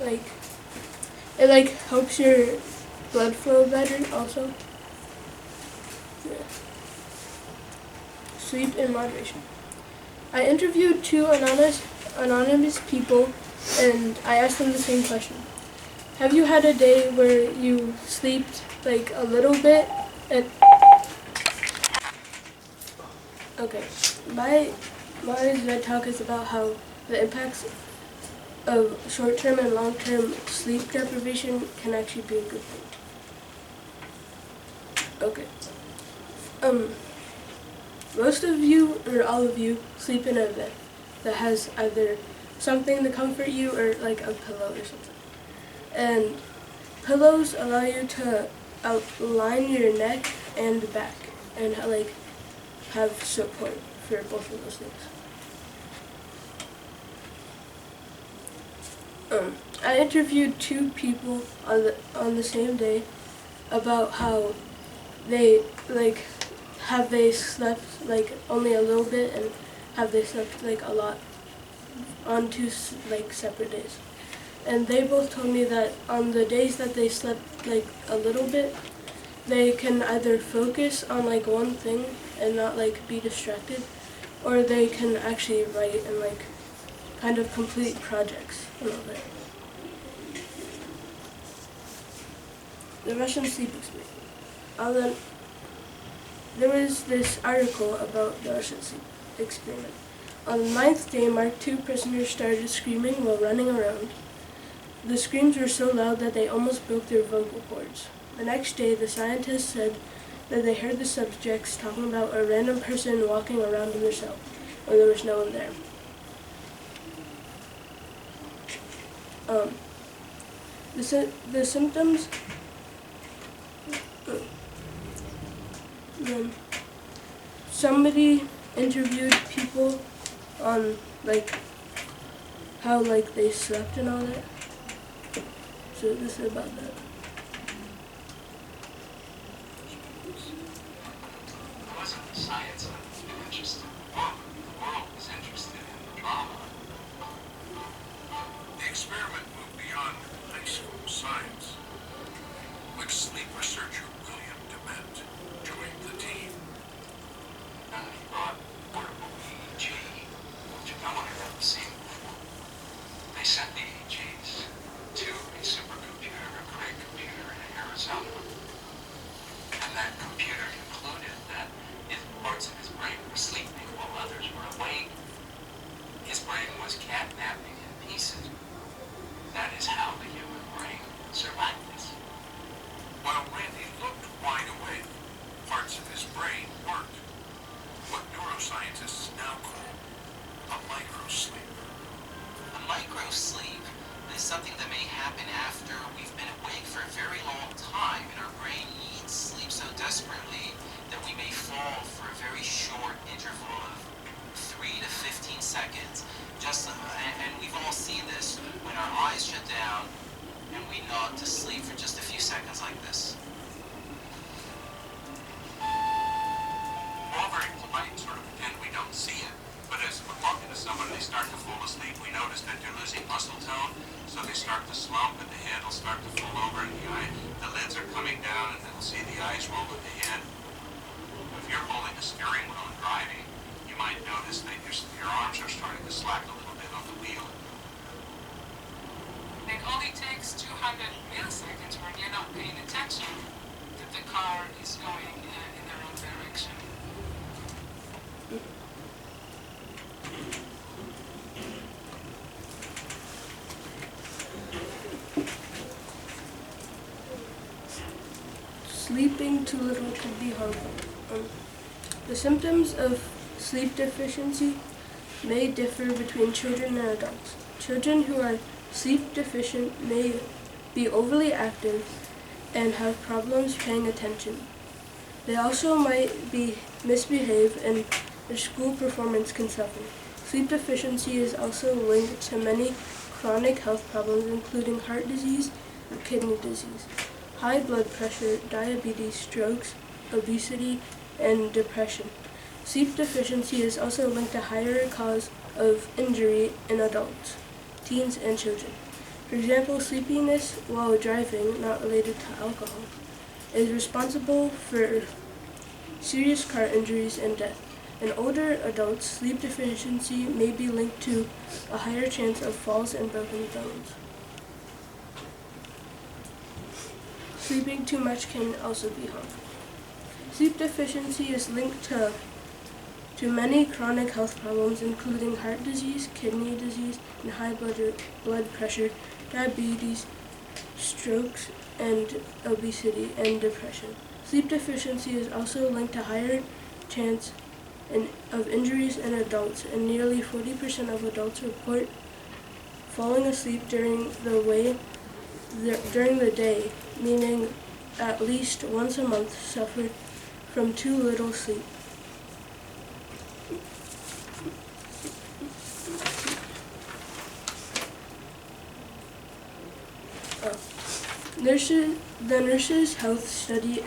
it helps your blood flow better also. Yeah. Sleep in moderation. I interviewed two anonymous people, and I asked them the same question. Have you had a day where you slept like a little bit? Okay, my ZED talk is about how the impacts of short-term and long-term sleep deprivation can actually be a good thing. Okay. Most of you or all of you sleep in a bed that has either something to comfort you or like a pillow or something. And pillows allow you to align your neck and back and have support for both of those things. I interviewed two people on the same day about how they have they slept only a little bit, and have they slept a lot on two separate days. And they both told me that on the days that they slept a little bit, they can either focus on one thing and not be distracted, or they can actually write and kind of complete projects and all that. The Russian sleep experiment. There was this article about the Russian sleep experiment. On the 9th day, marked, 2 prisoners started screaming while running around. The screams were so loud that they almost broke their vocal cords. The next day, the scientists said that they heard the subjects talking about a random person walking around in their cell when there was no one there. The symptoms. Somebody interviewed people on how they slept and all that. So this is about that. It wasn't the science I'm interested in. The world was interested in the drama. The experiment moved beyond high school science, which sleep researcher William Dement joined the team. And he brought portable EEG, which no one had ever seen before. They sent the EEGs to a supercomputer, a great computer in Arizona. And that computer concluded that if parts of his brain were sleeping while others were awake, his brain was catnapping in pieces. That is how the human brain survived this. While Randy looked wide awake, parts of his brain weren't. What neuroscientists now call a microsleep. A microsleep is something that may happen after we've been awake for a very long time, and our brain needs sleep so desperately that we may fall for a very short interval of 3 to 15 seconds. And we've all seen this when our eyes shut down and we nod to sleep for just a few seconds like this. We're all very polite, sort of pretend we don't see it. But as we're talking to someone and they start to fall asleep, we notice that they're losing muscle tone, so they start to slump and the head will start to fall over and the lids are coming down and they'll see the eyes roll with the head. If you're holding a steering wheel and driving, you might notice that your arms are starting to slack a little bit on the wheel. only takes 200 milliseconds when you're not paying attention that the car is going in the wrong direction. Sleeping too little can be harmful. The symptoms of sleep deficiency may differ between children and adults. Children who are sleep deficient may be overly active and have problems paying attention. They also might misbehave and their school performance can suffer. Sleep deficiency is also linked to many chronic health problems including heart disease and kidney disease, high blood pressure, diabetes, strokes, obesity, and depression. Sleep deficiency is also linked to higher cause of injury in adults, teens, and children. For example, sleepiness while driving, not related to alcohol, is responsible for serious car injuries and death. In older adults, sleep deficiency may be linked to a higher chance of falls and broken bones. Sleeping too much can also be harmful. Sleep deficiency is linked to many chronic health problems including heart disease, kidney disease, and high blood pressure, diabetes, strokes, and obesity and depression. Sleep deficiency is also linked to higher chance of injuries in adults, and nearly 40% of adults report falling asleep during the day, meaning at least once a month suffer from too little sleep. The nurses' health study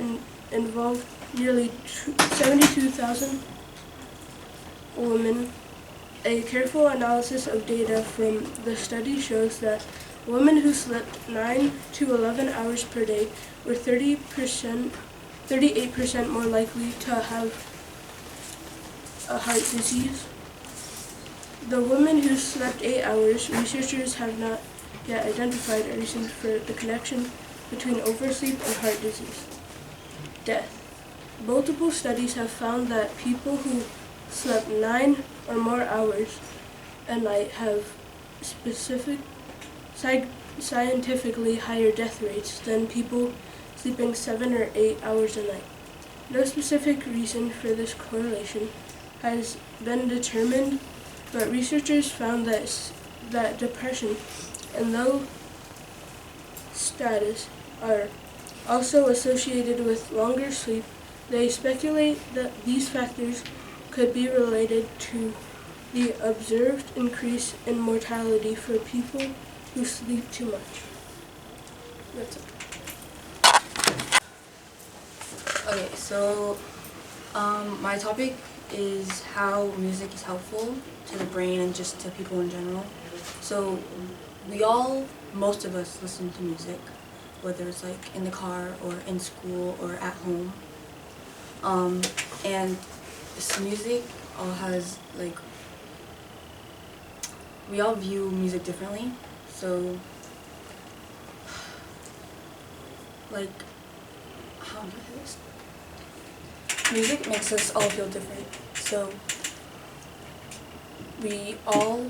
involved nearly 72,000 women. A careful analysis of data from the study shows that women who slept 9 to 11 hours per day were 38% more likely to have a heart disease. The women who slept 8 hours, researchers have not yet identified a reason for the connection between oversleep and heart disease. Death. Multiple studies have found that people who slept 9 or more hours a night have scientifically higher death rates than people sleeping 7 or 8 hours a night. No specific reason for this correlation has been determined, but researchers found that depression and low status are also associated with longer sleep. They speculate that these factors could be related to the observed increase in mortality for people who sleep too much. That's it. Okay, so my topic is how music is helpful to the brain and just to people in general. So most of us listen to music, whether it's like in the car or in school or at home. And this music all has we all view music differently. So how do I say this? Music makes us all feel different. So we all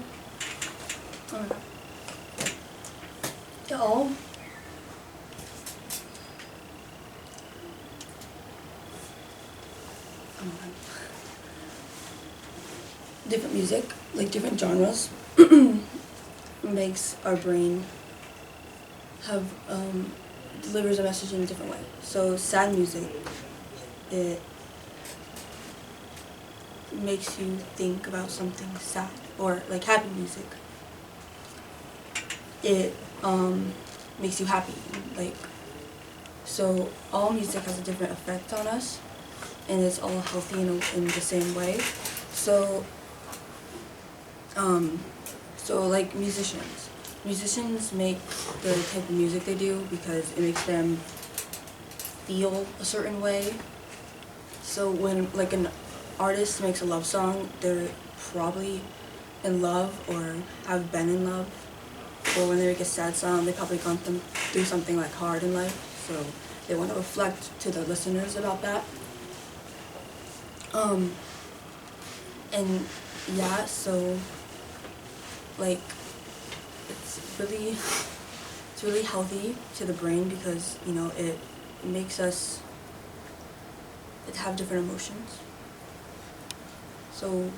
different music, like different genres, makes our brain have delivers a message in a different way. So sad music, it makes you think about something sad, or like happy music, it makes you happy. So all music has a different effect on us, and it's all healthy in the same way. So like musicians make the type of music they do because it makes them feel a certain way. So when an artist makes a love song, they're probably in love or have been in love. example, when they make a sad song, they probably gone through something like hard in life, so they want to reflect to the listeners about that. And yeah, so like it's really healthy to the brain because, you know, it makes us have different emotions. So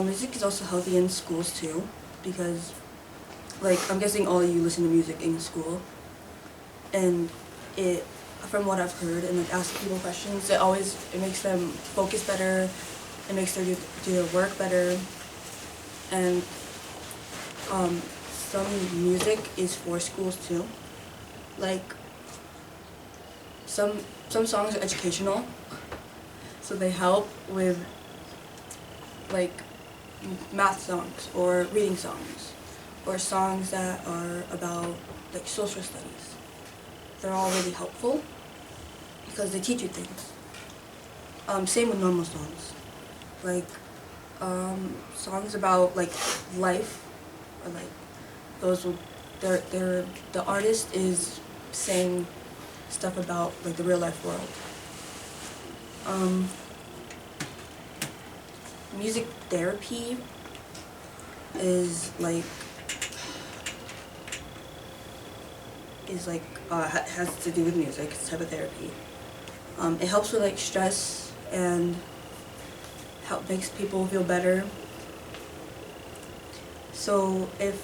music is also healthy in schools too, because like I'm guessing all of you listen to music in school, and it, from what I've heard and like asking people questions, it makes them focus better, it makes them do their work better, and some music is for schools too. Like some songs are educational, so they help with like math songs or reading songs or songs that are about like social studies. They're all really helpful because they teach you things. Same with normal songs, like songs about like life, or like those will, the artist is saying stuff about like the real life world. Music therapy is like has to do with music. It's a type of therapy. It helps with like stress and makes people feel better. So if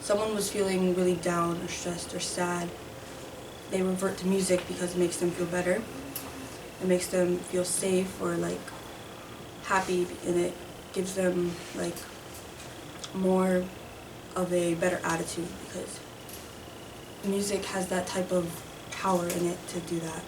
someone was feeling really down or stressed or sad, they revert to music because it makes them feel better. It makes them feel safe or like happy, and it gives them like more of a better attitude because music has that type of power in it to do that.